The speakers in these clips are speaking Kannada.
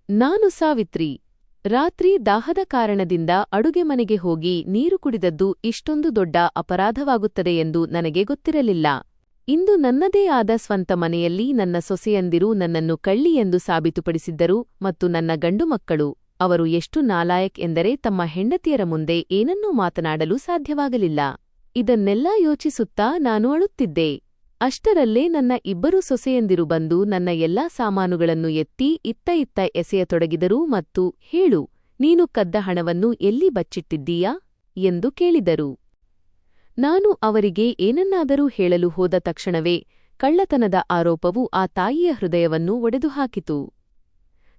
ನಾನು ಸಾವಿತ್ರಿ. ರಾತ್ರಿ ದಾಹದ ಕಾರಣದಿಂದ ಅಡುಗೆ ಮನೆಗೆ ಹೋಗಿ ನೀರು ಕುಡಿದದ್ದು ಇಷ್ಟೊಂದು ದೊಡ್ಡ ಅಪರಾಧವಾಗುತ್ತದೆ ಎಂದು ನನಗೆ ಗೊತ್ತಿರಲಿಲ್ಲ. ಇಂದು ನನ್ನದೇ ಆದ ಸ್ವಂತ ಮನೆಯಲ್ಲಿ ನನ್ನ ಸೊಸೆಯಂದಿರು ನನ್ನನ್ನು ಕಳ್ಳಿ ಎಂದು ಸಾಬೀತುಪಡಿಸಿದ್ದರು ಮತ್ತು ನನ್ನ ಗಂಡು ಮಕ್ಕಳು, ಅವರು ಎಷ್ಟು ನಾಲಾಯಕ್ ಎಂದರೆ ತಮ್ಮ ಹೆಂಡತಿಯರ ಮುಂದೆ ಏನನ್ನೂ ಮಾತನಾಡಲು ಸಾಧ್ಯವಾಗಲಿಲ್ಲ. ಇದನ್ನೆಲ್ಲ ಯೋಚಿಸುತ್ತಾ ನಾನು ಅಳುತ್ತಿದ್ದೆ. ಅಷ್ಟರಲ್ಲೇ ನನ್ನ ಇಬ್ಬರು ಸೊಸೆಯಂದಿರು ಬಂದು ನನ್ನ ಎಲ್ಲಾ ಸಾಮಾನುಗಳನ್ನು ಎತ್ತಿ ಇತ್ತ ಎಸೆಯತೊಡಗಿದರು ಮತ್ತು ಹೇಳು, ನೀನು ಕದ್ದ ಹಣವನ್ನು ಎಲ್ಲಿ ಬಚ್ಚಿಟ್ಟಿದ್ದೀಯಾ ಎಂದು ಕೇಳಿದರು. ನಾನು ಅವರಿಗೆ ಏನನ್ನಾದರೂ ಹೇಳಲು ಹೋದ ತಕ್ಷಣವೇ ಕಳ್ಳತನದ ಆರೋಪವು ಆ ತಾಯಿಯ ಹೃದಯವನ್ನು ಒಡೆದುಹಾಕಿತು.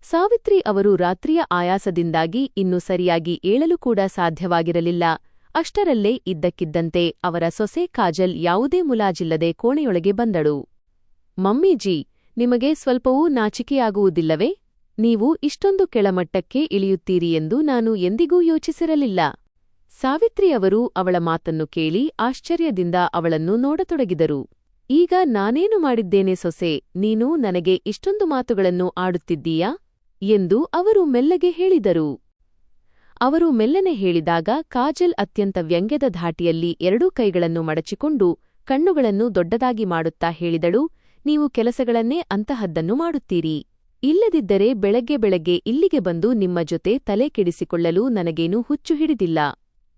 ಸಾವಿತ್ರಿ ಅವರು ರಾತ್ರಿಯ ಆಯಾಸದಿಂದಾಗಿ ಇನ್ನು ಸರಿಯಾಗಿ ಏಳಲು ಕೂಡ ಸಾಧ್ಯವಾಗಿರಲಿಲ್ಲ. ಅಷ್ಟರಲ್ಲೇ ಇದ್ದಕ್ಕಿದ್ದಂತೆ ಅವರ ಸೊಸೆ ಕಾಜಲ್ ಯಾವುದೇ ಮುಲಾಜಿಲ್ಲದೆ ಕೋಣೆಯೊಳಗೆ ಬಂದಳು. ಮಮ್ಮೀಜಿ, ನಿಮಗೆ ಸ್ವಲ್ಪವೂ ನಾಚಿಕೆಯಾಗುವುದಿಲ್ಲವೇ? ನೀವು ಇಷ್ಟೊಂದು ಕೆಳಮಟ್ಟಕ್ಕೆ ಇಳಿಯುತ್ತೀರಿ ಎಂದು ನಾನು ಎಂದಿಗೂ ಯೋಚಿಸಿರಲಿಲ್ಲ. ಸಾವಿತ್ರಿಯವರು ಅವಳ ಮಾತನ್ನು ಕೇಳಿ ಆಶ್ಚರ್ಯದಿಂದ ಅವಳನ್ನು ನೋಡತೊಡಗಿದರು. ಈಗ ನಾನೇನು ಮಾಡಿದ್ದೇನೆ ಸೊಸೆ, ನೀನು ನನಗೆ ಇಷ್ಟೊಂದು ಮಾತುಗಳನ್ನು ಆಡುತ್ತಿದ್ದೀಯಾ ಎಂದು ಅವರು ಮೆಲ್ಲಗೆ ಹೇಳಿದರು. ಅವರು ಮೆಲ್ಲನೆ ಹೇಳಿದಾಗ ಕಾಜಲ್ ಅತ್ಯಂತ ವ್ಯಂಗ್ಯದ ಧಾಟಿಯಲ್ಲಿ ಎರಡೂ ಕೈಗಳನ್ನು ಮಡಚಿಕೊಂಡು ಕಣ್ಣುಗಳನ್ನು ದೊಡ್ಡದಾಗಿ ಮಾಡುತ್ತಾ ಹೇಳಿದಳು, ನೀವು ಕೆಲಸಗಳನ್ನೇ ಅಂತಹದ್ದನ್ನು ಮಾಡುತ್ತೀರಿ. ಇಲ್ಲದಿದ್ದರೆ ಬೆಳಗ್ಗೆ ಇಲ್ಲಿಗೆ ಬಂದು ನಿಮ್ಮ ಜೊತೆ ತಲೆ ಕೆಡಿಸಿಕೊಳ್ಳಲು ನನಗೇನೂ ಹುಚ್ಚು ಹಿಡಿದಿಲ್ಲ.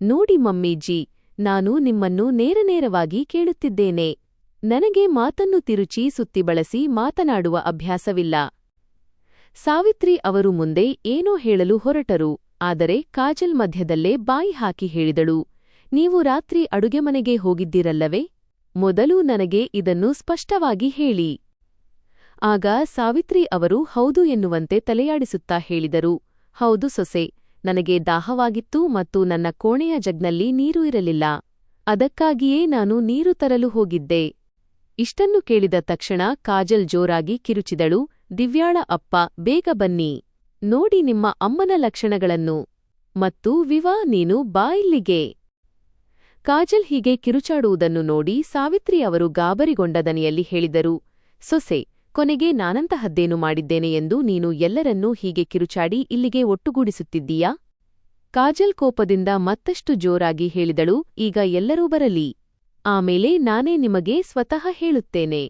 ನೋಡಿ ಮಮ್ಮೀಜಿ, ನಾನು ನಿಮ್ಮನ್ನು ನೇರವಾಗಿ ಕೇಳುತ್ತಿದ್ದೇನೆ. ನನಗೆ ಮಾತನ್ನು ತಿರುಚಿ ಸುತ್ತಿ ಬಳಸಿ ಮಾತನಾಡುವ ಅಭ್ಯಾಸವಿಲ್ಲ. ಸಾವಿತ್ರಿ ಅವರು ಮುಂದೆ ಏನೋ ಹೇಳಲು ಹೊರಟರು. ಆದರೆ ಕಾಜಲ್ ಮಧ್ಯದಲ್ಲೇ ಬಾಯಿ ಹಾಕಿ ಹೇಳಿದಳು, ನೀವು ರಾತ್ರಿ ಅಡುಗೆಮನೆಗೆ ಹೋಗಿದ್ದೀರಲ್ಲವೇ? ಮೊದಲು ನನಗೆ ಇದನ್ನು ಸ್ಪಷ್ಟವಾಗಿ ಹೇಳಿ. ಆಗ ಸಾವಿತ್ರಿ ಅವರು ಹೌದು ಎನ್ನುವಂತೆ ತಲೆಯಾಡಿಸುತ್ತಾ ಹೇಳಿದರು, ಹೌದು ಸೊಸೆ, ನನಗೆ ದಾಹವಾಗಿತ್ತು ಮತ್ತು ನನ್ನ ಕೋಣೆಯ ಜಗ್ನಲ್ಲಿ ನೀರು ಇರಲಿಲ್ಲ. ಅದಕ್ಕಾಗಿಯೇ ನಾನು ನೀರು ತರಲು ಹೋಗಿದ್ದೆ. ಇಷ್ಟನ್ನು ಕೇಳಿದ ತಕ್ಷಣ ಕಾಜಲ್ ಜೋರಾಗಿ ಕಿರುಚಿದಳು, ದಿವ್ಯಾಳ ಅಪ್ಪ, ಬೇಗ ಬನ್ನಿ. ನೋಡಿ ನಿಮ್ಮ ಅಮ್ಮನ ಲಕ್ಷಣಗಳನ್ನು. ಮತ್ತು ವಿವಾ, ನೀನು ಬಾ ಇಲ್ಲಿಗೆ. ಕಾಜಲ್ ಹೀಗೆ ಕಿರುಚಾಡುವುದನ್ನು ನೋಡಿ ಸಾವಿತ್ರಿ ಅವರು ಗಾಬರಿಗೊಂಡ ದನಿಯಲ್ಲಿ ಹೇಳಿದರು, ಸೊಸೆ, ಕೊನೆಗೆ ನಾನಂತಹದ್ದೇನು ಮಾಡಿದ್ದೇನೆ ಎಂದು ನೀನು ಎಲ್ಲರನ್ನೂ ಹೀಗೆ ಕಿರುಚಾಡಿ ಇಲ್ಲಿಗೆ ಒಟ್ಟುಗೂಡಿಸುತ್ತಿದ್ದೀಯಾ? ಕಾಜಲ್ ಕೋಪದಿಂದ ಮತ್ತಷ್ಟು ಜೋರಾಗಿ ಹೇಳಿದಳು, ಈಗ ಎಲ್ಲರೂ ಬರಲಿ. ಆಮೇಲೆ ನಾನೇ ನಿಮಗೆ ಸ್ವತಃ ಹೇಳುತ್ತೇನೆ.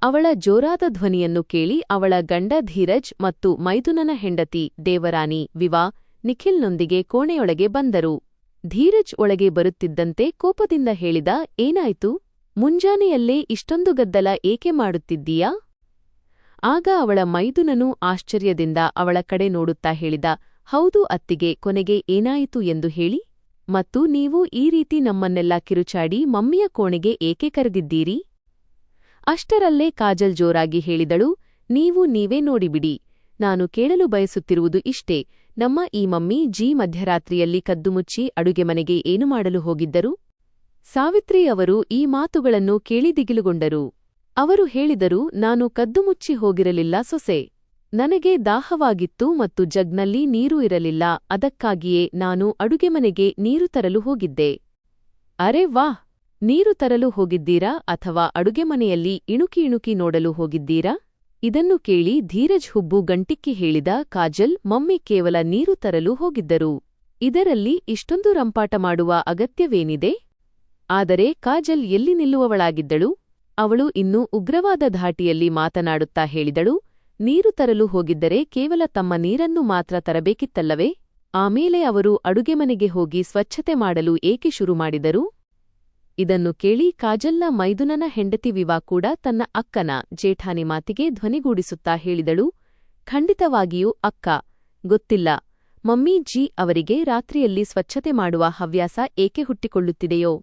ಅವಳ ಜೋರಾದ ಧ್ವನಿಯನ್ನು ಕೇಳಿ ಅವಳ ಗಂಡ ಧೀರಜ್ ಮತ್ತು ಮೈದುನನ ಹೆಂಡತಿ ದೇವರಾನಿ ವಿವಾ ನಿಖಿಲ್ನೊಂದಿಗೆ ಕೋಣೆಯೊಳಗೆ ಬಂದರು. ಧೀರಜ್ ಒಳಗೆ ಬರುತ್ತಿದ್ದಂತೆ ಕೋಪದಿಂದ ಹೇಳಿದ, ಏನಾಯ್ತು? ಮುಂಜಾನೆಯಲ್ಲೇ ಇಷ್ಟೊಂದು ಗದ್ದಲ ಏಕೆ ಮಾಡುತ್ತಿದ್ದೀಯಾ? ಆಗ ಅವಳ ಮೈದುನನು ಆಶ್ಚರ್ಯದಿಂದ ಅವಳ ಕಡೆ ನೋಡುತ್ತಾ ಹೇಳಿದ, ಹೌದು ಅತ್ತಿಗೆ, ಕೊನೆಗೆ ಏನಾಯಿತು ಎಂದು ಹೇಳಿ. ಮತ್ತು ನೀವು ಈ ರೀತಿ ನಮ್ಮನ್ನೆಲ್ಲ ಕಿರುಚಾಡಿ ಮಮ್ಮಿಯ ಕೋಣೆಗೆ ಏಕೆ ಕರೆದಿದ್ದೀರಿ? ಅಷ್ಟರಲ್ಲೇ ಕಾಜಲ್ ಜೋರಾಗಿ ಹೇಳಿದಳು, ನೀವೇ ನೋಡಿಬಿಡಿ. ನಾನು ಕೇಳಲು ಬಯಸುತ್ತಿರುವುದು ಇಷ್ಟೇ, ನಮ್ಮ ಈ ಮಮ್ಮಿ ಜಿ ಮಧ್ಯರಾತ್ರಿಯಲ್ಲಿ ಕದ್ದುಮುಚ್ಚಿ ಅಡುಗೆ ಮನೆಗೆ ಏನು ಮಾಡಲು ಹೋಗಿದ್ದರು? ಸಾವಿತ್ರಿ ಅವರು ಈ ಮಾತುಗಳನ್ನು ಕೇಳಿ ದಿಗಿಲುಗೊಂಡರು. ಅವರು ಹೇಳಿದರು, ನಾನು ಕದ್ದುಮುಚ್ಚಿ ಹೋಗಿರಲಿಲ್ಲ ಸೊಸೆ. ನನಗೆ ದಾಹವಾಗಿತ್ತು ಮತ್ತು ಜಗ್ನಲ್ಲಿ ನೀರು ಇರಲಿಲ್ಲ, ಅದಕ್ಕಾಗಿಯೇ ನಾನು ಅಡುಗೆಮನೆಗೆ ನೀರು ತರಲು ಹೋಗಿದ್ದೆ. ಅರೆ ವಾಹ್, ನೀರು ತರಲು ಹೋಗಿದ್ದೀರಾ ಅಥವಾ ಅಡುಗೆಮನೆಯಲ್ಲಿ ಇಣುಕಿ ನೋಡಲು ಹೋಗಿದ್ದೀರಾ? ಇದನ್ನು ಕೇಳಿ ಧೀರಜ್ ಹುಬ್ಬು ಗಂಟಿಕ್ಕಿ ಹೇಳಿದ, ಕಾಜಲ್, ಮಮ್ಮಿ ಕೇವಲ ನೀರು ತರಲು ಹೋಗಿದ್ದರು. ಇದರಲ್ಲಿ ಇಷ್ಟೊಂದು ರಂಪಾಟ ಮಾಡುವ ಅಗತ್ಯವೇನಿದೆ? ಆದರೆ ಕಾಜಲ್ ಎಲ್ಲಿ ನಿಲ್ಲುವವಳಾಗಿದ್ದಳು? ಅವಳು ಇನ್ನೂ ಉಗ್ರವಾದ ಧಾಟಿಯಲ್ಲಿ ಮಾತನಾಡುತ್ತಾ ಹೇಳಿದಳು, ನೀರು ತರಲು ಹೋಗಿದ್ದರೆ ಕೇವಲ ತಮ್ಮ ನೀರನ್ನು ಮಾತ್ರ ತರಬೇಕಿತ್ತಲ್ಲವೇ? ಆಮೇಲೆ ಅವರು ಅಡುಗೆಮನೆಗೆ ಹೋಗಿ ಸ್ವಚ್ಛತೆ ಮಾಡಲು ಏಕೆ ಶುರು ಮಾಡಿದರು? ಇದನ್ನು ಕೇಳಿ ಕಾಜಲ್ನ ಮೈದುನನ ಹೆಂಡತಿ ವಿವಾ ಕೂಡ ತನ್ನ ಅಕ್ಕನ ಜೇಠಾನಿ ಮಾತಿಗೆ ಧ್ವನಿಗೂಡಿಸುತ್ತಾ ಹೇಳಿದಳು, ಖಂಡಿತವಾಗಿಯೂ ಅಕ್ಕ, ಗೊತ್ತಿಲ್ಲ. ಮಮ್ಮಿ ಜಿ ಅವರಿಗೆ ರಾತ್ರಿಯಲ್ಲಿ ಸ್ವಚ್ಛತೆ ಮಾಡುವ ಹವ್ಯಾಸ ಏಕೆ ಹುಟ್ಟಿಕೊಳ್ಳುತ್ತಿದೆಯೋ?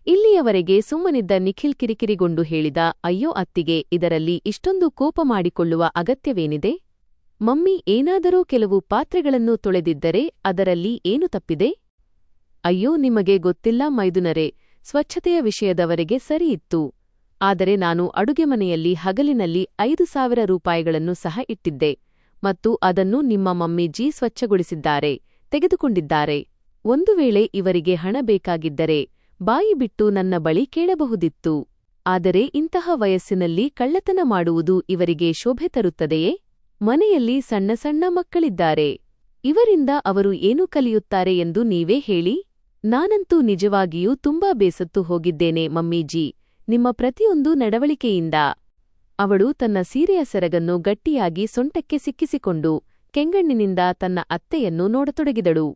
ಇಲ್ಲಿಯವರೆಗೆ ಸುಮ್ಮನಿದ್ದ ನಿಖಿಲ್ ಕಿರಿಕಿರಿಗೊಂಡು ಹೇಳಿದ, ಅಯ್ಯೋ ಅತ್ತಿಗೆ, ಇದರಲ್ಲಿ ಇಷ್ಟೊಂದು ಕೋಪ ಮಾಡಿಕೊಳ್ಳುವ ಅಗತ್ಯವೇನಿದೆ? ಮಮ್ಮಿ ಏನಾದರೂ ಕೆಲವು ಪಾತ್ರೆಗಳನ್ನು ತೊಳೆದಿದ್ದರೆ ಅದರಲ್ಲಿ ಏನು ತಪ್ಪಿದೆ? ಅಯ್ಯೋ, ನಿಮಗೆ ಗೊತ್ತಿಲ್ಲ ಮೈದುನರೇ, ಸ್ವಚ್ಛತೆಯ ವಿಷಯದವರೆಗೆ ಸರಿಯಿತ್ತು. ಆದರೆ ನಾನು ಅಡುಗೆಮನೆಯಲ್ಲಿ ಹಗಲಿನಲ್ಲಿ 5,000 ರೂಪಾಯಿಗಳನ್ನು ಸಹ ಇಟ್ಟಿದ್ದೆ ಮತ್ತು ಅದನ್ನು ನಿಮ್ಮ ಮಮ್ಮಿಜಿ ಸ್ವಚ್ಛಗೊಳಿಸಿದ್ದಾರೆ, ತೆಗೆದುಕೊಂಡಿದ್ದಾರೆ. ಒಂದು ವೇಳೆ ಇವರಿಗೆ ಹಣ ಬೇಕಾಗಿದ್ದರೆ ಬಾಯಿ ಬಿಟ್ಟು ನನ್ನ ಬಳಿ ಕೇಳಬಹುದಿತ್ತು. ಆದರೆ ಇಂತಹ ವಯಸ್ಸಿನಲ್ಲಿ ಕಳ್ಳತನ ಮಾಡುವುದು ಇವರಿಗೆ ಶೋಭೆ ತರುತ್ತದೆಯೇ? ಮನೆಯಲ್ಲಿ ಸಣ್ಣ ಸಣ್ಣ ಮಕ್ಕಳಿದ್ದಾರೆ. ಇವರಿಂದ ಅವರು ಏನು ಕಲಿಯುತ್ತಾರೆ ಎಂದು ನೀವೇ ಹೇಳಿ? ನಾನಂತೂ ನಿಜವಾಗಿಯೂ ತುಂಬಾ ಬೇಸತ್ತು ಹೋಗಿದ್ದೇನೆ ಮಮ್ಮೀಜಿ, ನಿಮ್ಮ ಪ್ರತಿಯೊಂದು ನಡವಳಿಕೆಯಿಂದ. ಅವಳು ತನ್ನ ಸೀರೆಯ ಸೆರಗನ್ನು ಗಟ್ಟಿಯಾಗಿ ಸೊಂಟಕ್ಕೆ ಸಿಕ್ಕಿಸಿಕೊಂಡು ಕೆಂಗಣ್ಣಿನಿಂದ ತನ್ನ ಅತ್ತೆಯನ್ನು ನೋಡತೊಡಗಿದಳು.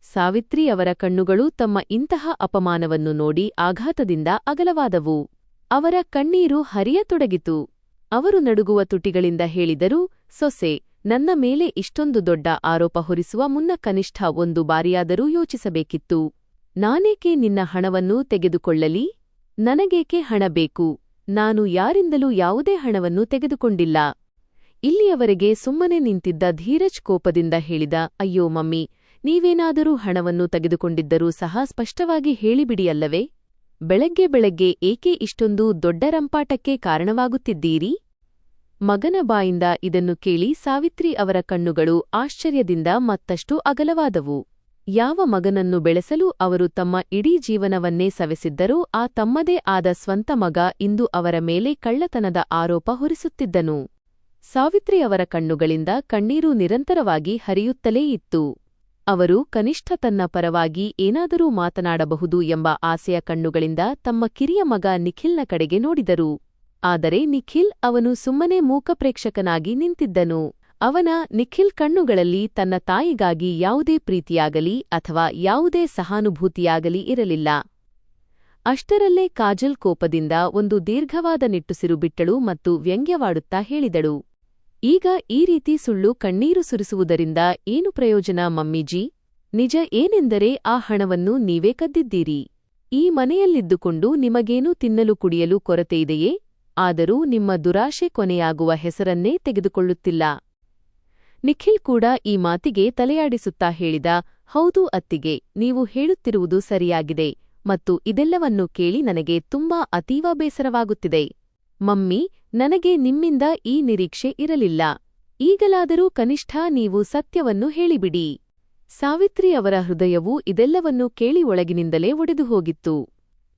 ಸಾವಿತ್ರಿ ಅವರ ಕಣ್ಣುಗಳು ತಮ್ಮ ಇಂತಹ ಅಪಮಾನವನ್ನು ನೋಡಿ ಆಘಾತದಿಂದ ಅಗಲವಾದವು. ಅವರ ಕಣ್ಣೀರು ಹರಿಯತೊಡಗಿತು. ಅವರು ನಡುಗುವ ತುಟಿಗಳಿಂದ ಹೇಳಿದರು, ಸೊಸೆ, ನನ್ನ ಮೇಲೆ ಇಷ್ಟೊಂದು ದೊಡ್ಡ ಆರೋಪ ಹೊರಿಸುವ ಮುನ್ನ ಕನಿಷ್ಠ ಒಂದು ಬಾರಿಯಾದರೂ ಯೋಚಿಸಬೇಕಿತ್ತು. ನಾನೇಕೆ ನಿನ್ನ ಹಣವನ್ನು ತೆಗೆದುಕೊಳ್ಳಲಿ? ನನಗೇಕೆ ಹಣ ಬೇಕು? ನಾನು ಯಾರಿಂದಲೂ ಯಾವುದೇ ಹಣವನ್ನು ತೆಗೆದುಕೊಂಡಿಲ್ಲ. ಇಲ್ಲಿಯವರೆಗೆ ಸುಮ್ಮನೆ ನಿಂತಿದ್ದ ಧೀರಜ್ ಕೋಪದಿಂದ ಹೇಳಿದ, ಅಯ್ಯೋ ಮಮ್ಮಿ, ನೀವೇನಾದರೂ ಹಣವನ್ನು ತೆಗೆದುಕೊಂಡಿದ್ದರೂ ಸಹ ಸ್ಪಷ್ಟವಾಗಿ ಹೇಳಿಬಿಡಿಯಲ್ಲವೇ? ಬೆಳಗ್ಗೆ ಬೆಳಗ್ಗೆ ಏಕೆ ಇಷ್ಟೊಂದು ದೊಡ್ಡ ರಂಪಾಟಕ್ಕೆ ಕಾರಣವಾಗುತ್ತಿದ್ದೀರಿ? ಮಗನ ಬಾಯಿಂದ ಇದನ್ನು ಕೇಳಿ ಸಾವಿತ್ರಿ ಅವರ ಕಣ್ಣುಗಳು ಆಶ್ಚರ್ಯದಿಂದ ಮತ್ತಷ್ಟು ಅಗಲವಾದವು. ಯಾವ ಮಗನನ್ನು ಬೆಳೆಸಲು ಅವರು ತಮ್ಮ ಇಡೀ ಜೀವನವನ್ನೇ ಸವೆಸಿದ್ದರೋ ಆ ತಮ್ಮದೇ ಆದ ಸ್ವಂತ ಮಗ ಇಂದು ಅವರ ಮೇಲೆ ಕಳ್ಳತನದ ಆರೋಪ ಹೊರಿಸುತ್ತಿದ್ದನು. ಸಾವಿತ್ರಿ ಅವರ ಕಣ್ಣುಗಳಿಂದ ಕಣ್ಣೀರು ನಿರಂತರವಾಗಿ ಹರಿಯುತ್ತಲೇ ಇತ್ತು. ಅವರು ಕನಿಷ್ಠ ತನ್ನ ಪರವಾಗಿ ಏನಾದರೂ ಮಾತನಾಡಬಹುದು ಎಂಬ ಆಸೆಯ ಕಣ್ಣುಗಳಿಂದ ತಮ್ಮ ಕಿರಿಯ ಮಗ ನಿಖಿಲ್ನ ಕಡೆಗೆ ನೋಡಿದರು. ಆದರೆ ನಿಖಿಲ್ ಅವನು ಸುಮ್ಮನೆ ಮೂಕಪ್ರೇಕ್ಷಕನಾಗಿ ನಿಂತಿದ್ದನು. ಅವನ ನಿಖಿಲ್ ಕಣ್ಣುಗಳಲ್ಲಿ ತನ್ನ ತಾಯಿಗಾಗಿ ಯಾವುದೇ ಪ್ರೀತಿಯಾಗಲಿ ಅಥವಾ ಯಾವುದೇ ಸಹಾನುಭೂತಿಯಾಗಲಿ ಇರಲಿಲ್ಲ. ಅಷ್ಟರಲ್ಲೇ ಕಾಜಲ್ ಕೋಪದಿಂದ ಒಂದು ದೀರ್ಘವಾದ ನಿಟ್ಟುಸಿರು ಬಿಟ್ಟಳು ಮತ್ತು ವ್ಯಂಗ್ಯವಾಡುತ್ತಾ ಹೇಳಿದಳು, ಈಗ ಈ ರೀತಿ ಸುಳ್ಳು ಕಣ್ಣೀರು ಸುರಿಸುವುದರಿಂದ ಏನು ಪ್ರಯೋಜನ ಮಮ್ಮೀಜಿ? ನಿಜ ಏನೆಂದರೆ ಆ ಹಣವನ್ನು ನೀವೇ ಕದ್ದಿದ್ದೀರಿ. ಈ ಮನೆಯಲ್ಲಿದ್ದುಕೊಂಡು ನಿಮಗೇನೂ ತಿನ್ನಲು ಕುಡಿಯಲು ಕೊರತೆಯಿದೆಯೇ? ಆದರೂ ನಿಮ್ಮ ದುರಾಶೆ ಕೊನೆಯಾಗುವ ಹೆಸರನ್ನೇ ತೆಗೆದುಕೊಳ್ಳುತ್ತಿಲ್ಲ. ನಿಖಿಲ್ ಕೂಡ ಈ ಮಾತಿಗೆ ತಲೆಯಾಡಿಸುತ್ತಾ ಹೇಳಿದ, ಹೌದು ಅತ್ತಿಗೆ, ನೀವು ಹೇಳುತ್ತಿರುವುದು ಸರಿಯಾಗಿದೆ ಮತ್ತು ಇದೆಲ್ಲವನ್ನೂ ಕೇಳಿ ನನಗೆ ತುಂಬಾ ಅತೀವ ಬೇಸರವಾಗುತ್ತಿದೆ. ಮಮ್ಮಿ, ನನಗೆ ನಿಮ್ಮಿಂದ ಈ ನಿರೀಕ್ಷೆ ಇರಲಿಲ್ಲ. ಈಗಲಾದರೂ ಕನಿಷ್ಠ ನೀವು ಸತ್ಯವನ್ನು ಹೇಳಿಬಿಡಿ. ಸಾವಿತ್ರಿ ಅವರ ಹೃದಯವು ಇದೆಲ್ಲವನ್ನೂ ಕೇಳಿ ಒಳಗಿನಿಂದಲೇ ಒಡೆದು ಹೋಗಿತ್ತು.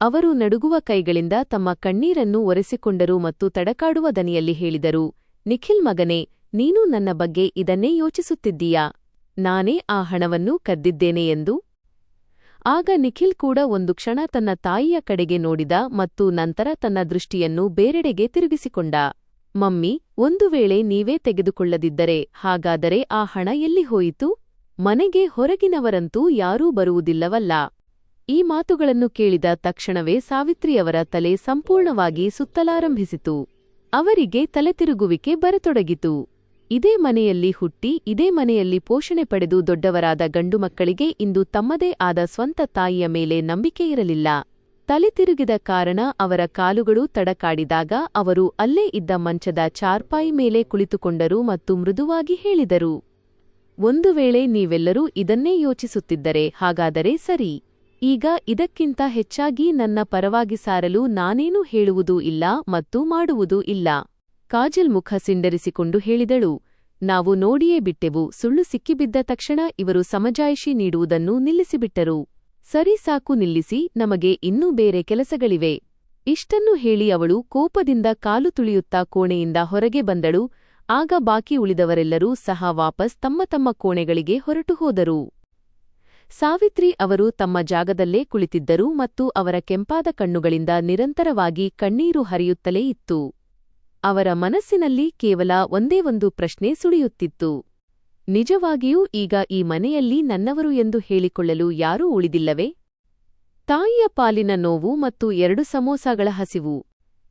ಅವರು ನಡುಗುವ ಕೈಗಳಿಂದ ತಮ್ಮ ಕಣ್ಣೀರನ್ನು ಒರೆಸಿಕೊಂಡರು ಮತ್ತು ತಡಕಾಡುವ ದನಿಯಲ್ಲಿ ಹೇಳಿದರು, ನಿಖಿಲ್ ಮಗನೇ, ನೀನು ನನ್ನ ಬಗ್ಗೆ ಇದನ್ನೇ ಯೋಚಿಸುತ್ತಿದ್ದೀಯಾ? ನಾನೇ ಆ ಹಣವನ್ನು ಕದ್ದಿದ್ದೇನೆ ಎಂದು? ಆಗ ನಿಖಿಲ್ ಕೂಡ ಒಂದು ಕ್ಷಣ ತನ್ನ ತಾಯಿಯ ಕಡೆಗೆ ನೋಡಿದ ಮತ್ತು ನಂತರ ತನ್ನ ದೃಷ್ಟಿಯನ್ನು ಬೇರೆಡೆಗೆ ತಿರುಗಿಸಿಕೊಂಡ. ಮಮ್ಮಿ, ಒಂದು ವೇಳೆ ನೀವೇ ತೆಗೆದುಕೊಳ್ಳದಿದ್ದರೆ ಹಾಗಾದರೆ ಆ ಹಣ ಎಲ್ಲಿ ಹೋಯಿತು? ಮನೆಗೆ ಹೊರಗಿನವರಂತೂ ಯಾರೂ ಬರುವುದಿಲ್ಲವಲ್ಲ. ಈ ಮಾತುಗಳನ್ನು ಕೇಳಿದ ತಕ್ಷಣವೇ ಸಾವಿತ್ರಿಯವರ ತಲೆ ಸಂಪೂರ್ಣವಾಗಿ ಸುತ್ತಲಾರಂಭಿಸಿತು. ಅವರಿಗೆ ತಲೆತಿರುಗುವಿಕೆ ಬರತೊಡಗಿತು. ಇದೇ ಮನೆಯಲ್ಲಿ ಹುಟ್ಟಿ ಇದೇ ಮನೆಯಲ್ಲಿ ಪೋಷಣೆ ಪಡೆದು ದೊಡ್ಡವರಾದ ಗಂಡು ಮಕ್ಕಳಿಗೆ ಇಂದು ತಮ್ಮದೇ ಆದ ಸ್ವಂತ ತಾಯಿಯ ಮೇಲೆ ನಂಬಿಕೆಯಿರಲಿಲ್ಲ. ತಲೆತಿರುಗಿದ ಕಾರಣ ಅವರ ಕಾಲುಗಳು ತಡಕಾಡಿದಾಗ ಅವರು ಅಲ್ಲೇ ಇದ್ದ ಮಂಚದ ಚಾರ್ಪಾಯಿ ಮೇಲೆ ಕುಳಿತುಕೊಂಡರು ಮತ್ತು ಮೃದುವಾಗಿ ಹೇಳಿದರು, ಒಂದು ವೇಳೆ ನೀವೆಲ್ಲರೂ ಇದನ್ನೇ ಯೋಚಿಸುತ್ತಿದ್ದರೆ ಹಾಗಾದರೆ ಸರಿ. ಈಗ ಇದಕ್ಕಿಂತ ಹೆಚ್ಚಾಗಿ ನನ್ನ ಪರವಾಗಿ ಸಾರಲು ನಾನೇನೂ ಹೇಳುವುದೂ ಇಲ್ಲ ಮತ್ತು ಮಾಡುವುದೂ ಇಲ್ಲ. ಕಾಜಲ್ ಮುಖ ಸಿಂಡರಿಸಿಕೊಂಡು ಹೇಳಿದಳು, ನಾವು ನೋಡಿಯೇ ಬಿಟ್ಟೆವು. ಸುಳ್ಳು ಸಿಕ್ಕಿಬಿದ್ದ ತಕ್ಷಣ ಇವರು ಸಮಜಾಯಿಷಿ ನೀಡುವುದನ್ನು ನಿಲ್ಲಿಸಿಬಿಟ್ಟರು. ಸರಿ, ಸಾಕು, ನಿಲ್ಲಿಸಿ, ನಮಗೆ ಇನ್ನೂ ಬೇರೆ ಕೆಲಸಗಳಿವೆ. ಇಷ್ಟನ್ನು ಹೇಳಿ ಅವಳು ಕೋಪದಿಂದ ಕಾಲು ತುಳಿಯುತ್ತಾ ಕೋಣೆಯಿಂದ ಹೊರಗೆ ಬಂದಳು. ಆಗ ಬಾಕಿ ಉಳಿದವರೆಲ್ಲರೂ ಸಹ ವಾಪಸ್ ತಮ್ಮ ತಮ್ಮ ಕೋಣೆಗಳಿಗೆ ಹೊರಟು ಹೋದರು. ಸಾವಿತ್ರಿ ಅವರು ತಮ್ಮ ಜಾಗದಲ್ಲೇ ಕುಳಿತಿದ್ದರು ಮತ್ತು ಅವರ ಕೆಂಪಾದ ಕಣ್ಣುಗಳಿಂದ ನಿರಂತರವಾಗಿ ಕಣ್ಣೀರು ಹರಿಯುತ್ತಲೇ ಇತ್ತು. ಅವರ ಮನಸ್ಸಿನಲ್ಲಿ ಕೇವಲ ಒಂದೇ ಒಂದು ಪ್ರಶ್ನೆ ಸುಳಿಯುತ್ತಿತ್ತು, ನಿಜವಾಗಿಯೂ ಈಗ ಈ ಮನೆಯಲ್ಲಿ ನನ್ನವರು ಎಂದು ಹೇಳಿಕೊಳ್ಳಲು ಯಾರೂ ಉಳಿದಿಲ್ಲವೇ? ತಾಯಿಯ ಪಾಲಿನ ನೋವು ಮತ್ತು 2 ಸಮೋಸಾಗಳ ಹಸಿವು.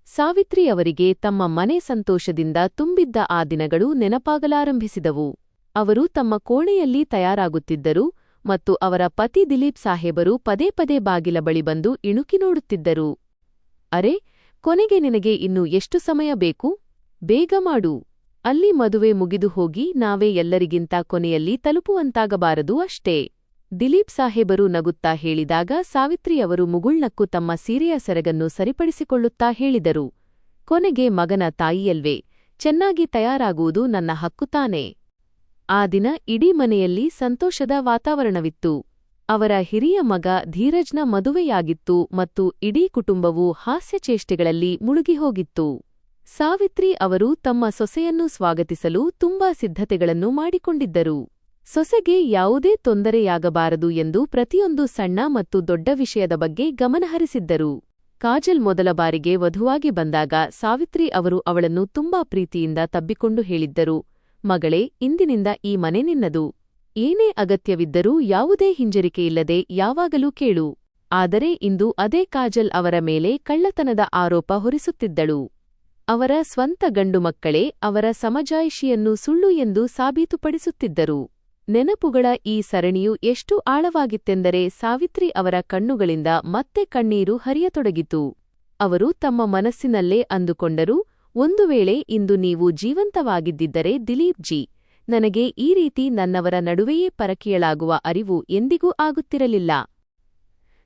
ಸಾವಿತ್ರಿ ಅವರಿಗೆ ತಮ್ಮ ಮನೆ ಸಂತೋಷದಿಂದ ತುಂಬಿದ್ದ ಆ ದಿನಗಳು ನೆನಪಾಗಲಾರಂಭಿಸಿದವು. ಅವರು ತಮ್ಮ ಕೋಣೆಯಲ್ಲಿ ತಯಾರಾಗುತ್ತಿದ್ದರು ಮತ್ತು ಅವರ ಪತಿ ದಿಲೀಪ್ ಸಾಹೇಬರು ಪದೇ ಪದೇ ಬಾಗಿಲ ಬಳಿ ಬಂದು ಇಣುಕಿ ನೋಡುತ್ತಿದ್ದರು. ಅರೆ, ಕೊನೆಗೆ ನಿನಗೆ ಇನ್ನು ಎಷ್ಟು ಸಮಯ ಬೇಕು? ಬೇಗ ಮಾಡು. ಅಲ್ಲಿ ಮದುವೆ ಮುಗಿದು ಹೋಗಿ ನಾವೇ ಎಲ್ಲರಿಗಿಂತ ಕೊನೆಯಲ್ಲಿ ತಲುಪುವಂತಾಗಬಾರದು ಅಷ್ಟೇ. ದಿಲೀಪ್ ಸಾಹೇಬರು ನಗುತ್ತಾ ಹೇಳಿದಾಗ ಸಾವಿತ್ರಿಯವರು ಮುಗುಳ್ನಕ್ಕು ತಮ್ಮ ಸೀರೆಯ ಸೆರಗನ್ನು ಸರಿಪಡಿಸಿಕೊಳ್ಳುತ್ತಾ ಹೇಳಿದರು, ಕೊನೆಗೆ ಮಗನ ತಾಯಿಯಲ್ವೇ, ಚೆನ್ನಾಗಿ ತಯಾರಾಗುವುದು ನನ್ನ ಹಕ್ಕು ತಾನೇ. ಆ ದಿನ ಇಡೀ ಮನೆಯಲ್ಲಿ ಸಂತೋಷದ ವಾತಾವರಣವಿತ್ತು. ಅವರ ಹಿರಿಯ ಮಗ ಧೀರಜ್ನ ಮದುವೆಯಾಗಿತ್ತು ಮತ್ತು ಇಡೀ ಕುಟುಂಬವು ಹಾಸ್ಯಚೇಷ್ಟೆಗಳಲ್ಲಿ ಮುಳುಗಿಹೋಗಿತ್ತು. ಸಾವಿತ್ರಿ ಅವರು ತಮ್ಮ ಸೊಸೆಯನ್ನು ಸ್ವಾಗತಿಸಲು ತುಂಬಾ ಸಿದ್ಧತೆಗಳನ್ನು ಮಾಡಿಕೊಂಡಿದ್ದರು. ಸೊಸೆಗೆ ಯಾವುದೇ ತೊಂದರೆಯಾಗಬಾರದು ಎಂದು ಪ್ರತಿಯೊಂದು ಸಣ್ಣ ಮತ್ತು ದೊಡ್ಡ ವಿಷಯದ ಬಗ್ಗೆ ಗಮನಹರಿಸಿದ್ದರು. ಕಾಜಲ್ ಮೊದಲ ಬಾರಿಗೆ ವಧುವಾಗಿ ಬಂದಾಗ ಸಾವಿತ್ರಿ ಅವರು ಅವಳನ್ನು ತುಂಬಾ ಪ್ರೀತಿಯಿಂದ ತಬ್ಬಿಕೊಂಡು ಹೇಳಿದ್ದರು, ಮಗಳೇ, ಇಂದಿನಿಂದ ಈ ಮನೆ ನಿನ್ನದು. ಏನೇ ಅಗತ್ಯವಿದ್ದರೂ ಯಾವುದೇ ಹಿಂಜರಿಕೆಯಿಲ್ಲದೆ ಯಾವಾಗಲೂ ಕೇಳು. ಆದರೆ ಇಂದು ಅದೇ ಕಾಜಲ್ ಅವರ ಮೇಲೆ ಕಳ್ಳತನದ ಆರೋಪ ಹೊರಿಸುತ್ತಿದ್ದಳು. ಅವರ ಸ್ವಂತ ಗಂಡು ಮಕ್ಕಳೇ ಅವರ ಸಮಜಾಯಿಷಿಯನ್ನು ಸುಳ್ಳು ಎಂದು ಸಾಬೀತುಪಡಿಸುತ್ತಿದ್ದರು. ನೆನಪುಗಳ ಈ ಸರಣಿಯು ಎಷ್ಟು ಆಳವಾಗಿತ್ತೆಂದರೆ ಸಾವಿತ್ರಿ ಅವರ ಕಣ್ಣುಗಳಿಂದ ಮತ್ತೆ ಕಣ್ಣೀರು ಹರಿಯತೊಡಗಿತು. ಅವರು ತಮ್ಮ ಮನಸ್ಸಿನಲ್ಲೇ ಅಂದುಕೊಂಡರು, ಒಂದು ವೇಳೆ ಇಂದು ನೀವು ಜೀವಂತವಾಗಿದ್ದಿದ್ದರೆ ದಿಲೀಪ್ ಜಿ, ನನಗೆ ಈ ರೀತಿ ನನ್ನವರ ನಡುವೆಯೇ ಪರಕೀಯಳಾಗುವ ಅರಿವು ಎಂದಿಗೂ ಆಗುತ್ತಿರಲಿಲ್ಲ.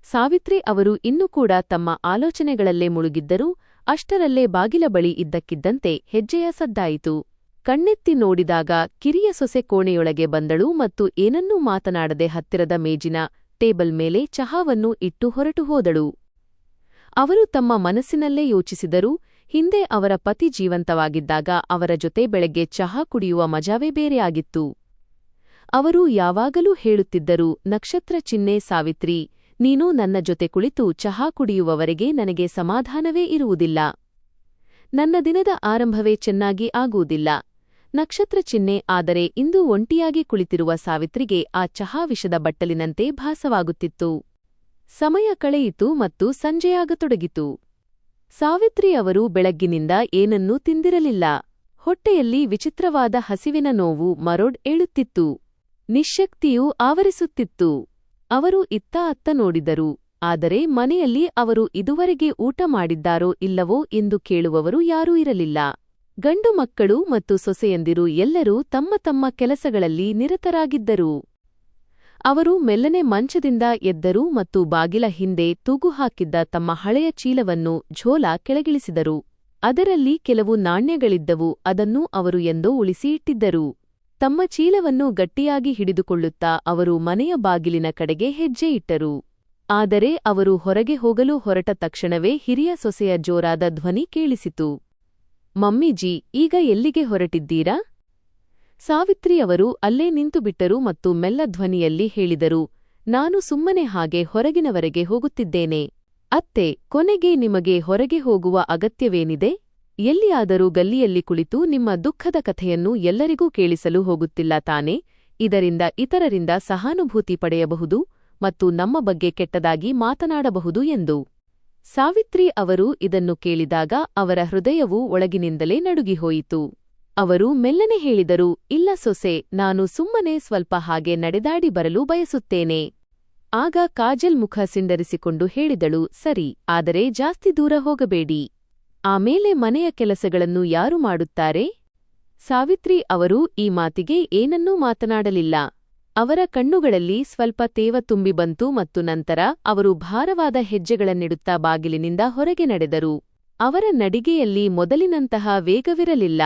ಸಾವಿತ್ರಿ ಅವರು ಇನ್ನೂ ಕೂಡ ತಮ್ಮ ಆಲೋಚನೆಗಳಲ್ಲೇ ಮುಳುಗಿದ್ದರು. ಅಷ್ಟರಲ್ಲೇ ಬಾಗಿಲ ಬಳಿ ಇದ್ದಕ್ಕಿದ್ದಂತೆ ಹೆಜ್ಜೆಯ ಸದ್ದಾಯಿತು. ಕಣ್ಣೆತ್ತಿ ನೋಡಿದಾಗ ಕಿರಿಯ ಸೊಸೆ ಕೋಣೆಯೊಳಗೆ ಬಂದಳು ಮತ್ತು ಏನನ್ನೂ ಮಾತನಾಡದೆ ಹತ್ತಿರದ ಮೇಜಿನ ಟೇಬಲ್ ಮೇಲೆ ಚಹಾವನ್ನು ಇಟ್ಟು ಹೊರಟು ಹೋದಳು. ಅವರು ತಮ್ಮ ಮನಸ್ಸಿನಲ್ಲೇ ಯೋಚಿಸಿದರು, ಹಿಂದೆ ಅವರ ಪತಿ ಜೀವಂತವಾಗಿದ್ದಾಗ ಅವರ ಜೊತೆ ಬೆಳಗ್ಗೆ ಚಹಾ ಕುಡಿಯುವ ಮಜಾವೇ ಬೇರೆಯಾಗಿತ್ತು. ಅವರು ಯಾವಾಗಲೂ ಹೇಳುತ್ತಿದ್ದರು, ನಕ್ಷತ್ರ ಚಿಹ್ನೆ ಸಾವಿತ್ರಿ, ನೀನು ನನ್ನ ಜೊತೆ ಕುಳಿತು ಚಹಾ ಕುಡಿಯುವವರೆಗೆ ನನಗೆ ಸಮಾಧಾನವೇ ಇರುವುದಿಲ್ಲ. ನನ್ನ ದಿನದ ಆರಂಭವೇ ಚೆನ್ನಾಗಿ ಆಗುವುದಿಲ್ಲ. ನಕ್ಷತ್ರ ಚಿಹ್ನೆ. ಆದರೆ ಇಂದು ಒಂಟಿಯಾಗಿ ಕುಳಿತಿರುವ ಸಾವಿತ್ರಿಗೆ ಆ ಚಹಾ ವಿಷದ ಬಟ್ಟಲಿನಂತೆ ಭಾಸವಾಗುತ್ತಿತ್ತು. ಸಮಯ ಕಳೆಯಿತು ಮತ್ತು ಸಂಜೆಯಾಗತೊಡಗಿತು. ಸಾವಿತ್ರಿ ಅವರು ಬೆಳಗ್ಗಿನಿಂದ ಏನನ್ನೂ ತಿಂದಿರಲಿಲ್ಲ. ಹೊಟ್ಟೆಯಲ್ಲಿ ವಿಚಿತ್ರವಾದ ಹಸಿವಿನ ನೋವು ಮರೋಡ್ ಏಳುತ್ತಿತ್ತು. ನಿಶ್ಶಕ್ತಿಯೂ ಆವರಿಸುತ್ತಿತ್ತು. ಅವರು ಇತ್ತ ಅತ್ತ ನೋಡಿದರು. ಆದರೆ ಮನೆಯಲ್ಲಿ ಅವರು ಇದುವರೆಗೆ ಊಟ ಮಾಡಿದ್ದಾರೋ ಇಲ್ಲವೋ ಎಂದು ಕೇಳುವವರು ಯಾರೂ ಇರಲಿಲ್ಲ. ಗಂಡು ಮಕ್ಕಳು ಮತ್ತು ಸೊಸೆಯಂದಿರು ಎಲ್ಲರೂ ತಮ್ಮ ತಮ್ಮ ಕೆಲಸಗಳಲ್ಲಿ ನಿರತರಾಗಿದ್ದರು. ಅವರು ಮೆಲ್ಲನೆ ಮಂಚದಿಂದ ಎದ್ದರು ಮತ್ತು ಬಾಗಿಲ ಹಿಂದೆ ತೂಗು ಹಾಕಿದ್ದ ತಮ್ಮ ಹಳೆಯ ಚೀಲವನ್ನು ಝೋಲ ಕೆಳಗಿಳಿಸಿದರು. ಅದರಲ್ಲಿ ಕೆಲವು ನಾಣ್ಯಗಳಿದ್ದವು. ಅದನ್ನು ಅವರು ಎಂದೋ ಉಳಿಸಿ ಇಟ್ಟಿದ್ದರು. ತಮ್ಮ ಚೀಲವನ್ನು ಗಟ್ಟಿಯಾಗಿ ಹಿಡಿದುಕೊಳ್ಳುತ್ತಾ ಅವರು ಮನೆಯ ಬಾಗಿಲಿನ ಕಡೆಗೆ ಹೆಜ್ಜೆ ಇಟ್ಟರು. ಆದರೆ ಅವರು ಹೊರಗೆ ಹೋಗಲು ಹೊರಟ ತಕ್ಷಣವೇ ಹಿರಿಯ ಸೊಸೆಯ ಜೋರಾದ ಧ್ವನಿ ಕೇಳಿಸಿತು. ಮಮ್ಮಿಜಿ, ಈಗ ಎಲ್ಲಿಗೆ ಹೊರಟಿದ್ದೀರಾ? ಸಾವಿತ್ರಿ ಅವರು ಅಲ್ಲೇ ನಿಂತುಬಿಟ್ಟರು ಮತ್ತು ಮೆಲ್ಲ ಧ್ವನಿಯಲ್ಲಿ ಹೇಳಿದರು, ನಾನು ಸುಮ್ಮನೆ ಹಾಗೆ ಹೊರಗಿನವರೆಗೆ ಹೋಗುತ್ತಿದ್ದೇನೆ. ಅತ್ತೆ, ಕೊನೆಗೆ ನಿಮಗೆ ಹೊರಗೆ ಹೋಗುವ ಅಗತ್ಯವೇನಿದೆ? ಎಲ್ಲಿಯಾದರೂ ಗಲ್ಲಿಯಲ್ಲಿ ಕುಳಿತು ನಿಮ್ಮ ದುಃಖದ ಕಥೆಯನ್ನು ಎಲ್ಲರಿಗೂ ಕೇಳಿಸಲು ಹೋಗುತ್ತಿಲ್ಲ ತಾನೆ? ಇದರಿಂದ ಇತರರಿಂದ ಸಹಾನುಭೂತಿ ಪಡೆಯಬಹುದು ಮತ್ತು ನಮ್ಮ ಬಗ್ಗೆ ಕೆಟ್ಟದಾಗಿ ಮಾತನಾಡಬಹುದು ಎಂದು. ಸಾವಿತ್ರಿ ಅವರು ಇದನ್ನು ಕೇಳಿದಾಗ ಅವರ ಹೃದಯವು ಒಳಗಿನಿಂದಲೇ ನಡುಗಿಹೋಯಿತು. ಅವರು ಮೆಲ್ಲನೆ ಹೇಳಿದರು, ಇಲ್ಲ ಸೊಸೆ, ನಾನು ಸುಮ್ಮನೆ ಸ್ವಲ್ಪ ಹಾಗೆ ನಡೆದಾಡಿ ಬರಲು ಬಯಸುತ್ತೇನೆ. ಆಗ ಕಾಜಲ್ ಮುಖ ಸಿಂಡರಿಸಿಕೊಂಡು ಹೇಳಿದಳು, ಸರಿ, ಆದರೆ ಜಾಸ್ತಿ ದೂರ ಹೋಗಬೇಡಿ. ಆಮೇಲೆ ಮನೆಯ ಕೆಲಸಗಳನ್ನು ಯಾರು ಮಾಡುತ್ತಾರೆ? ಸಾವಿತ್ರಿ ಅವರು ಈ ಮಾತಿಗೆ ಏನನ್ನೂ ಮಾತನಾಡಲಿಲ್ಲ. ಅವರ ಕಣ್ಣುಗಳಲ್ಲಿ ಸ್ವಲ್ಪ ತೇವ ತುಂಬಿ ಬಂತು ಮತ್ತು ನಂತರ ಅವರು ಭಾರವಾದ ಹೆಜ್ಜೆಗಳನ್ನಿಡುತ್ತಾ ಬಾಗಿಲಿನಿಂದ ಹೊರಗೆ ನಡೆದರು. ಅವರ ನಡಿಗೆಯಲ್ಲಿ ಮೊದಲಿನಂತಹ ವೇಗವಿರಲಿಲ್ಲ.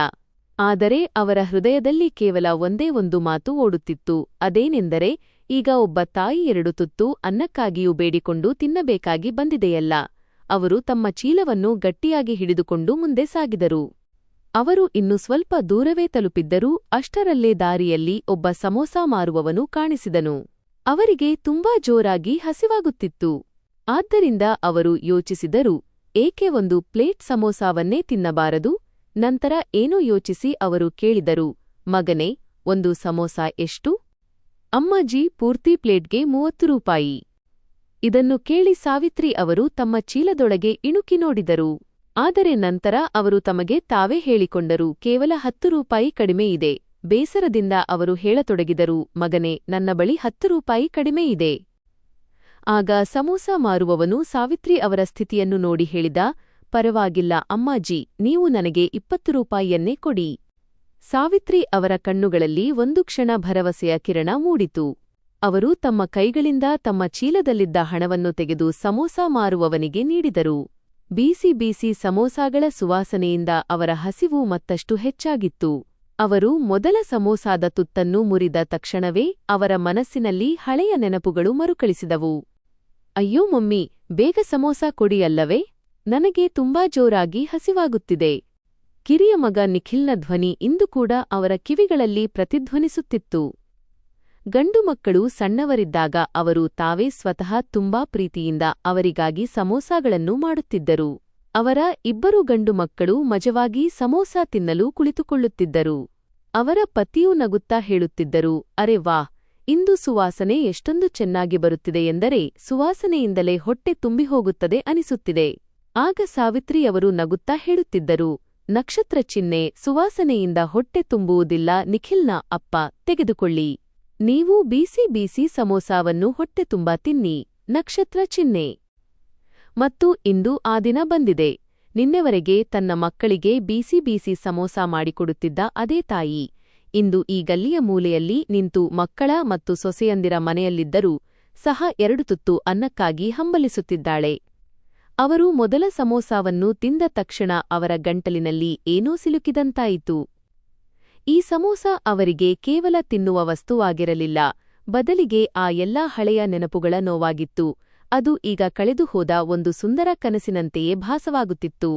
ಆದರೆ ಅವರ ಹೃದಯದಲ್ಲಿ ಕೇವಲ ಒಂದೇ ಒಂದು ಮಾತು ಓಡುತ್ತಿತ್ತು. ಅದೇನೆಂದರೆ, ಈಗ ಒಬ್ಬ ತಾಯಿ 2 ತುತ್ತು ಅನ್ನಕ್ಕಾಗಿಯೂ ಬೇಡಿಕೊಂಡು ತಿನ್ನಬೇಕಾಗಿ ಬಂದಿದೆಯಲ್ಲ. ಅವರು ತಮ್ಮ ಚೀಲವನ್ನು ಗಟ್ಟಿಯಾಗಿ ಹಿಡಿದುಕೊಂಡು ಮುಂದೆ ಸಾಗಿದರು. ಅವರು ಇನ್ನು ಸ್ವಲ್ಪ ದೂರವೇ ತಲುಪಿದ್ದರೂ ಅಷ್ಟರಲ್ಲೇ ದಾರಿಯಲ್ಲಿ ಒಬ್ಬ ಸಮೋಸಾ ಮಾರುವವನು ಕಾಣಿಸಿದನು. ಅವರಿಗೆ ತುಂಬಾ ಜೋರಾಗಿ ಹಸಿವಾಗುತ್ತಿತ್ತು. ಆದ್ದರಿಂದ ಅವರು ಯೋಚಿಸಿದರು, ಏಕೆ ಒಂದು ಪ್ಲೇಟ್ ಸಮೋಸಾವನ್ನೇ ತಿನ್ನಬಾರದು? ನಂತರ ಏನೋ ಯೋಚಿಸಿ ಅವರು ಕೇಳಿದರು, ಮಗನೇ, ಒಂದು ಸಮೋಸಾ ಎಷ್ಟು? ಅಮ್ಮಾಜಿ, ಪೂರ್ತಿ ಪ್ಲೇಟ್ಗೆ 30 ರೂಪಾಯಿ. ಇದನ್ನು ಕೇಳಿ ಸಾವಿತ್ರಿ ಅವರು ತಮ್ಮ ಚೀಲದೊಳಗೆ ಇಣುಕಿ ನೋಡಿದರು. ಆದರೆ ನಂತರ ಅವರು ತಮಗೆ ತಾವೇ ಹೇಳಿಕೊಂಡರು, ಕೇವಲ 10 ರೂಪಾಯಿ ಕಡಿಮೆ ಇದೆ. ಬೇಸರದಿಂದ ಅವರು ಹೇಳತೊಡಗಿದರು, ಮಗನೇ, ನನ್ನ ಬಳಿ 10 ರೂಪಾಯಿ ಕಡಿಮೆ ಇದೆ. ಆಗ ಸಮೋಸಾ ಮಾರುವವನು ಸಾವಿತ್ರಿ ಅವರ ಸ್ಥಿತಿಯನ್ನು ನೋಡಿ ಹೇಳಿದ, ಪರವಾಗಿಲ್ಲ ಅಮ್ಮಾಜಿ, ನೀವು ನನಗೆ 20 ರೂಪಾಯಿಯನ್ನೇ ಕೊಡಿ. ಸಾವಿತ್ರಿ ಅವರ ಕಣ್ಣುಗಳಲ್ಲಿ ಒಂದು ಕ್ಷಣ ಭರವಸೆಯ ಕಿರಣ ಮೂಡಿತು. ಅವರು ತಮ್ಮ ಕೈಗಳಿಂದ ತಮ್ಮ ಚೀಲದಲ್ಲಿದ್ದ ಹಣವನ್ನು ತೆಗೆದು ಸಮೋಸಾ ಮಾರುವವನಿಗೆ ನೀಡಿದರು. ಬೀಸಿ ಬೀಸಿ ಸಮೋಸಾಗಳ ಸುವಾಸನೆಯಿಂದ ಅವರ ಹಸಿವು ಮತ್ತಷ್ಟು ಹೆಚ್ಚಾಗಿತ್ತು. ಅವರು ಮೊದಲ ಸಮೋಸಾದ ತುತ್ತನ್ನು ಮುರಿದ ತಕ್ಷಣವೇ ಅವರ ಮನಸ್ಸಿನಲ್ಲಿ ಹಳೆಯ ನೆನಪುಗಳು ಮರುಕಳಿಸಿದವು. ಅಯ್ಯೋ ಮಮ್ಮಿ, ಬೇಗ ಸಮೋಸಾ ಕೊಡಿ ಅಲ್ಲವೇ? ನನಗೆ ತುಂಬಾ ಜೋರಾಗಿ ಹಸಿವಾಗುತ್ತಿದೆ. ಕಿರಿಯ ಮಗ ನಿಖಿಲ್ನ ಧ್ವನಿ ಇಂದು ಕೂಡ ಅವರ ಕಿವಿಗಳಲ್ಲಿ ಪ್ರತಿಧ್ವನಿಸುತ್ತಿತ್ತು. ಗಂಡು ಮಕ್ಕಳು ಸಣ್ಣವರಿದ್ದಾಗ ಅವರು ತಾವೇ ಸ್ವತಃ ತುಂಬಾ ಪ್ರೀತಿಯಿಂದ ಅವರಿಗಾಗಿ ಸಮೋಸಾಗಳನ್ನು ಮಾಡುತ್ತಿದ್ದರು. ಅವರ ಇಬ್ಬರು ಗಂಡು ಮಕ್ಕಳು ಮಜವಾಗಿ ಸಮೋಸಾ ತಿನ್ನಲು ಕುಳಿತುಕೊಳ್ಳುತ್ತಿದ್ದರು. ಅವರ ಪತಿಯೂ ನಗುತ್ತಾ ಹೇಳುತ್ತಿದ್ದರು, ಅರೆ ವಾಹ್, ಇಂದು ಸುವಾಸನೆ ಎಷ್ಟೊಂದು ಚೆನ್ನಾಗಿ ಬರುತ್ತಿದೆ ಎಂದರೆ ಸುವಾಸನೆಯಿಂದಲೇ ಹೊಟ್ಟೆ ತುಂಬಿಹೋಗುತ್ತದೆ ಅನಿಸುತ್ತಿದೆ. ಆಗ ಸಾವಿತ್ರಿಯವರು ನಗುತ್ತಾ ಹೇಳುತ್ತಿದ್ದರು, ನಕ್ಷತ್ರ ಚಿಹ್ನೆ, ಸುವಾಸನೆಯಿಂದ ಹೊಟ್ಟೆ ತುಂಬುವುದಿಲ್ಲ ನಿಖಿಲ್ನ ಅಪ್ಪ, ತೆಗೆದುಕೊಳ್ಳಿ. ನೀವು ಬೀಸಿ ಬೀಸಿ ಸಮೋಸಾವನ್ನು ಹೊಟ್ಟೆ ತುಂಬಾ ತಿನ್ನಿ, ನಕ್ಷತ್ರ ಚಿಹ್ನೆ. ಮತ್ತು ಇಂದು ಆ ದಿನ ಬಂದಿದೆ. ನಿನ್ನೆವರೆಗೆ ತನ್ನ ಮಕ್ಕಳಿಗೆ ಬೀಸಿ ಬೀಸಿ ಸಮೋಸಾ ಮಾಡಿಕೊಡುತ್ತಿದ್ದ ಅದೇ ತಾಯಿ ಇಂದು ಈ ಗಲ್ಲಿಯ ಮೂಲೆಯಲ್ಲಿ ನಿಂತು ಮಕ್ಕಳ ಮತ್ತು ಸೊಸೆಯಂದಿರ ಮನೆಯಲ್ಲಿದ್ದರೂ ಸಹ 2 ತುತ್ತು ಅನ್ನಕ್ಕಾಗಿ ಹಂಬಲಿಸುತ್ತಿದ್ದಾಳೆ. ಅವರು ಮೊದಲ ಸಮೋಸಾವನ್ನು ತಿಂದ ತಕ್ಷಣ ಅವರ ಗಂಟಲಿನಲ್ಲಿ ಏನೋ ಸಿಲುಕಿದಂತಾಯಿತು. ಈ ಸಮೋಸ ಅವರಿಗೆ ಕೇವಲ ತಿನ್ನುವ ವಸ್ತುವಾಗಿರಲಿಲ್ಲ, ಬದಲಿಗೆ ಆ ಎಲ್ಲಾ ಹಳೆಯ ನೆನಪುಗಳ ನೋವಾಗಿತ್ತು. ಅದು ಈಗ ಕಳೆದುಹೋದ ಒಂದು ಸುಂದರ ಕನಸಿನಂತೆಯೇ ಭಾಸವಾಗುತ್ತಿತ್ತು.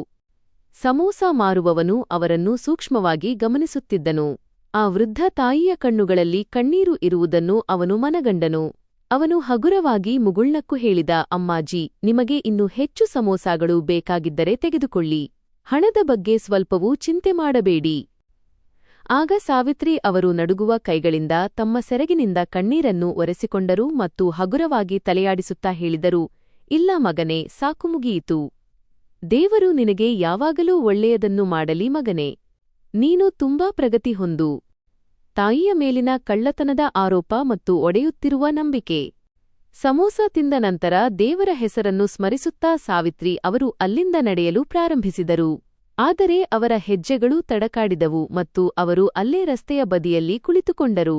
ಸಮೋಸಾ ಮಾರುವವನು ಅವರನ್ನು ಸೂಕ್ಷ್ಮವಾಗಿ ಗಮನಿಸುತ್ತಿದ್ದನು. ಆ ವೃದ್ಧ ತಾಯಿಯ ಕಣ್ಣುಗಳಲ್ಲಿ ಕಣ್ಣೀರು ಇರುವುದನ್ನು ಅವನು ಮನಗಂಡನು. ಅವನು ಹಗುರವಾಗಿ ಮುಗುಳ್ನಕ್ಕು ಹೇಳಿದ, ಅಮ್ಮಾಜಿ, ನಿಮಗೆ ಇನ್ನೂ ಹೆಚ್ಚು ಸಮೋಸಾಗಳು ಬೇಕಾಗಿದ್ದರೆ ತೆಗೆದುಕೊಳ್ಳಿ. ಹಣದ ಬಗ್ಗೆ ಸ್ವಲ್ಪವೂ ಚಿಂತೆ ಮಾಡಬೇಡಿ. ಆಗ ಸಾವಿತ್ರಿ ಅವರು ನಡುಗುವ ಕೈಗಳಿಂದ ತಮ್ಮ ಸೆರಗಿನಿಂದ ಕಣ್ಣೀರನ್ನು ಒರೆಸಿಕೊಂಡರು ಮತ್ತು ಹಗುರವಾಗಿ ತಲೆಯಾಡಿಸುತ್ತಾ ಹೇಳಿದರು, ಇಲ್ಲ ಮಗನೇ, ಸಾಕು, ಮುಗಿಯಿತು. ದೇವರು ನಿನಗೆ ಯಾವಾಗಲೂ ಒಳ್ಳೆಯದನ್ನು ಮಾಡಲಿ ಮಗನೇ. ನೀನು ತುಂಬಾ ಪ್ರಗತಿ ಹೊಂದು. ತಾಯಿಯ ಮೇಲಿನ ಕಳ್ಳತನದ ಆರೋಪ ಮತ್ತು ಒಡೆಯುತ್ತಿರುವ ನಂಬಿಕೆ. ಸಮೋಸ ತಿಂದ ನಂತರ ದೇವರ ಹೆಸರನ್ನು ಸ್ಮರಿಸುತ್ತಾ ಸಾವಿತ್ರಿ ಅವರು ಅಲ್ಲಿಂದ ನಡೆಯಲು ಪ್ರಾರಂಭಿಸಿದರು. ಆದರೆ ಅವರ ಹೆಜ್ಜೆಗಳೂ ತಡಕಾಡಿದವು ಮತ್ತು ಅವರು ಅಲ್ಲೇ ರಸ್ತೆಯ ಬದಿಯಲ್ಲಿ ಕುಳಿತುಕೊಂಡರು.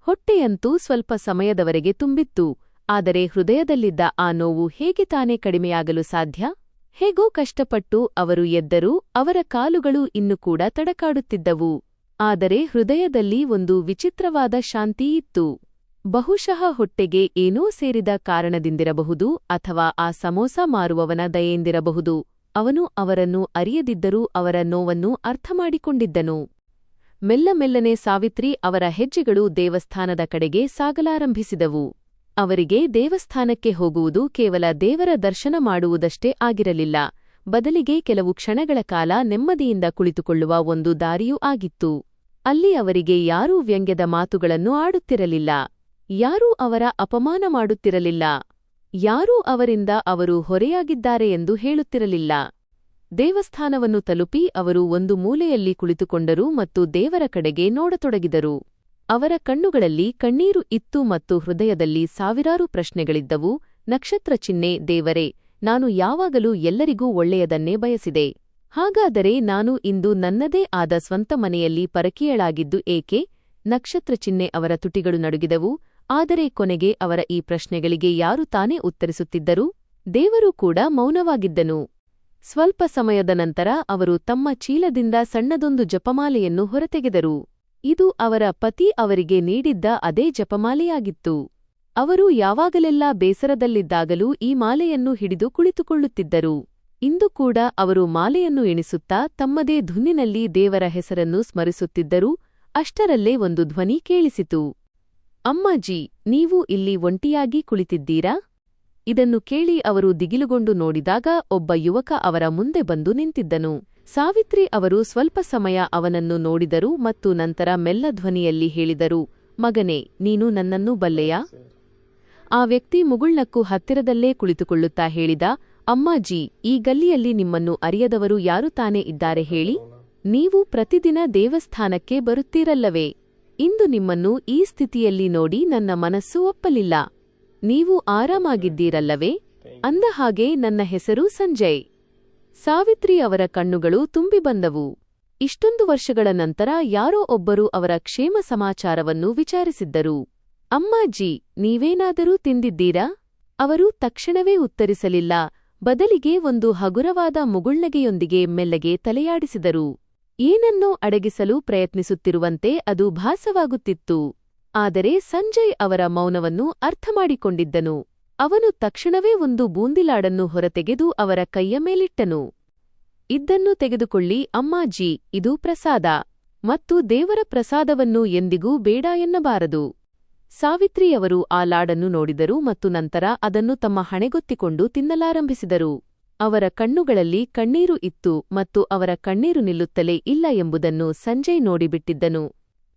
ಹೊಟ್ಟೆಯಂತೂ ಸ್ವಲ್ಪ ಸಮಯದವರೆಗೆ ತುಂಬಿತ್ತು, ಆದರೆ ಹೃದಯದಲ್ಲಿದ್ದ ಆ ನೋವು ಹೇಗೆ ತಾನೇ ಕಡಿಮೆಯಾಗಲು ಸಾಧ್ಯ? ಹೇಗೋ ಕಷ್ಟಪಟ್ಟು ಅವರು ಎದ್ದರೂ ಅವರ ಕಾಲುಗಳು ಇನ್ನೂ ಕೂಡ ತಡಕಾಡುತ್ತಿದ್ದವು. ಆದರೆ ಹೃದಯದಲ್ಲಿ ಒಂದು ವಿಚಿತ್ರವಾದ ಶಾಂತಿಯಿತ್ತು. ಬಹುಶಃ ಹೊಟ್ಟೆಗೆ ಏನೋ ಸೇರಿದ ಕಾರಣದಿಂದಿರಬಹುದು ಅಥವಾ ಆ ಸಮೋಸ ಮಾರುವವನ ದಯೆಯಿಂದಿರಬಹುದು. ಅವನು ಅವರನ್ನು ಅರಿಯದಿದ್ದರೂ ಅವರ ನೋವನ್ನು ಅರ್ಥಮಾಡಿಕೊಂಡಿದ್ದನು. ಮೆಲ್ಲಮೆಲ್ಲನೆ ಸಾವಿತ್ರಿ ಅವರ ಹೆಜ್ಜೆಗಳು ದೇವಸ್ಥಾನದ ಕಡೆಗೆ ಸಾಗಲಾರಂಭಿಸಿದವು. ಅವರಿಗೆ ದೇವಸ್ಥಾನಕ್ಕೆ ಹೋಗುವುದು ಕೇವಲ ದೇವರ ದರ್ಶನ ಮಾಡುವುದಷ್ಟೇ ಆಗಿರಲಿಲ್ಲ, ಬದಲಿಗೆ ಕೆಲವು ಕ್ಷಣಗಳ ಕಾಲ ನೆಮ್ಮದಿಯಿಂದ ಕುಳಿತುಕೊಳ್ಳುವ ಒಂದು ದಾರಿಯೂ ಆಗಿತ್ತು. ಅಲ್ಲಿ ಅವರಿಗೆ ಯಾರೂ ವ್ಯಂಗ್ಯದ ಮಾತುಗಳನ್ನು ಆಡುತ್ತಿರಲಿಲ್ಲ, ಯಾರೂ ಅವರ ಅಪಮಾನ ಮಾಡುತ್ತಿರಲಿಲ್ಲ, ಯಾರೂ ಅವರಿಂದ ಅವರು ಹೊರೆಯಾಗಿದ್ದಾರೆ ಎಂದು ಹೇಳುತ್ತಿರಲಿಲ್ಲ. ದೇವಸ್ಥಾನವನ್ನು ತಲುಪಿ ಅವರು ಒಂದು ಮೂಲೆಯಲ್ಲಿ ಕುಳಿತುಕೊಂಡರು ಮತ್ತು ದೇವರ ಕಡೆಗೆ ನೋಡತೊಡಗಿದರು. ಅವರ ಕಣ್ಣುಗಳಲ್ಲಿ ಕಣ್ಣೀರು ಇತ್ತು ಮತ್ತು ಹೃದಯದಲ್ಲಿ ಸಾವಿರಾರು ಪ್ರಶ್ನೆಗಳಿದ್ದವು. ನಕ್ಷತ್ರ ಚಿಹ್ನೆ, ದೇವರೇ, ನಾನು ಯಾವಾಗಲೂ ಎಲ್ಲರಿಗೂ ಒಳ್ಳೆಯದನ್ನೇ ಬಯಸಿದೆ. ಹಾಗಾದರೆ ನಾನು ಇಂದು ನನ್ನದೇ ಆದ ಸ್ವಂತ ಮನೆಯಲ್ಲಿ ಪರಕೀಯಳಾಗಿದ್ದು ಏಕೆ? ನಕ್ಷತ್ರ ಚಿಹ್ನೆ ಅವರ ತುಟಿಗಳು ನಡುಗಿದವು. ಆದರೆ ಕೊನೆಗೆ ಅವರ ಈ ಪ್ರಶ್ನೆಗಳಿಗೆ ಯಾರು ತಾನೇ ಉತ್ತರಿಸುತ್ತಿದ್ದರು? ದೇವರು ಕೂಡ ಮೌನವಾಗಿದ್ದನು. ಸ್ವಲ್ಪ ಸಮಯದ ನಂತರ ಅವರು ತಮ್ಮ ಚೀಲದಿಂದ ಸಣ್ಣದೊಂದು ಜಪಮಾಲೆಯನ್ನು ಹೊರತೆಗೆದರು. ಇದು ಅವರ ಪತಿ ಅವರಿಗೆ ನೀಡಿದ್ದ ಅದೇ ಜಪಮಾಲೆಯಾಗಿತ್ತು. ಅವರು ಯಾವಾಗಲೆಲ್ಲ ಬೇಸರದಲ್ಲಿದ್ದಾಗಲೂ ಈ ಮಾಲೆಯನ್ನು ಹಿಡಿದು ಕುಳಿತುಕೊಳ್ಳುತ್ತಿದ್ದರು. ಇಂದು ಕೂಡ ಅವರು ಮಾಲೆಯನ್ನು ಎಣಿಸುತ್ತಾ ತಮ್ಮದೇ ಧುನ್ನಿನಲ್ಲಿ ದೇವರ ಹೆಸರನ್ನು ಸ್ಮರಿಸುತ್ತಿದ್ದರು. ಅಷ್ಟರಲ್ಲೇ ಒಂದು ಧ್ವನಿ ಕೇಳಿಸಿತು, ಅಮ್ಮಾಜಿ, ನೀವು ಇಲ್ಲಿ ಒಂಟಿಯಾಗಿ ಕುಳಿತಿದ್ದೀರಾ? ಇದನ್ನು ಕೇಳಿ ಅವರು ದಿಗಿಲುಗೊಂಡು ನೋಡಿದಾಗ ಒಬ್ಬ ಯುವಕ ಅವರ ಮುಂದೆ ಬಂದು ನಿಂತಿದ್ದನು. ಸಾವಿತ್ರಿ ಅವರು ಸ್ವಲ್ಪ ಸಮಯ ಅವನನ್ನು ನೋಡಿದರು ಮತ್ತು ನಂತರ ಮೆಲ್ಲ ಧ್ವನಿಯಲ್ಲಿ ಹೇಳಿದರು, ಮಗನೇ, ನೀನು ನನ್ನನ್ನು ಬಲ್ಲೆಯಾ? ಆ ವ್ಯಕ್ತಿ ಮುಗುಳ್ನಕ್ಕು ಹತ್ತಿರದಲ್ಲೇ ಕುಳಿತುಕೊಳ್ಳುತ್ತಾ ಹೇಳಿದ, ಅಮ್ಮಾಜಿ, ಈ ಗಲ್ಲಿಯಲ್ಲಿ ನಿಮ್ಮನ್ನು ಅರಿಯದವರು ಯಾರು ತಾನೇ ಇದ್ದಾರೆ ಹೇಳಿ? ನೀವು ಪ್ರತಿದಿನ ದೇವಸ್ಥಾನಕ್ಕೆ ಬರುತ್ತೀರಲ್ಲವೇ? ಇಂದು ನಿಮ್ಮನ್ನು ಈ ಸ್ಥಿತಿಯಲ್ಲಿ ನೋಡಿ ನನ್ನ ಮನಸ್ಸು ಒಪ್ಪಲಿಲ್ಲ. ನೀವು ಆರಾಮಾಗಿದ್ದೀರಲ್ಲವೇ? ಅಂದ ಹಾಗೆ ನನ್ನ ಹೆಸರು ಸಂಜಯ್. ಸಾವಿತ್ರಿ ಅವರ ಕಣ್ಣುಗಳು ತುಂಬಿ ಬಂದವು. ಇಷ್ಟೊಂದು ವರ್ಷಗಳ ನಂತರ ಯಾರೋ ಒಬ್ಬರು ಅವರ ಕ್ಷೇಮ ಸಮಾಚಾರವನ್ನು ವಿಚಾರಿಸಿದ್ದರು. ಅಮ್ಮಾಜಿ, ನೀವೇನಾದರೂ ತಿಂದಿದ್ದೀರಾ? ಅವರು ತಕ್ಷಣವೇ ಉತ್ತರಿಸಲಿಲ್ಲ, ಬದಲಿಗೆ ಒಂದು ಹಗುರವಾದ ಮುಗುಳ್ನಗೆಯೊಂದಿಗೆ ಮೆಲ್ಲಗೆ ತಲೆಯಾಡಿಸಿದರು. ಏನನ್ನೋ ಅಡಗಿಸಲು ಪ್ರಯತ್ನಿಸುತ್ತಿರುವಂತೆ ಅದು ಭಾಸವಾಗುತ್ತಿತ್ತು. ಆದರೆ ಸಂಜಯ್ ಅವರ ಮೌನವನ್ನು ಅರ್ಥಮಾಡಿಕೊಂಡಿದ್ದನು. ಅವನು ತಕ್ಷಣವೇ ಒಂದು ಬೂಂದಿಲಾಡನ್ನು ಹೊರತೆಗೆದು ಅವರ ಕೈಯ ಮೇಲಿಟ್ಟನು. ಇದ್ದನ್ನು ತೆಗೆದುಕೊಳ್ಳಿ ಅಮ್ಮಾಜಿ, ಇದು ಪ್ರಸಾದ. ಮತ್ತು ದೇವರ ಪ್ರಸಾದವನ್ನು ಎಂದಿಗೂ ಬೇಡ ಎನ್ನಬಾರದು. ಸಾವಿತ್ರಿಯವರು ಆ ಲಾಡನ್ನು ನೋಡಿದರು ಮತ್ತು ನಂತರ ಅದನ್ನು ತಮ್ಮ ಹಣೆಗೊತ್ತಿಕೊಂಡು ತಿನ್ನಲಾರಂಭಿಸಿದರು. ಅವರ ಕಣ್ಣುಗಳಲ್ಲಿ ಕಣ್ಣೀರು ಇತ್ತು ಮತ್ತು ಅವರ ಕಣ್ಣೀರು ನಿಲ್ಲುತ್ತಲೇ ಇಲ್ಲ ಎಂಬುದನ್ನು ಸಂಜಯ್ ನೋಡಿಬಿಟ್ಟಿದ್ದನು.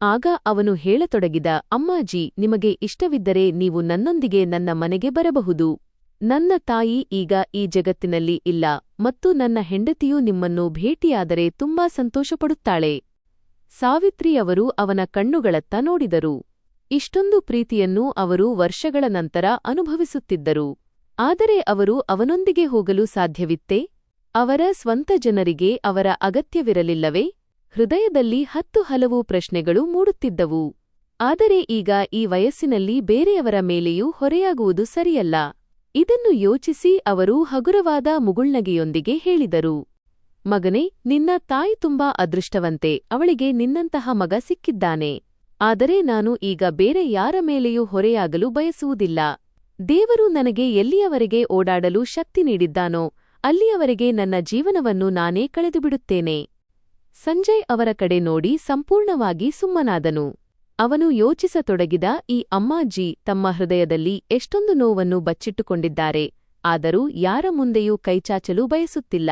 ಆಗ ಅವನು ಹೇಳತೊಡಗಿದ, ಅಮ್ಮಾಜಿ, ನಿಮಗೆ ಇಷ್ಟವಿದ್ದರೆ ನೀವು ನನ್ನೊಂದಿಗೆ ನನ್ನ ಮನೆಗೆ ಬರಬಹುದು. ನನ್ನ ತಾಯಿ ಈಗ ಈ ಜಗತ್ತಿನಲ್ಲಿ ಇಲ್ಲ ಮತ್ತು ನನ್ನ ಹೆಂಡತಿಯು ನಿಮ್ಮನ್ನು ಭೇಟಿಯಾದರೆ ತುಂಬಾ ಸಂತೋಷಪಡುತ್ತಾಳೆ. ಸಾವಿತ್ರಿಯವರು ಅವನ ಕಣ್ಣುಗಳತ್ತ ನೋಡಿದರು. ಇಷ್ಟೊಂದು ಪ್ರೀತಿಯನ್ನು ಅವರು ವರ್ಷಗಳ ನಂತರ ಅನುಭವಿಸುತ್ತಿದ್ದರು. ಆದರೆ ಅವರು ಅವನೊಂದಿಗೆ ಹೋಗಲು ಸಾಧ್ಯವಿತ್ತೇ? ಅವರ ಸ್ವಂತ ಜನರಿಗೆ ಅವರ ಅಗತ್ಯವಿರಲಿಲ್ಲವೇ? ಹೃದಯದಲ್ಲಿ 10 ಹಲವು ಪ್ರಶ್ನೆಗಳು ಮೂಡುತ್ತಿದ್ದವು. ಆದರೆ ಈಗ ಈ ವಯಸ್ಸಿನಲ್ಲಿ ಬೇರೆಯವರ ಮೇಲೆಯೂ ಹೊರೆಯಾಗುವುದು ಸರಿಯಲ್ಲ. ಇದನ್ನು ಯೋಚಿಸಿ ಅವರು ಹಗುರವಾದ ಮುಗುಳ್ನಗೆಯೊಂದಿಗೆ ಹೇಳಿದರು, ಮಗನೇ, ನಿನ್ನ ತಾಯಿ ತುಂಬಾ ಅದೃಷ್ಟವಂತೆ, ಅವಳಿಗೆ ನಿನ್ನಂತಹ ಮಗ ಸಿಕ್ಕಿದ್ದಾನೆ. ಆದರೆ ನಾನು ಈಗ ಬೇರೆ ಯಾರ ಮೇಲೆಯೂ ಹೊರೆಯಾಗಲು ಬಯಸುವುದಿಲ್ಲ. ದೇವರು ನನಗೆ ಎಲ್ಲಿಯವರೆಗೆ ಓಡಾಡಲು ಶಕ್ತಿ ನೀಡಿದ್ದಾನೋ ಅಲ್ಲಿಯವರೆಗೆ ನನ್ನ ಜೀವನವನ್ನು ನಾನೇ ಕಳೆದುಬಿಡುತ್ತೇನೆ. ಸಂಜಯ್ ಅವರ ಕಡೆ ನೋಡಿ ಸಂಪೂರ್ಣವಾಗಿ ಸುಮ್ಮನಾದನು. ಅವನು ಯೋಚಿಸತೊಡಗಿದ, ಈ ಅಮ್ಮಾಜಿ ತಮ್ಮ ಹೃದಯದಲ್ಲಿ ಎಷ್ಟೊಂದು ನೋವನ್ನು ಬಚ್ಚಿಟ್ಟುಕೊಂಡಿದ್ದಾರೆ, ಆದರೂ ಯಾರ ಮುಂದೆಯೂ ಕೈಚಾಚಲು ಬಯಸುತ್ತಿಲ್ಲ.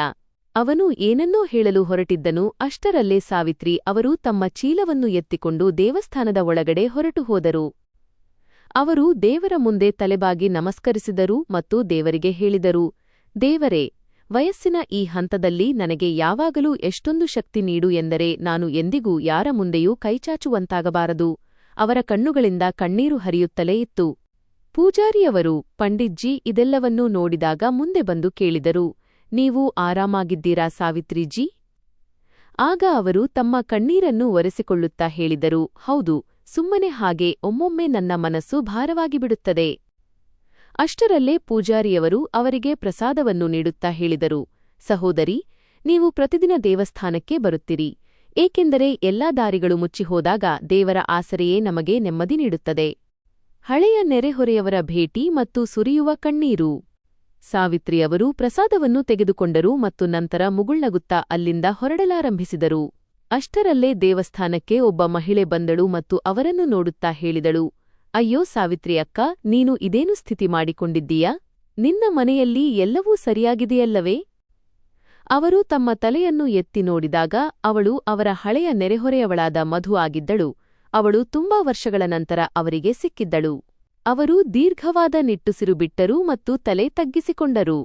ಅವನು ಏನನ್ನೋ ಹೇಳಲು ಹೊರಟಿದ್ದನು. ಅಷ್ಟರಲ್ಲೇ ಸಾವಿತ್ರಿ ಅವರು ತಮ್ಮ ಚೀಲವನ್ನು ಎತ್ತಿಕೊಂಡು ದೇವಸ್ಥಾನದ ಒಳಗಡೆ ಹೊರಟು ಹೋದರು. ಅವರು ದೇವರ ಮುಂದೆ ತಲೆಬಾಗಿ ನಮಸ್ಕರಿಸಿದರು ಮತ್ತು ದೇವರಿಗೆ ಹೇಳಿದರು, ದೇವರೇ, ವಯಸ್ಸಿನ ಈ ಹಂತದಲ್ಲಿ ನನಗೆ ಯಾವಾಗಲೂ ಎಷ್ಟೊಂದು ಶಕ್ತಿ ನೀಡು ಎಂದರೆ ನಾನು ಎಂದಿಗೂ ಯಾರ ಮುಂದೆಯೂ ಕೈಚಾಚುವಂತಾಗಬಾರದು. ಅವರ ಕಣ್ಣುಗಳಿಂದ ಕಣ್ಣೀರು ಹರಿಯುತ್ತಲೇ ಇತ್ತು. ಪೂಜಾರಿಯವರು, ಪಂಡಿತ್ಜಿ ಇದೆಲ್ಲವನ್ನೂ ನೋಡಿದಾಗ ಮುಂದೆ ಬಂದು ಕೇಳಿದರು, ನೀವು ಆರಾಮಾಗಿದ್ದೀರಾ ಸಾವಿತ್ರಿಜಿ? ಆಗ ಅವರು ತಮ್ಮ ಕಣ್ಣೀರನ್ನು ಒರೆಸಿಕೊಳ್ಳುತ್ತಾ ಹೇಳಿದರು, ಹೌದು, ಸುಮ್ಮನೆ ಹಾಗೆ ಒಮ್ಮೊಮ್ಮೆ ನನ್ನ ಮನಸ್ಸು ಭಾರವಾಗಿಬಿಡುತ್ತದೆ. ಅಷ್ಟರಲ್ಲೇ ಪೂಜಾರಿಯವರು ಅವರಿಗೆ ಪ್ರಸಾದವನ್ನು ನೀಡುತ್ತಾ ಹೇಳಿದರು, ಸಹೋದರಿ, ನೀವು ಪ್ರತಿದಿನ ದೇವಸ್ಥಾನಕ್ಕೆ ಬರುತ್ತೀರಿ, ಏಕೆಂದರೆ ಎಲ್ಲಾ ದಾರಿಗಳು ಮುಚ್ಚಿಹೋದಾಗ ದೇವರ ಆಸರೆಯೇ ನಮಗೆ ನೆಮ್ಮದಿ ನೀಡುತ್ತದೆ. ಹಳೆಯ ನೆರೆಹೊರೆಯವರ ಭೇಟಿ ಮತ್ತು ಸುರಿಯುವ ಕಣ್ಣೀರು. ಸಾವಿತ್ರಿಯವರು ಪ್ರಸಾದವನ್ನು ತೆಗೆದುಕೊಂಡರು ಮತ್ತು ನಂತರ ಮುಗುಳ್ನಗುತ್ತಾ ಅಲ್ಲಿಂದ ಹೊರಡಲಾರಂಭಿಸಿದರು. ಅಷ್ಟರಲ್ಲೇ ದೇವಸ್ಥಾನಕ್ಕೆ ಒಬ್ಬ ಮಹಿಳೆ ಬಂದಳು ಮತ್ತು ಅವರನ್ನು ನೋಡುತ್ತಾ ಹೇಳಿದಳು, ಅಯ್ಯೋ ಸಾವಿತ್ರಿ ಅಕ್ಕ, ನೀನು ಇದೇನು ಸ್ಥಿತಿ ಮಾಡಿಕೊಂಡಿದ್ದೀಯಾ? ನಿನ್ನ ಮನೆಯಲ್ಲಿ ಎಲ್ಲವೂ ಸರಿಯಾಗಿದೆಯಲ್ಲವೇ? ಅವರು ತಮ್ಮ ತಲೆಯನ್ನು ಎತ್ತಿ ನೋಡಿದಾಗ ಅವಳು ಅವರ ಹಳೆಯ ನೆರೆಹೊರೆಯವಳಾದ ಮಧು ಆಗಿದ್ದಳು. ಅವಳು ತುಂಬಾ ವರ್ಷಗಳ ನಂತರ ಅವರಿಗೆ ಸಿಕ್ಕಿದ್ದಳು. ಅವರು ದೀರ್ಘವಾದ ನಿಟ್ಟುಸಿರು ಬಿಟ್ಟರು ಮತ್ತು ತಲೆ ತಗ್ಗಿಸಿಕೊಂಡರು.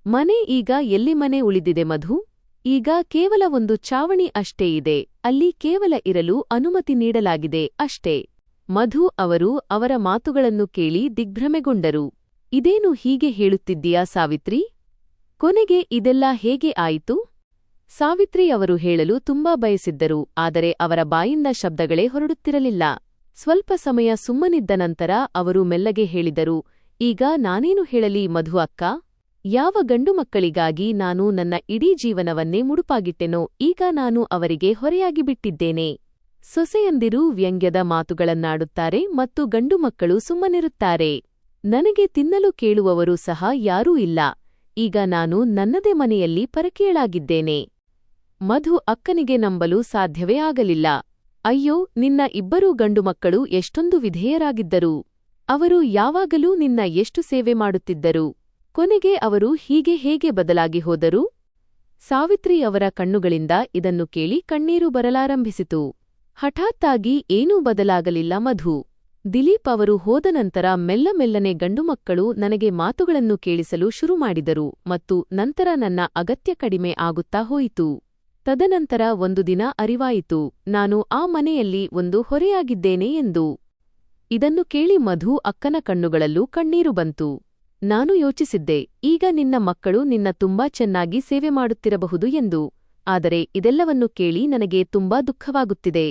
ಮನೆ ಈಗ ಎಲ್ಲಿ ಮನೆ ಉಳಿದಿದೆ ಮಧು? ಈಗ ಕೇವಲ ಒಂದು ಚಾವಣಿ ಅಷ್ಟೇ ಇದೆ, ಅಲ್ಲಿ ಕೇವಲ ಇರಲು ಅನುಮತಿ ನೀಡಲಾಗಿದೆ ಅಷ್ಟೇ. ಮಧು ಅವರು ಅವರ ಮಾತುಗಳನ್ನು ಕೇಳಿ ದಿಗ್ಭ್ರಮೆಗೊಂಡರು. ಇದೇನು ಹೀಗೆ ಹೇಳುತ್ತಿದ್ದೀಯಾ ಸಾವಿತ್ರಿ? ಕೊನೆಗೆ ಇದೆಲ್ಲ ಹೇಗೆ ಆಯಿತು? ಸಾವಿತ್ರಿ ಅವರು ಹೇಳಲು ತುಂಬಾ ಬಯಸಿದ್ದರು, ಆದರೆ ಅವರ ಬಾಯಿಂದ ಶಬ್ದಗಳೇ ಹೊರಡುತ್ತಿರಲಿಲ್ಲ. ಸ್ವಲ್ಪ ಸಮಯ ಸುಮ್ಮನಿದ್ದ ನಂತರ ಅವರು ಮೆಲ್ಲಗೆ ಹೇಳಿದರು, ಈಗ ನಾನೇನು ಹೇಳಲಿ ಮಧು ಅಕ್ಕ? ಯಾವ ಗಂಡು ಮಕ್ಕಳಿಗಾಗಿ ನಾನು ನನ್ನ ಇಡೀ ಜೀವನವನ್ನೇ ಮುಡುಪಾಗಿಟ್ಟೆನೋ ಈಗ ನಾನು ಅವರಿಗೆ ಹೊರೆಯಾಗಿ ಬಿಟ್ಟಿದ್ದೇನೆ. ಸೊಸೆಯಂದಿರು ವ್ಯಂಗ್ಯದ ಮಾತುಗಳನ್ನಾಡುತ್ತಾರೆ ಮತ್ತು ಗಂಡು ಮಕ್ಕಳು ಸುಮ್ಮನಿರುತ್ತಾರೆ. ನನಗೆ ತಿನ್ನಲು ಕೇಳುವವರು ಸಹ ಯಾರೂ ಇಲ್ಲ. ಈಗ ನಾನು ನನ್ನದೇ ಮನೆಯಲ್ಲಿ ಪರಕೀಳಾಗಿದ್ದೇನೆ. ಮಧು ಅಕ್ಕನಿಗೆ ನಂಬಲು ಸಾಧ್ಯವೇ ಆಗಲಿಲ್ಲ. ಅಯ್ಯೋ, ನಿನ್ನ ಇಬ್ಬರೂ ಗಂಡು ಮಕ್ಕಳು ಎಷ್ಟೊಂದು ವಿಧೇಯರಾಗಿದ್ದರು. ಅವರು ಯಾವಾಗಲೂ ನಿನ್ನ ಎಷ್ಟು ಸೇವೆ ಮಾಡುತ್ತಿದ್ದರು. ಕೊನೆಗೆ ಅವರು ಹೀಗೆ ಹೇಗೆ ಬದಲಾಗಿ ಹೋದರು? ಸಾವಿತ್ರಿ ಅವರ ಕಣ್ಣುಗಳಿಂದ ಇದನ್ನು ಕೇಳಿ ಕಣ್ಣೀರು ಬರಲಾರಂಭಿಸಿತು. ಹಠಾತ್ತಾಗಿ ಏನೂ ಬದಲಾಗಲಿಲ್ಲ ಮಧು. ದಿಲೀಪ್ ಅವರು ಹೋದ ನಂತರ ಮೆಲ್ಲಮೆಲ್ಲನೆ ಗಂಡುಮಕ್ಕಳು ನನಗೆ ಮಾತುಗಳನ್ನು ಕೇಳಿಸಲು ಶುರುಮಾಡಿದರು ಮತ್ತು ನಂತರ ನನ್ನ ಅಗತ್ಯ ಕಡಿಮೆ ಆಗುತ್ತಾ ಹೋಯಿತು. ತದನಂತರ ಒಂದು ದಿನ ಅರಿವಾಯಿತು, ನಾನು ಆ ಮನೆಯಲ್ಲಿ ಒಂದು ಹೊರೆಯಾಗಿದ್ದೇನೆ ಎಂದು. ಇದನ್ನು ಕೇಳಿ ಮಧು ಅಕ್ಕನ ಕಣ್ಣುಗಳಲ್ಲೂ ಕಣ್ಣೀರು ಬಂತು. ನಾನು ಯೋಚಿಸಿದ್ದೆ, ಈಗ ನಿನ್ನ ಮಕ್ಕಳು ನಿನ್ನ ತುಂಬಾ ಚೆನ್ನಾಗಿ ಸೇವೆ ಮಾಡುತ್ತಿರಬಹುದು ಎಂದು. ಆದರೆ ಇದೆಲ್ಲವನ್ನು ಕೇಳಿ ನನಗೆ ತುಂಬಾ ದುಃಖವಾಗುತ್ತಿದೆ.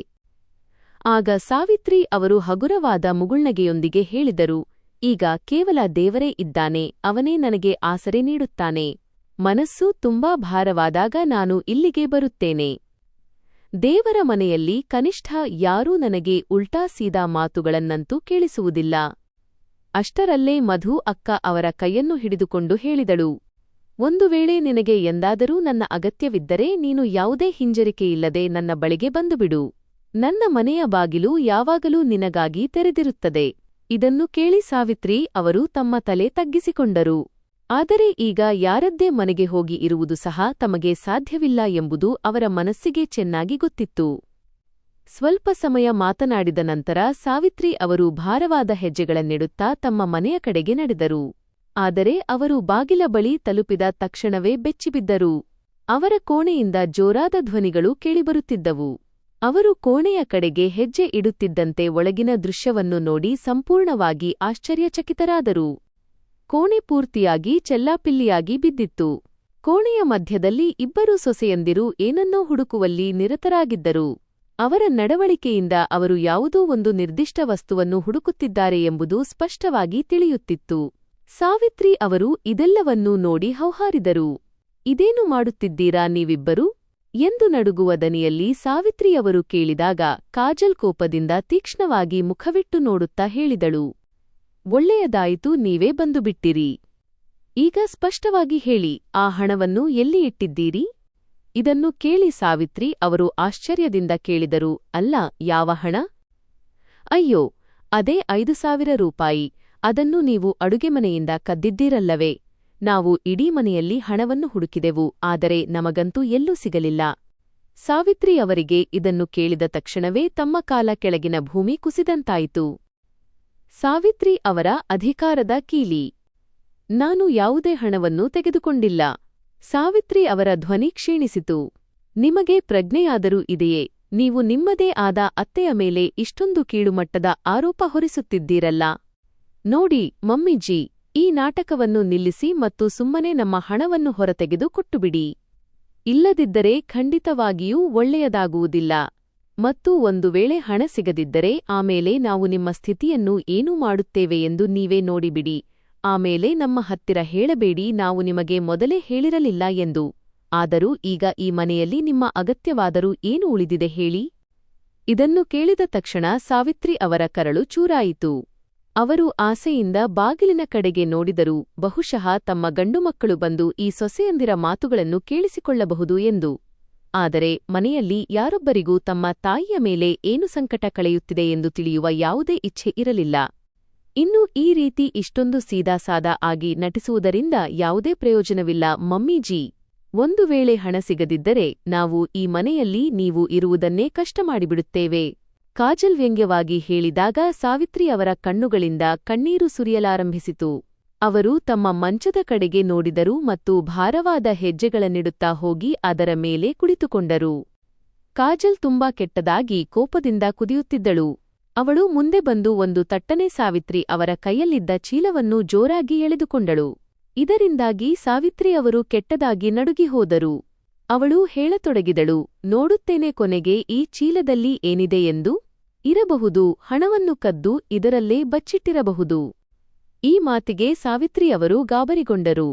ಆಗ ಸಾವಿತ್ರಿ ಅವರು ಹಗುರವಾದ ಮುಗುಳ್ನಗೆಯೊಂದಿಗೆ ಹೇಳಿದರು, ಈಗ ಕೇವಲ ದೇವರೇ ಇದ್ದಾನೆ, ಅವನೇ ನನಗೆ ಆಸರೆ ನೀಡುತ್ತಾನೆ. ಮನಸ್ಸು ತುಂಬಾ ಭಾರವಾದಾಗ ನಾನು ಇಲ್ಲಿಗೆ ಬರುತ್ತೇನೆ. ದೇವರ ಮನೆಯಲ್ಲಿ ಕನಿಷ್ಠ ಯಾರೂ ನನಗೆ ಉಲ್ಟಾ ಸೀದಾ ಮಾತುಗಳನ್ನಂತೂ ಕೇಳಿಸುವುದಿಲ್ಲ. ಅಷ್ಟರಲ್ಲೇ ಮಧು ಅಕ್ಕ ಅವರ ಕೈಯನ್ನು ಹಿಡಿದುಕೊಂಡು ಹೇಳಿದಳು, ಒಂದು ವೇಳೆ ನಿನಗೆ ಎಂದಾದರೂ ನನ್ನ ಅಗತ್ಯವಿದ್ದರೆ ನೀನು ಯಾವುದೇ ಹಿಂಜರಿಕೆಯಿಲ್ಲದೆ ನನ್ನ ಬಳಿಗೆ ಬಂದುಬಿಡು. ನನ್ನ ಮನೆಯ ಬಾಗಿಲು ಯಾವಾಗಲೂ ನಿನಗಾಗಿ ತೆರೆದಿರುತ್ತದೆ. ಇದನ್ನು ಕೇಳಿ ಸಾವಿತ್ರಿ ಅವರು ತಮ್ಮ ತಲೆ ತಗ್ಗಿಸಿಕೊಂಡರು. ಆದರೆ ಈಗ ಯಾರದ್ದೇ ಮನೆಗೆ ಹೋಗಿ ಇರುವುದು ಸಹ ತಮಗೆ ಸಾಧ್ಯವಿಲ್ಲ ಎಂಬುದು ಅವರ ಮನಸ್ಸಿಗೆ ಚೆನ್ನಾಗಿ ಗೊತ್ತಿತ್ತು. ಸ್ವಲ್ಪ ಸಮಯ ಮಾತನಾಡಿದ ನಂತರ ಸಾವಿತ್ರಿ ಅವರು ಭಾರವಾದ ಹೆಜ್ಜೆಗಳನ್ನಿಡುತ್ತಾ ತಮ್ಮ ಮನೆಯ ಕಡೆಗೆ ನಡೆದರು. ಆದರೆ ಅವರು ಬಾಗಿಲ ಬಳಿ ತಲುಪಿದ ತಕ್ಷಣವೇ ಬೆಚ್ಚಿಬಿದ್ದರು. ಅವರ ಕೋಣೆಯಿಂದ ಜೋರಾದ ಧ್ವನಿಗಳು ಕೇಳಿಬರುತ್ತಿದ್ದವು. ಅವರು ಕೋಣೆಯ ಕಡೆಗೆ ಹೆಜ್ಜೆ ಇಡುತ್ತಿದ್ದಂತೆ ಒಳಗಿನ ದೃಶ್ಯವನ್ನು ನೋಡಿ ಸಂಪೂರ್ಣವಾಗಿ ಆಶ್ಚರ್ಯಚಕಿತರಾದರು. ಕೋಣೆ ಪೂರ್ತಿಯಾಗಿ ಚೆಲ್ಲಾಪಿಲ್ಲಿಯಾಗಿ ಬಿದ್ದಿತ್ತು. ಕೋಣೆಯ ಮಧ್ಯದಲ್ಲಿ ಇಬ್ಬರು ಸೊಸೆಯಂದಿರು ಏನನ್ನೋ ಹುಡುಕುವಲ್ಲಿ ನಿರತರಾಗಿದ್ದರು. ಅವರ ನಡವಳಿಕೆಯಿಂದ ಅವರು ಯಾವುದೋ ಒಂದು ನಿರ್ದಿಷ್ಟ ವಸ್ತುವನ್ನು ಹುಡುಕುತ್ತಿದ್ದಾರೆ ಎಂಬುದು ಸ್ಪಷ್ಟವಾಗಿ ತಿಳಿಯುತ್ತಿತ್ತು. ಸಾವಿತ್ರಿ ಅವರು ಇದೆಲ್ಲವನ್ನೂ ನೋಡಿ ಹೌಹಾರಿದರು. ಇದೇನು ಮಾಡುತ್ತಿದ್ದೀರಾ ನೀವಿಬ್ಬರು ಎಂದು ನಡುಗುವ ದನಿಯಲ್ಲಿ ಸಾವಿತ್ರಿಯವರು ಕೇಳಿದಾಗ ಕಾಜಲ್ ಕೋಪದಿಂದ ತೀಕ್ಷ್ಣವಾಗಿ ಮುಖವಿಟ್ಟು ನೋಡುತ್ತಾ ಹೇಳಿದಳು, ಒಳ್ಳೆಯದಾಯಿತು, ನೀವೇ ಬಂದುಬಿಟ್ಟಿರಿ. ಈಗ ಸ್ಪಷ್ಟವಾಗಿ ಹೇಳಿ, ಆ ಹಣವನ್ನು ಎಲ್ಲಿ ಇಟ್ಟಿದ್ದೀರಿ? ಇದನ್ನು ಕೇಳಿ ಸಾವಿತ್ರಿ ಅವರು ಆಶ್ಚರ್ಯದಿಂದ ಕೇಳಿದರು, ಅಲ್ಲ, ಯಾವ ಹಣ? ಅಯ್ಯೋ, ಅದೇ 5,000 ರೂಪಾಯಿ. ಅದನ್ನು ನೀವು ಅಡುಗೆಮನೆಯಿಂದ ಕದ್ದಿದ್ದೀರಲ್ಲವೇ? ನಾವು ಇಡೀ ಮನೆಯಲ್ಲಿ ಹಣವನ್ನು ಹುಡುಕಿದೆವು, ಆದರೆ ನಮಗಂತೂ ಎಲ್ಲೂ ಸಿಗಲಿಲ್ಲ. ಸಾವಿತ್ರಿ ಅವರಿಗೆ ಇದನ್ನು ಕೇಳಿದ ತಕ್ಷಣವೇ ತಮ್ಮ ಕಾಲ ಕೆಳಗಿನ ಭೂಮಿ ಕುಸಿದಂತಾಯಿತು. ಸಾವಿತ್ರಿ ಅವರ ಅಧಿಕಾರದ ಕೀಲಿ. ನಾನು ಯಾವುದೇ ಹಣವನ್ನು ತೆಗೆದುಕೊಂಡಿಲ್ಲ. ಸಾವಿತ್ರಿ ಅವರ ಧ್ವನಿ ಕ್ಷೀಣಿಸಿತು. ನಿಮಗೆ ಪ್ರಜ್ಞೆಯಾದರೂ ಇದೆಯೇ? ನೀವು ನಿಮ್ಮದೇ ಆದ ಅತ್ತೆಯ ಮೇಲೆ ಇಷ್ಟೊಂದು ಕೀಳುಮಟ್ಟದ ಆರೋಪ ಹೊರಿಸುತ್ತಿದ್ದೀರಲ್ಲ. ನೋಡಿ ಮಮ್ಮಿಜಿ, ಈ ನಾಟಕವನ್ನು ನಿಲ್ಲಿಸಿ ಮತ್ತು ಸುಮ್ಮನೆ ನಮ್ಮ ಹಣವನ್ನು ಹೊರತೆಗೆದು ಕೊಟ್ಟುಬಿಡಿ. ಇಲ್ಲದಿದ್ದರೆ ಖಂಡಿತವಾಗಿಯೂ ಒಳ್ಳೆಯದಾಗುವುದಿಲ್ಲ. ಮತ್ತು ಒಂದು ವೇಳೆ ಹಣ ಸಿಗದಿದ್ದರೆ ಆಮೇಲೆ ನಾವು ನಿಮ್ಮ ಸ್ಥಿತಿಯನ್ನು ಏನೂ ಮಾಡುತ್ತೇವೆ ಎಂದು ನೀವೇ ನೋಡಿಬಿಡಿ. ಆಮೇಲೆ ನಮ್ಮ ಹತ್ತಿರ ಹೇಳಬೇಡಿ ನಾವು ನಿಮಗೆ ಮೊದಲೇ ಹೇಳಿರಲಿಲ್ಲ ಎಂದು. ಆದರೂ ಈಗ ಈ ಮನೆಯಲ್ಲಿ ನಿಮ್ಮ ಅಗತ್ಯವಾದರೂ ಏನು ಉಳಿದಿದೆ ಹೇಳಿ? ಇದನ್ನು ಕೇಳಿದ ತಕ್ಷಣ ಸಾವಿತ್ರಿ ಅವರ ಕರಳು ಚೂರಾಯಿತು. ಅವರು ಆಸೆಯಿಂದ ಬಾಗಿಲಿನ ಕಡೆಗೆ ನೋಡಿದರು, ಬಹುಶಃ ತಮ್ಮ ಗಂಡುಮಕ್ಕಳು ಬಂದು ಈ ಸೊಸೆಯಂದಿರ ಮಾತುಗಳನ್ನು ಕೇಳಿಸಿಕೊಳ್ಳಬಹುದು ಎಂದು. ಆದರೆ ಮನೆಯಲ್ಲಿ ಯಾರೊಬ್ಬರಿಗೂ ತಮ್ಮ ತಾಯಿಯ ಮೇಲೆ ಏನು ಸಂಕಟ ಕಳೆಯುತ್ತಿದೆ ಎಂದು ತಿಳಿಯುವ ಯಾವುದೇ ಇಚ್ಛೆ ಇರಲಿಲ್ಲ. ಇನ್ನು ಈ ರೀತಿ ಇಷ್ಟೊಂದು ಸೀದಾಸಾದಾ ಆಗಿ ನಟಿಸುವುದರಿಂದ ಯಾವುದೇ ಪ್ರಯೋಜನವಿಲ್ಲ ಮಮ್ಮೀಜಿ. ಒಂದು ವೇಳೆ ಹಣ ಸಿಗದಿದ್ದರೆ ನಾವು ಈ ಮನೆಯಲ್ಲಿ ನೀವು ಇರುವುದನ್ನೇ ಕಷ್ಟ ಮಾಡಿಬಿಡುತ್ತೇವೆ. ಕಾಜಲ್ ವ್ಯಂಗ್ಯವಾಗಿ ಹೇಳಿದಾಗ ಸಾವಿತ್ರಿ ಅವರ ಕಣ್ಣುಗಳಿಂದ ಕಣ್ಣೀರು ಸುರಿಯಲಾರಂಭಿಸಿತು. ಅವರು ತಮ್ಮ ಮಂಚದ ಕಡೆಗೆ ನೋಡಿದರು ಮತ್ತು ಭಾರವಾದ ಹೆಜ್ಜೆಗಳನ್ನಿಡುತ್ತಾ ಹೋಗಿ ಅದರ ಮೇಲೆ ಕುಳಿತುಕೊಂಡರು. ಕಾಜಲ್ ತುಂಬಾ ಕೆಟ್ಟದಾಗಿ ಕೋಪದಿಂದ ಕುದಿಯುತ್ತಿದ್ದಳು. ಅವಳು ಮುಂದೆ ಬಂದು ಒಂದು ತಟ್ಟನೆ ಸಾವಿತ್ರಿ ಅವರ ಕೈಯಲ್ಲಿದ್ದ ಚೀಲವನ್ನು ಜೋರಾಗಿ ಎಳೆದುಕೊಂಡಳು. ಇದರಿಂದಾಗಿ ಸಾವಿತ್ರಿ ಅವರು ಕೆಟ್ಟದಾಗಿ ನಡುಗಿ ಹೋದರು. ಅವಳು ಹೇಳತೊಡಗಿದಳು, ನೋಡುತ್ತೇನೆ ಕೊನೆಗೆ ಈ ಚೀಲದಲ್ಲಿ ಏನಿದೆ ಎಂದು. ಇರಬಹುದು, ಹಣವನ್ನು ಕದ್ದು ಇದರಲ್ಲೇ ಬಚ್ಚಿಟ್ಟಿರಬಹುದು. ಈ ಮಾತಿಗೆ ಸಾವಿತ್ರಿಯವರು ಗಾಬರಿಗೊಂಡರು.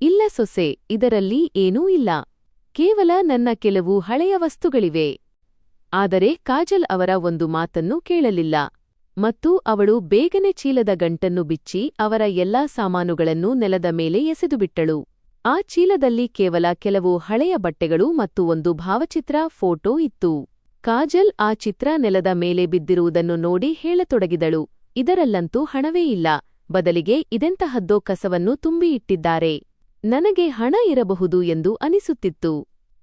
ಇಲ್ಲ ಸೊಸೆ, ಇದರಲ್ಲಿ ಏನೂ ಇಲ್ಲ. ಕೇವಲ ನನ್ನ ಕೆಲವು ಹಳೆಯ ವಸ್ತುಗಳಿವೆ. ಆದರೆ ಕಾಜಲ್ ಅವರ ಒಂದು ಮಾತನ್ನು ಕೇಳಲಿಲ್ಲ ಮತ್ತು ಅವಳು ಬೇಗನೆ ಚೀಲದ ಗಂಟನ್ನು ಬಿಚ್ಚಿ ಅವರ ಎಲ್ಲಾ ಸಾಮಾನುಗಳನ್ನು ನೆಲದ ಮೇಲೆ ಎಸೆದುಬಿಟ್ಟಳು. ಆ ಚೀಲದಲ್ಲಿ ಕೇವಲ ಕೆಲವು ಹಳೆಯ ಬಟ್ಟೆಗಳು ಮತ್ತು ಒಂದು ಭಾವಚಿತ್ರ ಫೋಟೋ ಇತ್ತು. ಕಾಜಲ್ ಆ ಚಿತ್ರ ನೆಲದ ಮೇಲೆ ಬಿದ್ದಿರುವುದನ್ನು ನೋಡಿ ಹೇಳತೊಡಗಿದಳು, ಇದರಲ್ಲಂತೂ ಹಣವೇ ಇಲ್ಲ, ಬದಲಿಗೆ ಇದೆಂತಹದ್ದೋ ಕಸವನ್ನು ತುಂಬಿ ಇಟ್ಟಿದ್ದಾರೆ. ನನಗೆ ಹಣ ಇರಬಹುದು ಎಂದು ಅನಿಸುತ್ತಿತ್ತು.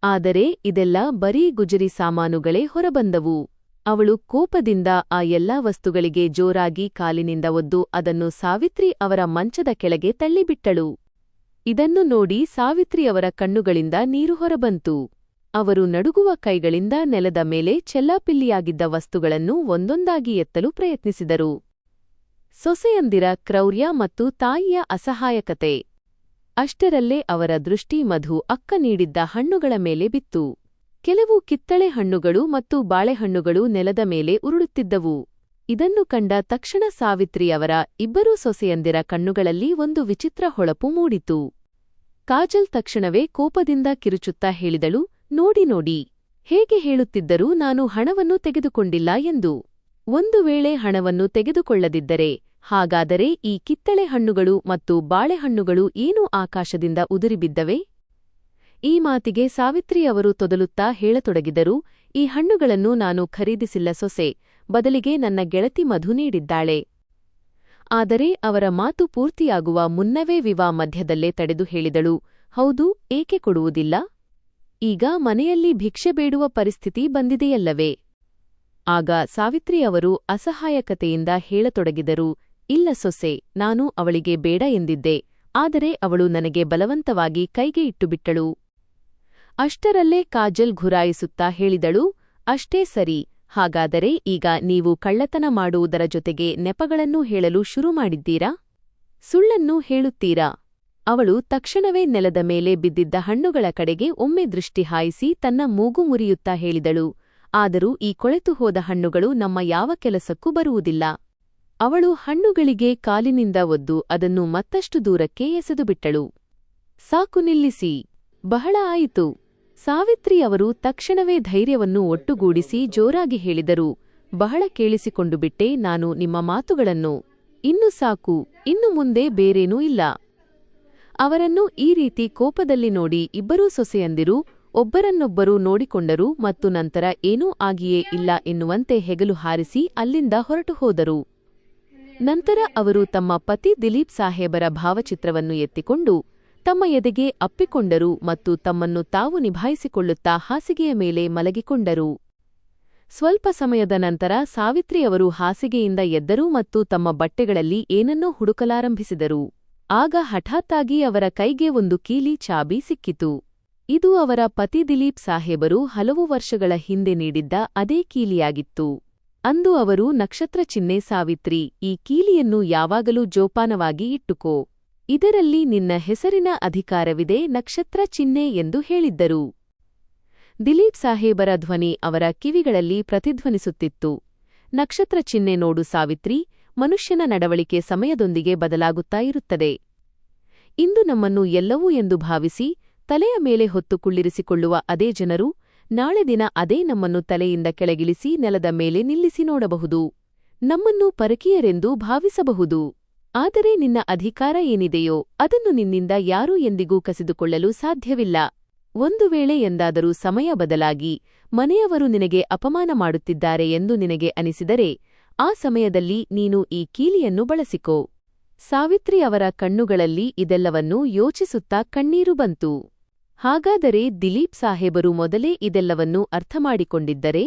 ಆದರೆ ಇದೆಲ್ಲ ಬರೀ ಗುಜರಿ ಸಾಮಾನುಗಳೇ ಹೊರಬಂದವು. ಅವಳು ಕೋಪದಿಂದ ಆ ಎಲ್ಲಾ ವಸ್ತುಗಳಿಗೆ ಜೋರಾಗಿ ಕಾಲಿನಿಂದ ಒದ್ದು ಅದನ್ನು ಸಾವಿತ್ರಿ ಅವರ ಮಂಚದ ಕೆಳಗೆ ತಳ್ಳಿಬಿಟ್ಟಳು. ಇದನ್ನು ನೋಡಿ ಸಾವಿತ್ರಿಯವರ ಕಣ್ಣುಗಳಿಂದ ನೀರು ಹೊರಬಂತು. ಅವರು ನಡುಗುವ ಕೈಗಳಿಂದ ನೆಲದ ಮೇಲೆ ಚೆಲ್ಲಾಪಿಲ್ಲಿಯಾಗಿದ್ದ ವಸ್ತುಗಳನ್ನು ಒಂದೊಂದಾಗಿ ಎತ್ತಲು ಪ್ರಯತ್ನಿಸಿದರು. ಸೊಸೆಯಂದಿರ ಕ್ರೌರ್ಯ ಮತ್ತು ತಾಯಿಯ ಅಸಹಾಯಕತೆ. ಅಷ್ಟರಲ್ಲೇ ಅವರ ದೃಷ್ಟಿ ಮಧು ಅಕ್ಕ ನೀಡಿದ್ದ ಹಣ್ಣುಗಳ ಮೇಲೆ ಬಿತ್ತು. ಕೆಲವು ಕಿತ್ತಳೆ ಹಣ್ಣುಗಳು ಮತ್ತು ಬಾಳೆಹಣ್ಣುಗಳು ನೆಲದ ಮೇಲೆ ಉರುಳುತ್ತಿದ್ದವು. ಇದನ್ನು ಕಂಡ ತಕ್ಷಣ ಸಾವಿತ್ರಿಯವರ ಇಬ್ಬರೂ ಸೊಸೆಯಂದಿರ ಕಣ್ಣುಗಳಲ್ಲಿ ಒಂದು ವಿಚಿತ್ರ ಹೊಳಪು ಮೂಡಿತು. ಕಾಜಲ್ ತಕ್ಷಣವೇ ಕೋಪದಿಂದ ಕಿರುಚುತ್ತಾ ಹೇಳಿದಳು, ನೋಡಿ ನೋಡಿ, ಹೇಗೆ ಹೇಳುತ್ತಿದ್ದರೂ ನಾನು ಹಣವನ್ನು ತೆಗೆದುಕೊಂಡಿಲ್ಲ ಎಂದು. ಒಂದು ವೇಳೆ ಹಣವನ್ನು ತೆಗೆದುಕೊಳ್ಳದಿದ್ದರೆ ಹಾಗಾದರೆ ಈ ಕಿತ್ತಳೆ ಹಣ್ಣುಗಳು ಮತ್ತು ಬಾಳೆಹಣ್ಣುಗಳು ಏನೂ ಆಕಾಶದಿಂದ ಉದುರಿಬಿದ್ದವೆ? ಈ ಮಾತಿಗೆ ಸಾವಿತ್ರಿಯವರು ತೊದಲುತ್ತಾ ಹೇಳತೊಡಗಿದರು, ಈ ಹಣ್ಣುಗಳನ್ನು ನಾನು ಖರೀದಿಸಿಲ್ಲ ಸೊಸೆ, ಬದಲಿಗೆ ನನ್ನ ಗೆಳತಿ ಮಧು ನೀಡಿದ್ದಾಳೆ. ಆದರೆ ಅವರ ಮಾತು ಪೂರ್ತಿಯಾಗುವ ಮುನ್ನವೇ ವಿವಾ ಮಧ್ಯದಲ್ಲೇ ತಡೆದು ಹೇಳಿದಳು, ಹೌದು, ಏಕೆ ಕೊಡುವುದಿಲ್ಲ? ಈಗ ಮನೆಯಲ್ಲಿ ಭಿಕ್ಷೆ ಬೇಡುವ ಪರಿಸ್ಥಿತಿ ಬಂದಿದೆಯಲ್ಲವೇ? ಆಗ ಸಾವಿತ್ರಿಯವರು ಅಸಹಾಯಕತೆಯಿಂದ ಹೇಳತೊಡಗಿದರು, ಇಲ್ಲ ಸೊಸೆ, ನಾನು ಅವಳಿಗೆ ಬೇಡ ಎಂದಿದ್ದೆ, ಆದರೆ ಅವಳು ನನಗೆ ಬಲವಂತವಾಗಿ ಕೈಗೆ ಇಟ್ಟುಬಿಟ್ಟಳು. ಅಷ್ಟರಲ್ಲೇ ಕಾಜಲ್ ಘುರಾಯಿಸುತ್ತಾ ಹೇಳಿದಳು, ಅಷ್ಟೇ ಸರಿ, ಹಾಗಾದರೆ ಈಗ ನೀವು ಕಳ್ಳತನ ಮಾಡುವುದರ ಜೊತೆಗೆ ನೆಪಗಳನ್ನೂ ಹೇಳಲು ಶುರು ಮಾಡಿದ್ದೀರಾ? ಸುಳ್ಳನ್ನೂ ಹೇಳುತ್ತೀರಾ? ಅವಳು ತಕ್ಷಣವೇ ನೆಲದ ಮೇಲೆ ಬಿದ್ದಿದ್ದ ಹಣ್ಣುಗಳ ಕಡೆಗೆ ಒಮ್ಮೆ ದೃಷ್ಟಿ ಹಾಯಿಸಿ ತನ್ನ ಮೂಗು ಮುರಿಯುತ್ತಾ ಹೇಳಿದಳು, ಆದರೂ ಈ ಕೊಳೆತು ಹೋದ ಹಣ್ಣುಗಳು ನಮ್ಮ ಯಾವ ಕೆಲಸಕ್ಕೂ ಬರುವುದಿಲ್ಲ. ಅವಳು ಹಣ್ಣುಗಳಿಗೆ ಕಾಲಿನಿಂದ ಒದ್ದು ಅದನ್ನು ಮತ್ತಷ್ಟು ದೂರಕ್ಕೆ ಎಸೆದುಬಿಟ್ಟಳು. ಸಾಕು, ನಿಲ್ಲಿಸಿ, ಬಹಳ ಆಯಿತು. ಸಾವಿತ್ರಿಯವರು ತಕ್ಷಣವೇ ಧೈರ್ಯವನ್ನು ಒಟ್ಟುಗೂಡಿಸಿ ಜೋರಾಗಿ ಹೇಳಿದರು, ಬಹಳ ಕೇಳಿಸಿಕೊಂಡು ಬಿಟ್ಟೆ ನಾನು ನಿಮ್ಮ ಮಾತುಗಳನ್ನು. ಇನ್ನು ಸಾಕು, ಇನ್ನು ಮುಂದೆ ಬೇರೇನೂ ಇಲ್ಲ. ಅವರನ್ನು ಈ ರೀತಿ ಕೋಪದಲ್ಲಿ ನೋಡಿ ಇಬ್ಬರೂ ಸೊಸೆಯಂದಿರು ಒಬ್ಬರನ್ನೊಬ್ಬರು ನೋಡಿಕೊಂಡರು ಮತ್ತು ನಂತರ ಏನೂ ಆಗಿಯೇ ಇಲ್ಲ ಎನ್ನುವಂತೆ ಹೆಗಲು ಹಾರಿಸಿ ಅಲ್ಲಿಂದ ಹೊರಟು ಹೋದರು. ನಂತರ ಅವರು ತಮ್ಮ ಪತಿ ದಿಲೀಪ್ ಸಾಹೇಬರ ಭಾವಚಿತ್ರವನ್ನು ಎತ್ತಿಕೊಂಡು ತಮ್ಮ ಎದೆಗೆ ಅಪ್ಪಿಕೊಂಡರು ಮತ್ತು ತಮ್ಮನ್ನು ತಾವು ನಿಭಾಯಿಸಿಕೊಳ್ಳುತ್ತಾ ಹಾಸಿಗೆಯ ಮೇಲೆ ಮಲಗಿಕೊಂಡರು. ಸ್ವಲ್ಪ ಸಮಯದ ನಂತರ ಸಾವಿತ್ರಿಯವರು ಹಾಸಿಗೆಯಿಂದ ಎದ್ದರು ಮತ್ತು ತಮ್ಮ ಬಟ್ಟೆಗಳಲ್ಲಿ ಏನನ್ನೋ ಹುಡುಕಲಾರಂಭಿಸಿದರು. ಆಗ ಹಠಾತ್ತಾಗಿ ಅವರ ಕೈಗೆ ಒಂದು ಕೀಲಿ ಚಾಬಿ ಸಿಕ್ಕಿತು. ಇದು ಅವರ ಪತಿ ದಿಲೀಪ್ ಸಾಹೇಬರು ಹಲವು ವರ್ಷಗಳ ಹಿಂದೆ ನೀಡಿದ್ದ ಅದೇ ಕೀಲಿಯಾಗಿತ್ತು. ಅಂದು ಅವರು ನಕ್ಷತ್ರ ಚಿಹ್ನೆ, ಸಾವಿತ್ರಿ, ಈ ಕೀಲಿಯನ್ನು ಯಾವಾಗಲೂ ಜೋಪಾನವಾಗಿ ಇಟ್ಟುಕೋ, ಇದರಲ್ಲಿ ನಿನ್ನ ಹೆಸರಿನ ಅಧಿಕಾರವಿದೆ, ನಕ್ಷತ್ರ ಚಿಹ್ನೆ ಎಂದು ಹೇಳಿದ್ದರು. ದಿಲೀಪ್ ಸಾಹೇಬರ ಧ್ವನಿ ಅವರ ಕಿವಿಗಳಲ್ಲಿ ಪ್ರತಿಧ್ವನಿಸುತ್ತಿತ್ತು, ನಕ್ಷತ್ರ ಚಿಹ್ನೆ ನೋಡು ಸಾವಿತ್ರಿ, ಮನುಷ್ಯನ ನಡವಳಿಕೆ ಸಮಯದೊಂದಿಗೆ ಬದಲಾಗುತ್ತಾ ಇರುತ್ತದೆ. ಇಂದು ನಮ್ಮನ್ನು ಎಲ್ಲವೂ ಎಂದು ಭಾವಿಸಿ ತಲೆಯ ಮೇಲೆ ಹೊತ್ತು ಕುಳ್ಳಿರಿಸಿಕೊಳ್ಳುವ ಅದೇ ಜನರು ನಾಳೆ ದಿನ ಅದೇ ನಮ್ಮನ್ನು ತಲೆಯಿಂದ ಕೆಳಗಿಳಿಸಿ ನೆಲದ ಮೇಲೆ ನಿಲ್ಲಿಸಿ ನೋಡಬಹುದು, ನಮ್ಮನ್ನು ಪರಕೀಯರೆಂದು ಭಾವಿಸಬಹುದು. ಆದರೆ ನಿನ್ನ ಅಧಿಕಾರ ಏನಿದೆಯೋ ಅದನ್ನು ನಿನ್ನಿಂದ ಯಾರೂ ಎಂದಿಗೂ ಕಸಿದುಕೊಳ್ಳಲು ಸಾಧ್ಯವಿಲ್ಲ. ಒಂದು ವೇಳೆ ಎಂದಾದರೂ ಸಮಯ ಬದಲಾಗಿ ಮನೆಯವರು ನಿನಗೆ ಅಪಮಾನ ಮಾಡುತ್ತಿದ್ದಾರೆ ಎಂದು ನಿನಗೆ ಅನಿಸಿದರೆ ಆ ಸಮಯದಲ್ಲಿ ನೀನು ಈ ಕೀಲಿಯನ್ನು ಬಳಸಿಕೋ. ಸಾವಿತ್ರಿ ಅವರ ಕಣ್ಣುಗಳಲ್ಲಿ ಇದೆಲ್ಲವನ್ನೂ ಯೋಚಿಸುತ್ತಾ ಕಣ್ಣೀರು ಬಂತು. ಹಾಗಾದರೆ ದಿಲೀಪ್ ಸಾಹೇಬರು ಮೊದಲೇ ಇದೆಲ್ಲವನ್ನೂ ಅರ್ಥಮಾಡಿಕೊಂಡಿದ್ದರೆ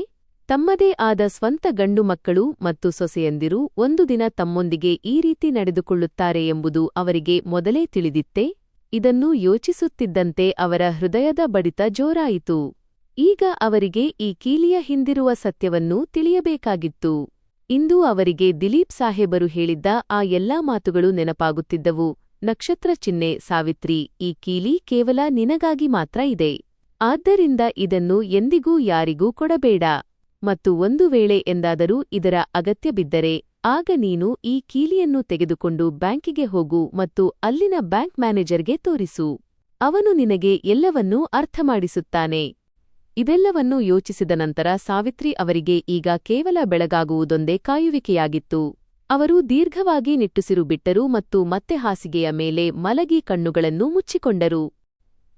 ತಮ್ಮದೇ ಆದ ಸ್ವಂತ ಗಂಡು ಮಕ್ಕಳು ಮತ್ತು ಸೊಸೆಯಂದಿರು ಒಂದು ದಿನ ತಮ್ಮೊಂದಿಗೆ ಈ ರೀತಿ ನಡೆದುಕೊಳ್ಳುತ್ತಾರೆ ಎಂಬುದು ಅವರಿಗೆ ಮೊದಲೇ ತಿಳಿದಿತ್ತೇ? ಇದನ್ನು ಯೋಚಿಸುತ್ತಿದ್ದಂತೆ ಅವರ ಹೃದಯದ ಬಡಿತ ಜೋರಾಯಿತು. ಈಗ ಅವರಿಗೆ ಈ ಕೀಲಿಯ ಹಿಂದಿರುವ ಸತ್ಯವನ್ನೂ ತಿಳಿಯಬೇಕಾಗಿತ್ತು. ಇಂದು ಅವರಿಗೆ ದಿಲೀಪ್ ಸಾಹೇಬರು ಹೇಳಿದ್ದ ಆ ಎಲ್ಲಾ ಮಾತುಗಳು ನೆನಪಾಗುತ್ತಿದ್ದವು. ನಕ್ಷತ್ರ ಚಿಹ್ನೆ, ಸಾವಿತ್ರಿ, ಈ ಕೀಲಿ ಕೇವಲ ನಿನಗಾಗಿ ಮಾತ್ರ ಇದೆ. ಆದ್ದರಿಂದ ಇದನ್ನು ಎಂದಿಗೂ ಯಾರಿಗೂ ಕೊಡಬೇಡ. ಮತ್ತು ಒಂದು ವೇಳೆ ಎಂದಾದರೂ ಇದರ ಅಗತ್ಯ ಬಿದ್ದರೆ ಆಗ ನೀನು ಈ ಕೀಲಿಯನ್ನು ತೆಗೆದುಕೊಂಡು ಬ್ಯಾಂಕಿಗೆ ಹೋಗು ಮತ್ತು ಅಲ್ಲಿನ ಬ್ಯಾಂಕ್ ಮ್ಯಾನೇಜರ್ಗೆ ತೋರಿಸು. ಅವನು ನಿನಗೆ ಎಲ್ಲವನ್ನೂ ಅರ್ಥಮಾಡಿಸುತ್ತಾನೆ. ಇದೆಲ್ಲವನ್ನೂ ಯೋಚಿಸಿದ ನಂತರ ಸಾವಿತ್ರಿ ಅವರಿಗೆ ಈಗ ಕೇವಲ ಬೆಳಗಾಗುವುದೊಂದೇ ಕಾಯುವಿಕೆಯಾಗಿತ್ತು. ಅವರು ದೀರ್ಘವಾಗಿ ನಿಟ್ಟುಸಿರು ಬಿಟ್ಟರು ಮತ್ತು ಮತ್ತೆ ಹಾಸಿಗೆಯ ಮೇಲೆ ಮಲಗಿ ಕಣ್ಣುಗಳನ್ನು ಮುಚ್ಚಿಕೊಂಡರು.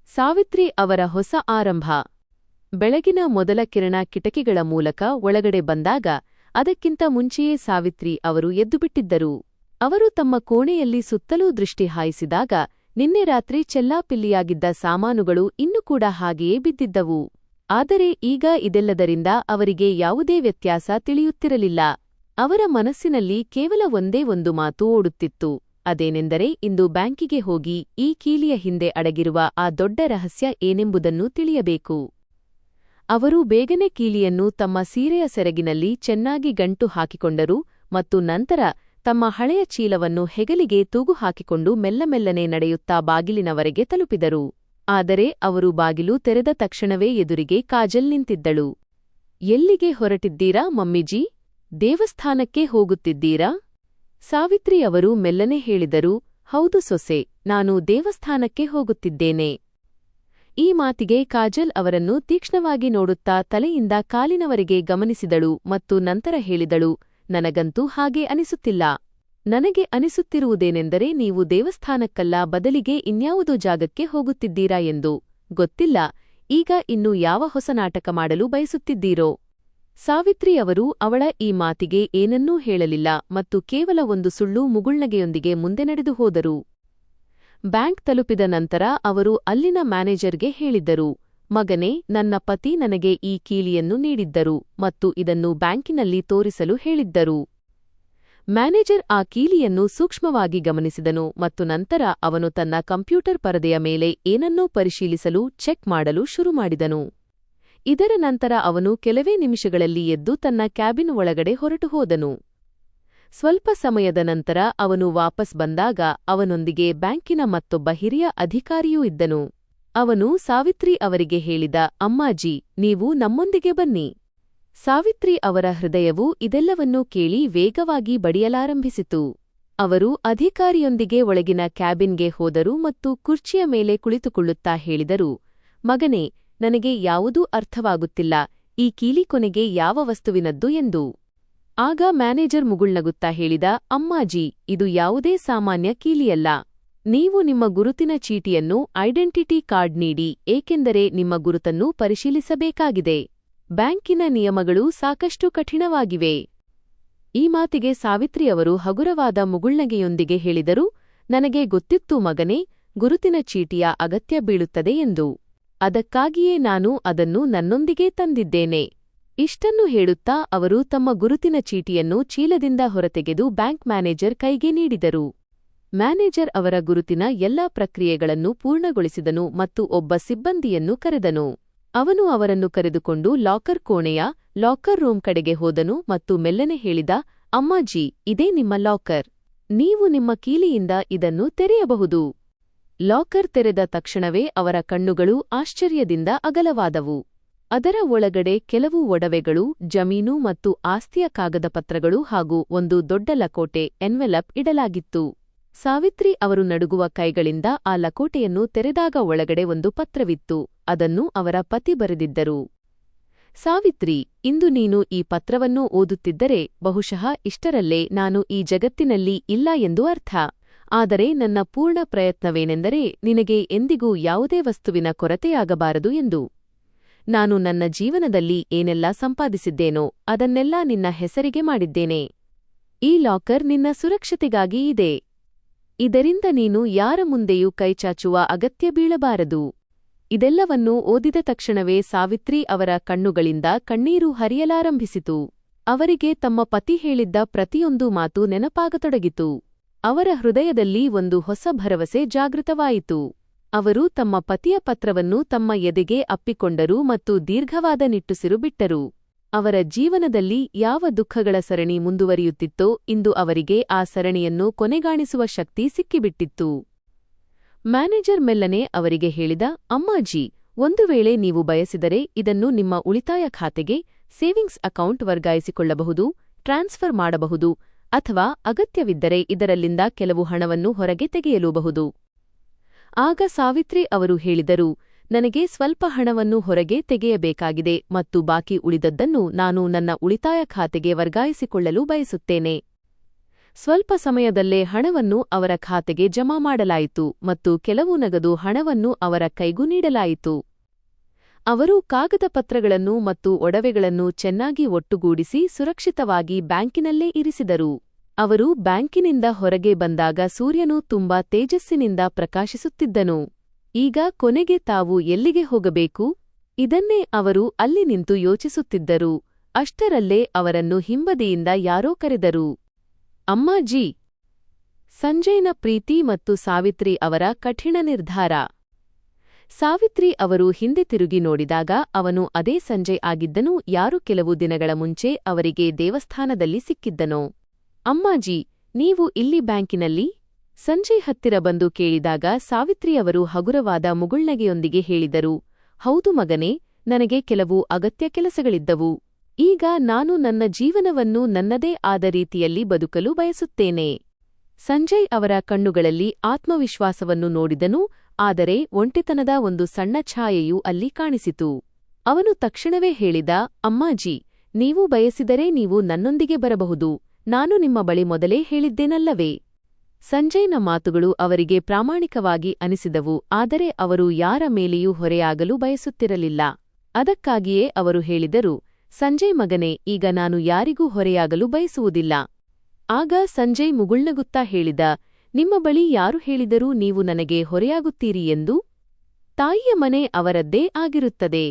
ಸಾವಿತ್ರಿ ಅವರ ಹೊಸ ಆರಂಭ. ಬೆಳಗಿನ ಮೊದಲ ಕಿರಣ ಕಿಟಕಿಗಳ ಮೂಲಕ ಒಳಗಡೆ ಬಂದಾಗ ಅದಕ್ಕಿಂತ ಮುಂಚೆಯೇ ಸಾವಿತ್ರಿ ಅವರು ಎದ್ದುಬಿಟ್ಟಿದ್ದರು. ಅವರು ತಮ್ಮ ಕೋಣೆಯಲ್ಲಿ ಸುತ್ತಲೂ ದೃಷ್ಟಿ ಹಾಯಿಸಿದಾಗ ನಿನ್ನೆ ರಾತ್ರಿ ಚೆಲ್ಲಾಪಿಲ್ಲಿಯಾಗಿದ್ದ ಸಾಮಾನುಗಳು ಇನ್ನೂ ಕೂಡ ಹಾಗೆಯೇ ಬಿದ್ದಿದ್ದವು. ಆದರೆ ಈಗ ಇದೆಲ್ಲದರಿಂದ ಅವರಿಗೆ ಯಾವುದೇ ವ್ಯತ್ಯಾಸ ತಿಳಿಯುತ್ತಿರಲಿಲ್ಲ. ಅವರ ಮನಸ್ಸಿನಲ್ಲಿ ಕೇವಲ ಒಂದೇ ಒಂದು ಮಾತು ಓಡುತ್ತಿತ್ತು, ಅದೇನೆಂದರೆ ಇಂದು ಬ್ಯಾಂಕಿಗೆ ಹೋಗಿ ಈ ಕೀಲಿಯ ಹಿಂದೆ ಅಡಗಿರುವ ಆ ದೊಡ್ಡ ರಹಸ್ಯ ಏನೆಂಬುದನ್ನು ತಿಳಿಯಬೇಕು. ಅವರು ಬೇಗನೆ ಕೀಲಿಯನ್ನು ತಮ್ಮ ಸೀರೆಯ ಸೆರಗಿನಲ್ಲಿ ಚೆನ್ನಾಗಿ ಗಂಟು ಹಾಕಿಕೊಂಡರು ಮತ್ತು ನಂತರ ತಮ್ಮ ಹಳೆಯ ಚೀಲವನ್ನು ಹೆಗಲಿಗೆ ತೂಗು ಹಾಕಿಕೊಂಡು ಮೆಲ್ಲಮೆಲ್ಲನೆ ನಡೆಯುತ್ತಾ ಬಾಗಿಲಿನವರೆಗೆ ತಲುಪಿದರು. ಆದರೆ ಅವರು ಬಾಗಿಲು ತೆರೆದ ತಕ್ಷಣವೇ ಎದುರಿಗೆ ಕಾಜಲ್ ನಿಂತಿದ್ದಳು. ಎಲ್ಲಿಗೆ ಹೊರಟಿದ್ದೀರಾ ಮಮ್ಮಿಜಿ? ದೇವಸ್ಥಾನಕ್ಕೆ ಹೋಗುತ್ತಿದ್ದೀರಾ? ಸಾವಿತ್ರಿ ಅವರು ಮೆಲ್ಲನೆ ಹೇಳಿದರು, ಹೌದು ಸೊಸೆ, ನಾನು ದೇವಸ್ಥಾನಕ್ಕೆ ಹೋಗುತ್ತಿದ್ದೇನೆ. ಈ ಮಾತಿಗೆ ಕಾಜಲ್ ಅವರನ್ನು ತೀಕ್ಷ್ಣವಾಗಿ ನೋಡುತ್ತಾ ತಲೆಯಿಂದ ಕಾಲಿನವರೆಗೆ ಗಮನಿಸಿದಳು ಮತ್ತು ನಂತರ ಹೇಳಿದಳು, ನನಗಂತೂ ಹಾಗೆ ಅನಿಸುತ್ತಿಲ್ಲ. ನನಗೆ ಅನಿಸುತ್ತಿರುವುದೇನೆಂದರೆ ನೀವು ದೇವಸ್ಥಾನಕ್ಕಲ್ಲ ಬದಲಿಗೆ ಇನ್ಯಾವುದೋ ಜಾಗಕ್ಕೆ ಹೋಗುತ್ತಿದ್ದೀರಾ ಎಂದು. ಗೊತ್ತಿಲ್ಲ, ಈಗ ಇನ್ನು ಯಾವ ಹೊಸ ನಾಟಕ ಮಾಡಲು ಬಯಸುತ್ತಿದ್ದೀರೋ. ಸಾವಿತ್ರಿಯವರು ಅವಳ ಈ ಮಾತಿಗೆ ಏನನ್ನೂ ಹೇಳಲಿಲ್ಲ ಮತ್ತು ಕೇವಲ ಒಂದು ಸುಳ್ಳು ಮುಗುಳ್ನಗೆಯೊಂದಿಗೆ ಮುಂದೆ ನಡೆದು ಹೋದರು. ಬ್ಯಾಂಕ್ ತಲುಪಿದ ನಂತರ ಅವರು ಅಲ್ಲಿನ ಮ್ಯಾನೇಜರ್ಗೆ ಹೇಳಿದ್ದರು, ಮಗನೇ, ನನ್ನ ಪತಿ ನನಗೆ ಈ ಕೀಲಿಯನ್ನು ನೀಡಿದ್ದರು ಮತ್ತು ಇದನ್ನು ಬ್ಯಾಂಕಿನಲ್ಲಿ ತೋರಿಸಲು ಹೇಳಿದ್ದರು. ಮ್ಯಾನೇಜರ್ ಆ ಕೀಲಿಯನ್ನು ಸೂಕ್ಷ್ಮವಾಗಿ ಗಮನಿಸಿದನು ಮತ್ತು ನಂತರ ಅವನು ತನ್ನ ಕಂಪ್ಯೂಟರ್ ಪರದೆಯ ಮೇಲೆ ಏನನ್ನೋ ಪರಿಶೀಲಿಸಲು ಚೆಕ್ ಮಾಡಲು ಶುರುಮಾಡಿದನು. ಇದರ ನಂತರ ಅವನು ಕೆಲವೇ ನಿಮಿಷಗಳಲ್ಲಿ ಎದ್ದು ತನ್ನ ಕ್ಯಾಬಿನ್ ಒಳಗಡೆ ಹೊರಟು ಹೋದನು. ಸ್ವಲ್ಪ ಸಮಯದ ನಂತರ ಅವನು ವಾಪಸ್ ಬಂದಾಗ ಅವನೊಂದಿಗೆ ಬ್ಯಾಂಕಿನ ಮತ್ತೊಬ್ಬ ಹಿರಿಯ ಅಧಿಕಾರಿಯೂ ಇದ್ದನು. ಅವನು ಸಾವಿತ್ರಿ ಅವರಿಗೆ ಹೇಳಿದ, ಅಮ್ಮಾಜಿ, ನೀವು ನಮ್ಮೊಂದಿಗೆ ಬನ್ನಿ. ಸಾವಿತ್ರಿ ಅವರ ಹೃದಯವು ಇದೆಲ್ಲವನ್ನೂ ಕೇಳಿ ವೇಗವಾಗಿ ಬಡಿಯಲಾರಂಭಿಸಿತು. ಅವರು ಅಧಿಕಾರಿಯೊಂದಿಗೆ ಒಳಗಿನ ಕ್ಯಾಬಿನ್ಗೆ ಹೋದರು ಮತ್ತು ಕುರ್ಚಿಯ ಮೇಲೆ ಕುಳಿತುಕೊಳ್ಳುತ್ತಾ ಹೇಳಿದರು, ಮಗನೇ, ನನಗೆ ಯಾವುದೂ ಅರ್ಥವಾಗುತ್ತಿಲ್ಲ, ಈ ಕೀಲಿ ಕೊನೆಗೆ ಯಾವ ವಸ್ತುವಿನದ್ದು ಎಂದು. ಆಗ ಮ್ಯಾನೇಜರ್ ಮುಗುಳ್ನಗುತ್ತಾ ಹೇಳಿದ, ಅಮ್ಮಾಜಿ, ಇದು ಯಾವುದೇ ಸಾಮಾನ್ಯ ಕೀಲಿಯಲ್ಲ. ನೀವು ನಿಮ್ಮ ಗುರುತಿನ ಚೀಟಿಯನ್ನು, ಐಡೆಂಟಿಟಿ ಕಾರ್ಡ್ ನೀಡಿ, ಏಕೆಂದರೆ ನಿಮ್ಮ ಗುರುತನ್ನು ಪರಿಶೀಲಿಸಬೇಕಾಗಿದೆ. ಬ್ಯಾಂಕಿನ ನಿಯಮಗಳು ಸಾಕಷ್ಟು ಕಠಿಣವಾಗಿವೆ. ಈ ಮಾತಿಗೆ ಸಾವಿತ್ರಿಯವರು ಹಗುರವಾದ ಮುಗುಳ್ನಗೆಯೊಂದಿಗೆ ಹೇಳಿದರು, ನನಗೆ ಗೊತ್ತಿತ್ತು ಮಗನೇ, ಗುರುತಿನ ಚೀಟಿಯ ಅಗತ್ಯ ಬೀಳುತ್ತದೆ ಎಂದು. ಅದಕ್ಕಾಗಿಯೇ ನಾನು ಅದನ್ನು ನನ್ನೊಂದಿಗೆ ತಂದಿದ್ದೇನೆ. ಇಷ್ಟನ್ನು ಹೇಳುತ್ತಾ ಅವರು ತಮ್ಮ ಗುರುತಿನ ಚೀಟಿಯನ್ನು ಚೀಲದಿಂದ ಹೊರತೆಗೆದು ಬ್ಯಾಂಕ್ ಮ್ಯಾನೇಜರ್ ಕೈಗೆ ನೀಡಿದರು. ಮ್ಯಾನೇಜರ್ ಅವರ ಗುರುತಿನ ಎಲ್ಲಾ ಪ್ರಕ್ರಿಯೆಗಳನ್ನು ಪೂರ್ಣಗೊಳಿಸಿದನು ಮತ್ತು ಒಬ್ಬ ಸಿಬ್ಬಂದಿಯನ್ನು ಕರೆದನು. ಅವನು ಅವರನ್ನು ಕರೆದುಕೊಂಡು ಲಾಕರ್ ರೂಮ್ ಕಡೆಗೆ ಹೋದನು ಮತ್ತು ಮೆಲ್ಲನೆ ಹೇಳಿದ, ಅಮ್ಮಾಜಿ, ಇದೇ ನಿಮ್ಮ ಲಾಕರ್. ನೀವು ನಿಮ್ಮ ಕೀಲಿಯಿಂದ ಇದನ್ನು ತೆರೆಯಬಹುದು. ಲಾಕರ್ ತೆರೆದ ತಕ್ಷಣವೇ ಅವರ ಕಣ್ಣುಗಳು ಆಶ್ಚರ್ಯದಿಂದ ಅಗಲವಾದವು. ಅದರ ಒಳಗಡೆ ಕೆಲವು ಒಡವೆಗಳು, ಜಮೀನು ಮತ್ತು ಆಸ್ತಿಯ ಕಾಗದಪತ್ರಗಳು ಹಾಗೂ ಒಂದು ದೊಡ್ಡ ಲಕೋಟೆ ಎನ್ವೆಲಪ್ ಇಡಲಾಗಿತ್ತು. ಸಾವಿತ್ರಿ ಅವರು ನಡುಗುವ ಕೈಗಳಿಂದ ಆ ಲಕೋಟೆಯನ್ನು ತೆರೆದಾಗ ಒಳಗಡೆ ಒಂದು ಪತ್ರವಿತ್ತು. ಅದನ್ನು ಅವರ ಪತಿ ಬರೆದಿದ್ದರು. ಸಾವಿತ್ರಿ, ಇಂದು ನೀನು ಈ ಪತ್ರವನ್ನು ಓದುತ್ತಿದ್ದರೆ ಬಹುಶಃ ಇಷ್ಟರಲ್ಲೇ ನಾನು ಈ ಜಗತ್ತಿನಲ್ಲಿ ಇಲ್ಲ ಎಂದು ಅರ್ಥ. ಆದರೆ ನನ್ನ ಪೂರ್ಣ ಪ್ರಯತ್ನವೇನೆಂದರೆ ನಿನಗೆ ಎಂದಿಗೂ ಯಾವುದೇ ವಸ್ತುವಿನ ಕೊರತೆಯಾಗಬಾರದು ಎಂದು. ನಾನು ನನ್ನ ಜೀವನದಲ್ಲಿ ಏನೆಲ್ಲಾ ಸಂಪಾದಿಸಿದ್ದೇನೋ ಅದನ್ನೆಲ್ಲಾ ನಿನ್ನ ಹೆಸರಿಗೆ ಮಾಡಿದ್ದೇನೆ. ಈ ಲಾಕರ್ ನಿನ್ನ ಸುರಕ್ಷತೆಗಾಗಿ ಇದೆ. ಇದರಿಂದ ನೀನು ಯಾರ ಮುಂದೆಯೂ ಕೈಚಾಚುವ ಅಗತ್ಯ ಬೀಳಬಾರದು. ಇದೆಲ್ಲವನ್ನೂ ಓದಿದ ತಕ್ಷಣವೇ ಸಾವಿತ್ರಿ ಅವರ ಕಣ್ಣುಗಳಿಂದ ಕಣ್ಣೀರು ಹರಿಯಲಾರಂಭಿಸಿತು. ಅವರಿಗೆ ತಮ್ಮ ಪತಿ ಹೇಳಿದ್ದ ಪ್ರತಿಯೊಂದು ಮಾತು ನೆನಪಾಗತೊಡಗಿತು. ಅವರ ಹೃದಯದಲ್ಲಿ ಒಂದು ಹೊಸ ಭರವಸೆ ಜಾಗೃತವಾಯಿತು. ಅವರು ತಮ್ಮ ಪತಿಯ ಪತ್ರವನ್ನು ತಮ್ಮ ಎದೆಗೆ ಅಪ್ಪಿಕೊಂಡರು ಮತ್ತು ದೀರ್ಘವಾದ ನಿಟ್ಟುಸಿರು ಬಿಟ್ಟರು. ಅವರ ಜೀವನದಲ್ಲಿ ಯಾವ ದುಃಖಗಳ ಸರಣಿ ಮುಂದುವರಿಯುತ್ತಿತ್ತೋ ಇಂದು ಅವರಿಗೆ ಆ ಸರಣಿಯನ್ನು ಕೊನೆಗಾಣಿಸುವ ಶಕ್ತಿ ಸಿಕ್ಕಿಬಿಟ್ಟಿತ್ತು. ಮ್ಯಾನೇಜರ್ ಮೆಲ್ಲನೆ ಅವರಿಗೆ ಹೇಳಿದ, ಅಮ್ಮಾಜಿ, ಒಂದು ವೇಳೆ ನೀವು ಬಯಸಿದರೆ ಇದನ್ನು ನಿಮ್ಮ ಉಳಿತಾಯ ಖಾತೆಗೆ, ಸೇವಿಂಗ್ಸ್ ಅಕೌಂಟ್ ವರ್ಗಾಯಿಸಿಕೊಳ್ಳಬಹುದು, ಟ್ರಾನ್ಸ್ಫರ್ ಮಾಡಬಹುದು ಅಥವಾ ಅಗತ್ಯವಿದ್ದರೆ ಇದರಲ್ಲಿಂದ ಕೆಲವು ಹಣವನ್ನು ಹೊರಗೆ ತೆಗೆಯಲೂಬಹುದು. ಆಗ ಸಾವಿತ್ರಿ ಅವರು ಹೇಳಿದರು, ನನಗೆ ಸ್ವಲ್ಪ ಹಣವನ್ನು ಹೊರಗೆ ತೆಗೆಯಬೇಕಾಗಿದೆ ಮತ್ತು ಬಾಕಿ ಉಳಿದದ್ದನ್ನು ನಾನು ನನ್ನ ಉಳಿತಾಯ ಖಾತೆಗೆ ವರ್ಗಾಯಿಸಿಕೊಳ್ಳಲು ಬಯಸುತ್ತೇನೆ. ಸ್ವಲ್ಪ ಸಮಯದಲ್ಲೇ ಹಣವನ್ನು ಅವರ ಖಾತೆಗೆ ಜಮಾ ಮಾಡಲಾಯಿತು ಮತ್ತು ಕೆಲವು ನಗದು ಹಣವನ್ನು ಅವರ ಕೈಗೂ ನೀಡಲಾಯಿತು. ಅವರು ಕಾಗದಪತ್ರಗಳನ್ನು ಮತ್ತು ಒಡವೆಗಳನ್ನು ಚೆನ್ನಾಗಿ ಒಟ್ಟುಗೂಡಿಸಿ ಸುರಕ್ಷಿತವಾಗಿ ಬ್ಯಾಂಕಿನಲ್ಲೇ ಇರಿಸಿದರು. ಅವರು ಬ್ಯಾಂಕಿನಿಂದ ಹೊರಗೆ ಬಂದಾಗ ಸೂರ್ಯನು ತುಂಬಾ ತೇಜಸ್ಸಿನಿಂದ ಪ್ರಕಾಶಿಸುತ್ತಿದ್ದನು. ಈಗ ಕೊನೆಗೆ ತಾವು ಎಲ್ಲಿಗೆ ಹೋಗಬೇಕು? ಇದನ್ನೇ ಅವರು ಅಲ್ಲಿ ನಿಂತು ಯೋಚಿಸುತ್ತಿದ್ದರು. ಅಷ್ಟರಲ್ಲೇ ಅವರನ್ನು ಹಿಂಬದಿಯಿಂದ ಯಾರೋ ಕರೆದರು. ಅಮ್ಮಾಜಿ! ಸಂಜಯ್ನ ಪ್ರೀತಿ ಮತ್ತು ಸಾವಿತ್ರಿ ಅವರ ಕಠಿಣ ನಿರ್ಧಾರ. ಸಾವಿತ್ರಿ ಅವರು ಹಿಂದೆ ತಿರುಗಿ ನೋಡಿದಾಗ ಅವನು ಅದೇ ಸಂಜಯ್ ಆಗಿದ್ದನು, ಯಾರು ಕೆಲವು ದಿನಗಳ ಮುಂಚೆ ಅವರಿಗೆ ದೇವಸ್ಥಾನದಲ್ಲಿ ಸಿಕ್ಕಿದ್ದನೋ. ಅಮ್ಮಾಜಿ, ನೀವು ಇಲ್ಲಿ ಬ್ಯಾಂಕಿನಲ್ಲಿ? ಸಂಜಯ್ ಹತ್ತಿರ ಬಂದು ಕೇಳಿದಾಗ ಸಾವಿತ್ರಿಯವರು ಹಗುರವಾದ ಮುಗುಳ್ನಗೆಯೊಂದಿಗೆ ಹೇಳಿದರು, ಹೌದು ಮಗನೇ, ನನಗೆ ಕೆಲವು ಅಗತ್ಯ ಕೆಲಸಗಳಿದ್ದವು. ಈಗ ನಾನು ನನ್ನ ಜೀವನವನ್ನು ನನ್ನದೇ ಆದ ರೀತಿಯಲ್ಲಿ ಬದುಕಲು ಬಯಸುತ್ತೇನೆ. ಸಂಜಯ್ ಅವರ ಕಣ್ಣುಗಳಲ್ಲಿ ಆತ್ಮವಿಶ್ವಾಸವನ್ನು ನೋಡಿದನು, ಆದರೆ ಒಂಟಿತನದ ಒಂದು ಸಣ್ಣ ಛಾಯೆಯೂ ಅಲ್ಲಿ ಕಾಣಿಸಿತು. ಅವನು ತಕ್ಷಣವೇ ಹೇಳಿದ, ಅಮ್ಮಾಜಿ, ನೀವು ಬಯಸಿದರೆ ನೀವು ನನ್ನೊಂದಿಗೆ ಬರಬಹುದು. ನಾನು ನಿಮ್ಮ ಬಳಿ ಮೊದಲೇ ಹೇಳಿದ್ದೇನಲ್ಲವೇ. ಸಂಜಯ್ನ ಮಾತುಗಳು ಅವರಿಗೆ ಪ್ರಾಮಾಣಿಕವಾಗಿ ಅನಿಸಿದವು, ಆದರೆ ಅವರು ಯಾರ ಮೇಲೆಯೂ ಹೊರೆಯಾಗಲು ಬಯಸುತ್ತಿರಲಿಲ್ಲ. ಅದಕ್ಕಾಗಿಯೇ ಅವರು ಹೇಳಿದರು, ಸಂಜಯ್ ಮಗನೇ, ಈಗ ನಾನು ಯಾರಿಗೂ ಹೊರೆಯಾಗಲು ಬಯಸುವುದಿಲ್ಲ. ಆಗ ಸಂಜಯ್ ಮುಗುಳ್ನಗುತ್ತಾ ಹೇಳಿದ, ನಿಮ್ಮ ಬಳಿ ಯಾರು ಹೇಳಿದರೂ ನೀವು ನನಗೆ ಹೊರೆಯಾಗುತ್ತೀರಿ ಎಂದು? ತಾಯಿಯ ಮನೆ ಅವರದ್ದೇ ಆಗಿರುತ್ತದೆ.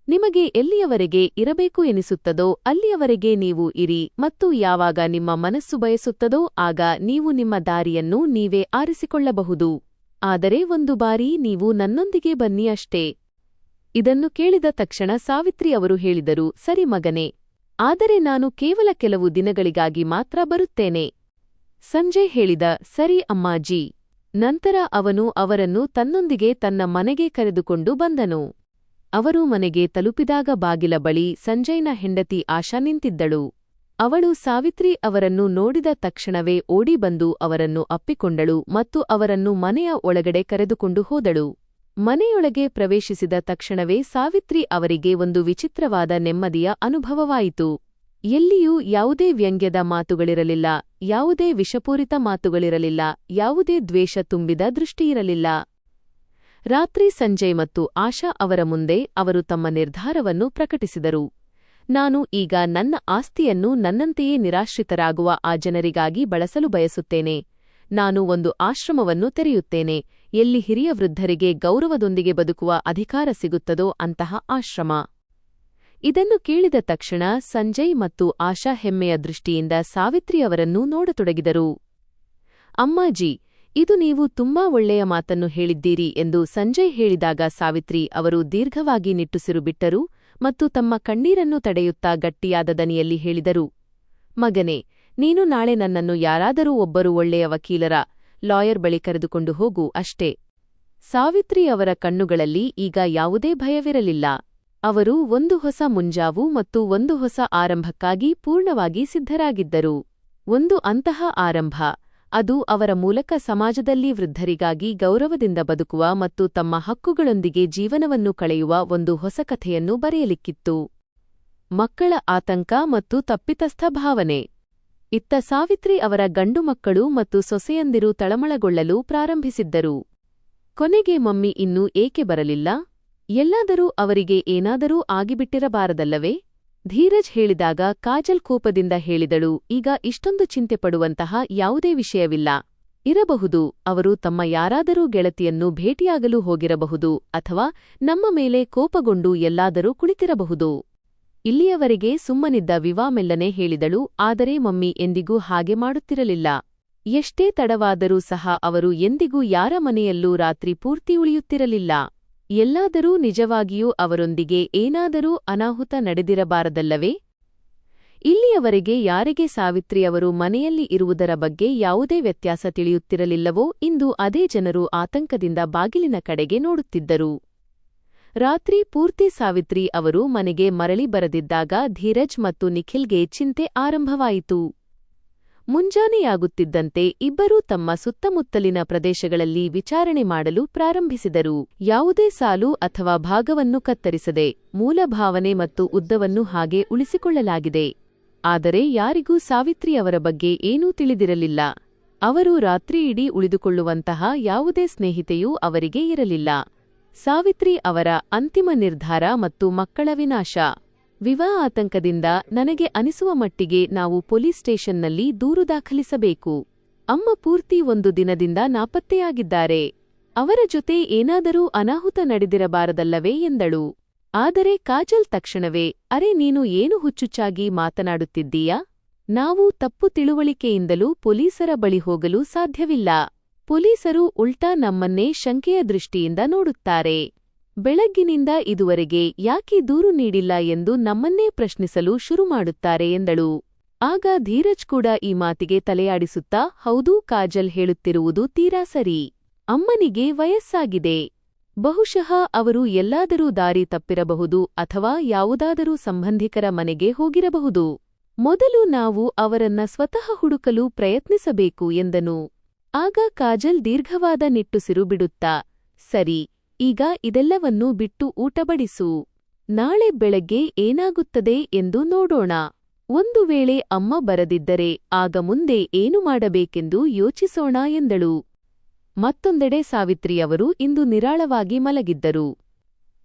ನಿಮಗೆ ಎಲ್ಲಿಯವರೆಗೆ ಇರಬೇಕು ಎನಿಸುತ್ತದೋ ಅಲ್ಲಿಯವರೆಗೆ ನೀವು ಇರಿ, ಮತ್ತು ಯಾವಾಗ ನಿಮ್ಮ ಮನಸ್ಸು ಬಯಸುತ್ತದೋ ಆಗ ನೀವು ನಿಮ್ಮ ದಾರಿಯನ್ನು ನೀವೇ ಆರಿಸಿಕೊಳ್ಳಬಹುದು. ಆದರೆ ಒಂದು ಬಾರಿ ನೀವು ನನ್ನೊಂದಿಗೆ ಬನ್ನಿ ಅಷ್ಟೇ. ಇದನ್ನು ಕೇಳಿದ ತಕ್ಷಣ ಸಾವಿತ್ರಿ ಅವರು ಹೇಳಿದರು, ಸರಿ ಮಗನೇ, ಆದರೆ ನಾನು ಕೇವಲ ಕೆಲವು ದಿನಗಳಿಗಾಗಿ ಮಾತ್ರ ಬರುತ್ತೇನೆ. ಸಂಜಯ್ ಹೇಳಿದ, ಸರಿ ಅಮ್ಮಾಜಿ. ನಂತರ ಅವನು ಅವರನ್ನು ತನ್ನೊಂದಿಗೆ ತನ್ನ ಮನೆಗೆ ಕರೆದುಕೊಂಡು ಬಂದನು. ಅವರು ಮನೆಗೆ ತಲುಪಿದಾಗ ಬಾಗಿಲ ಬಳಿ ಸಂಜಯ್ನ ಹೆಂಡತಿ ಆಶಾ ನಿಂತಿದ್ದಳು. ಅವಳು ಸಾವಿತ್ರಿ ಅವರನ್ನು ನೋಡಿದ ತಕ್ಷಣವೇ ಓಡಿ ಬಂದು ಅವರನ್ನು ಅಪ್ಪಿಕೊಂಡಳು ಮತ್ತು ಅವರನ್ನು ಮನೆಯ ಒಳಗಡೆ ಕರೆದುಕೊಂಡು ಹೋದಳು. ಮನೆಯೊಳಗೆ ಪ್ರವೇಶಿಸಿದ ತಕ್ಷಣವೇ ಸಾವಿತ್ರಿ ಅವರಿಗೆ ಒಂದು ವಿಚಿತ್ರವಾದ ನೆಮ್ಮದಿಯ ಅನುಭವವಾಯಿತು. ಎಲ್ಲಿಯೂ ಯಾವುದೇ ವ್ಯಂಗ್ಯದ ಮಾತುಗಳಿರಲಿಲ್ಲ, ಯಾವುದೇ ವಿಷಪೂರಿತ ಮಾತುಗಳಿರಲಿಲ್ಲ, ಯಾವುದೇ ದ್ವೇಷ ತುಂಬಿದ ದೃಷ್ಟಿಯಿರಲಿಲ್ಲ. ರಾತ್ರಿ ಸಂಜಯ್ ಮತ್ತು ಆಶಾ ಅವರ ಮುಂದೆ ಅವರು ತಮ್ಮ ನಿರ್ಧಾರವನ್ನು ಪ್ರಕಟಿಸಿದರು. ನಾನು ಈಗ ನನ್ನ ಆಸ್ತಿಯನ್ನು ನನ್ನಂತೆಯೇ ನಿರಾಶ್ರಿತರಾಗುವ ಆ ಜನರಿಗಾಗಿ ಬಳಸಲು ಬಯಸುತ್ತೇನೆ. ನಾನು ಒಂದು ಆಶ್ರಮವನ್ನು ತೆರೆಯುತ್ತೇನೆ, ಎಲ್ಲಿ ಹಿರಿಯ ವೃದ್ಧರಿಗೆ ಗೌರವದೊಂದಿಗೆ ಬದುಕುವ ಅಧಿಕಾರ ಸಿಗುತ್ತದೋ ಅಂತಹ ಆಶ್ರಮ. ಇದನ್ನು ಕೇಳಿದ ತಕ್ಷಣ ಸಂಜಯ್ ಮತ್ತು ಆಶಾ ಹೆಮ್ಮೆಯ ದೃಷ್ಟಿಯಿಂದ ಸಾವಿತ್ರಿಯವರನ್ನೂ ನೋಡತೊಡಗಿದರು. ಅಮ್ಮಾಜಿ, ಇದು ನೀವು ತುಂಬಾ ಒಳ್ಳೆಯ ಮಾತನ್ನು ಹೇಳಿದ್ದೀರಿ ಎಂದು ಸಂಜಯ್ ಹೇಳಿದಾಗ ಸಾವಿತ್ರಿ ಅವರು ದೀರ್ಘವಾಗಿ ನಿಟ್ಟುಸಿರು ಬಿಟ್ಟರು ಮತ್ತು ತಮ್ಮ ಕಣ್ಣೀರನ್ನು ತಡೆಯುತ್ತಾ ಗಟ್ಟಿಯಾದ ದನಿಯಲ್ಲಿ ಹೇಳಿದರು, ಮಗನೇ, ನೀನು ನಾಳೆ ನನ್ನನ್ನು ಯಾರಾದರೂ ಒಬ್ಬರು ಒಳ್ಳೆಯ ವಕೀಲರ, ಲಾಯರ್ ಬಳಿ ಕರೆದುಕೊಂಡು ಹೋಗು ಅಷ್ಟೇ. ಸಾವಿತ್ರಿ ಅವರ ಕಣ್ಣುಗಳಲ್ಲಿ ಈಗ ಯಾವುದೇ ಭಯವಿರಲಿಲ್ಲ. ಅವರು ಒಂದು ಹೊಸ ಮುಂಜಾವು ಮತ್ತು ಒಂದು ಹೊಸ ಆರಂಭಕ್ಕಾಗಿ ಪೂರ್ಣವಾಗಿ ಸಿದ್ಧರಾಗಿದ್ದರು. ಒಂದು ಅಂತಹ ಆರಂಭ, ಅದು ಅವರ ಮೂಲಕ ಸಮಾಜದಲ್ಲಿ ವೃದ್ಧರಿಗಾಗಿ ಗೌರವದಿಂದ ಬದುಕುವ ಮತ್ತು ತಮ್ಮ ಹಕ್ಕುಗಳೊಂದಿಗೆ ಜೀವನವನ್ನು ಕಳೆಯುವ ಒಂದು ಹೊಸ ಕಥೆಯನ್ನು ಬರೆಯಲಿಕ್ಕಿತ್ತು. ಮಕ್ಕಳ ಆತಂಕ ಮತ್ತು ತಪ್ಪಿತಸ್ಥ ಭಾವನೆ. ಇತ್ತ ಸಾವಿತ್ರಿ ಅವರ ಗಂಡು ಮಕ್ಕಳು ಮತ್ತು ಸೊಸೆಯಂದಿರು ತಳಮಳಗೊಳ್ಳಲು ಪ್ರಾರಂಭಿಸಿದ್ದರು. ಕೊನೆಗೆ ಮಮ್ಮಿ ಇನ್ನೂ ಏಕೆ ಬರಲಿಲ್ಲ? ಎಲ್ಲಾದರೂ ಅವರಿಗೆ ಏನಾದರೂ ಆಗಿಬಿಟ್ಟಿರಬಾರದಲ್ಲವೇ? ಧೀರಜ್ ಹೇಳಿದಾಗ ಕಾಜಲ್ ಕೋಪದಿಂದ ಹೇಳಿದಳು, ಈಗ ಇಷ್ಟೊಂದು ಚಿಂತೆ ಪಡುವಂತಹ ಯಾವುದೇ ವಿಷಯವಿಲ್ಲ. ಇರಬಹುದು, ಅವರು ತಮ್ಮ ಯಾರಾದರೂ ಗೆಳತಿಯನ್ನು ಭೇಟಿಯಾಗಲು ಹೋಗಿರಬಹುದು ಅಥವಾ ನಮ್ಮ ಮೇಲೆ ಕೋಪಗೊಂಡು ಎಲ್ಲಾದರೂ ಕುಳಿತಿರಬಹುದು. ಇಲ್ಲಿಯವರೆಗೆ ಸುಮ್ಮನಿದ್ದ ವಿವಾ ಮೆಲ್ಲನೆ ಹೇಳಿದಳು, ಆದರೆ ಮಮ್ಮಿ ಎಂದಿಗೂ ಹಾಗೆ ಮಾಡುತ್ತಿರಲಿಲ್ಲ. ಎಷ್ಟೇ ತಡವಾದರೂ ಸಹ ಅವರು ಎಂದಿಗೂ ಯಾರ ಮನೆಯಲ್ಲೂ ರಾತ್ರಿ ಪೂರ್ತಿ ಉಳಿಯುತ್ತಿರಲಿಲ್ಲ. ಎಲ್ಲಾದರೂ ನಿಜವಾಗಿಯೂ ಅವರೊಂದಿಗೆ ಏನಾದರೂ ಅನಾಹುತ ನಡೆದಿರಬಾರದಲ್ಲವೇ? ಇಲ್ಲಿಯವರೆಗೆ ಯಾರಿಗೆ ಸಾವಿತ್ರಿಯವರು ಮನೆಯಲ್ಲಿ ಇರುವುದರ ಬಗ್ಗೆ ಯಾವುದೇ ವ್ಯತ್ಯಾಸ ತಿಳಿಯುತ್ತಿರಲಿಲ್ಲವೋ ಇಂದು ಅದೇ ಜನರು ಆತಂಕದಿಂದ ಬಾಗಿಲಿನ ಕಡೆಗೆ ನೋಡುತ್ತಿದ್ದರು. ರಾತ್ರಿ ಪೂರ್ತಿ ಸಾವಿತ್ರಿ ಅವರು ಮನೆಗೆ ಮರಳಿ ಬರದಿದ್ದಾಗ ಧೀರಜ್ ಮತ್ತು ನಿಖಿಲ್ಗೆ ಚಿಂತೆ ಆರಂಭವಾಯಿತು. ಮುಂಜಾನೆಯಾಗುತ್ತಿದ್ದಂತೆ ಇಬ್ಬರೂ ತಮ್ಮ ಸುತ್ತಮುತ್ತಲಿನ ಪ್ರದೇಶಗಳಲ್ಲಿ ವಿಚಾರಣೆ ಮಾಡಲು ಪ್ರಾರಂಭಿಸಿದರು. ಯಾವುದೇ ಸಾಲು ಅಥವಾ ಭಾಗವನ್ನು ಕತ್ತರಿಸದೆ ಮೂಲ ಭಾವನೆ ಮತ್ತು ಉದ್ದವನ್ನು ಹಾಗೆ ಉಳಿಸಿಕೊಳ್ಳಲಾಗಿದೆ. ಆದರೆ ಯಾರಿಗೂ ಸಾವಿತ್ರಿಯವರ ಬಗ್ಗೆ ಏನೂ ತಿಳಿದಿರಲಿಲ್ಲ. ಅವರು ರಾತ್ರಿಯಿಡೀ ಉಳಿದುಕೊಳ್ಳುವಂತಹ ಯಾವುದೇ ಸ್ನೇಹಿತೆಯೂ ಅವರಿಗೆ ಇರಲಿಲ್ಲ. ಸಾವಿತ್ರಿ ಅವರ ಅಂತಿಮ ನಿರ್ಧಾರ ಮತ್ತು ಮಕ್ಕಳ ವಿನಾಶ. ವಿವಾಹ ಆತಂಕದಿಂದ ನನಗೆ ಅನಿಸುವ ಮಟ್ಟಿಗೆ ನಾವು ಪೊಲೀಸ್ ಸ್ಟೇಷನ್ನಲ್ಲಿ ದೂರು ದಾಖಲಿಸಬೇಕು. ಅಮ್ಮ ಪೂರ್ತಿ ಒಂದು ದಿನದಿಂದ ನಾಪತ್ತೆಯಾಗಿದ್ದಾರೆ. ಅವರ ಜೊತೆ ಏನಾದರೂ ಅನಾಹುತ ನಡೆದಿರಬಾರದಲ್ಲವೇ ಎಂದಳು. ಆದರೆ ಕಾಜಲ್ ತಕ್ಷಣವೇ, ಅರೆ ನೀನು ಏನು ಹುಚ್ಚುಚ್ಚಾಗಿ ಮಾತನಾಡುತ್ತಿದ್ದೀಯಾ? ನಾವು ತಪ್ಪು ತಿಳುವಳಿಕೆಯಿಂದಲೂ ಪೊಲೀಸರ ಬಳಿ ಹೋಗಲು ಸಾಧ್ಯವಿಲ್ಲ. ಪೊಲೀಸರು ಉಲ್ಟಾ ನಮ್ಮನ್ನೇ ಶಂಕೆಯ ದೃಷ್ಟಿಯಿಂದ ನೋಡುತ್ತಾರೆ. ಬೆಳಗ್ಗಿನಿಂದ ಇದುವರೆಗೆ ಯಾಕೆ ದೂರು ನೀಡಿಲ್ಲ ಎಂದು ನಮ್ಮನ್ನೇ ಪ್ರಶ್ನಿಸಲು ಶುರು ಮಾಡುತ್ತಾರೆ ಎಂದಳು. ಆಗ ಧೀರಜ್ ಕೂಡ ಈ ಮಾತಿಗೆ ತಲೆಯಾಡಿಸುತ್ತಾ, ಹೌದು, ಕಾಜಲ್ ಹೇಳುತ್ತಿರುವುದು ತೀರಾ ಸರಿ. ಅಮ್ಮನಿಗೆ ವಯಸ್ಸಾಗಿದೆ. ಬಹುಶಃ ಅವರು ಎಲ್ಲಾದರೂ ದಾರಿ ತಪ್ಪಿರಬಹುದು ಅಥವಾ ಯಾವುದಾದರೂ ಸಂಬಂಧಿಕರ ಮನೆಗೆ ಹೋಗಿರಬಹುದು. ಮೊದಲು ನಾವು ಅವರನ್ನ ಸ್ವತಃ ಹುಡುಕಲು ಪ್ರಯತ್ನಿಸಬೇಕು ಎಂದನು. ಆಗ ಕಾಜಲ್ ದೀರ್ಘವಾದ ನಿಟ್ಟುಸಿರು ಬಿಡುತ್ತಾ, ಸರಿ, ಈಗ ಇದೆಲ್ಲವನ್ನೂ ಬಿಟ್ಟು ಊಟ ಬಡಿಸು. ನಾಳೆ ಬೆಳಗ್ಗೆ ಏನಾಗುತ್ತದೆ ಎಂದು ನೋಡೋಣ. ಒಂದು ವೇಳೆ ಅಮ್ಮ ಬರದಿದ್ದರೆ ಆಗ ಮುಂದೆ ಏನು ಮಾಡಬೇಕೆಂದು ಯೋಚಿಸೋಣ ಎಂದಳು. ಮತ್ತೊಂದೆಡೆ ಸಾವಿತ್ರಿಯವರು ಇಂದು ನಿರಾಳವಾಗಿ ಮಲಗಿದ್ದರು.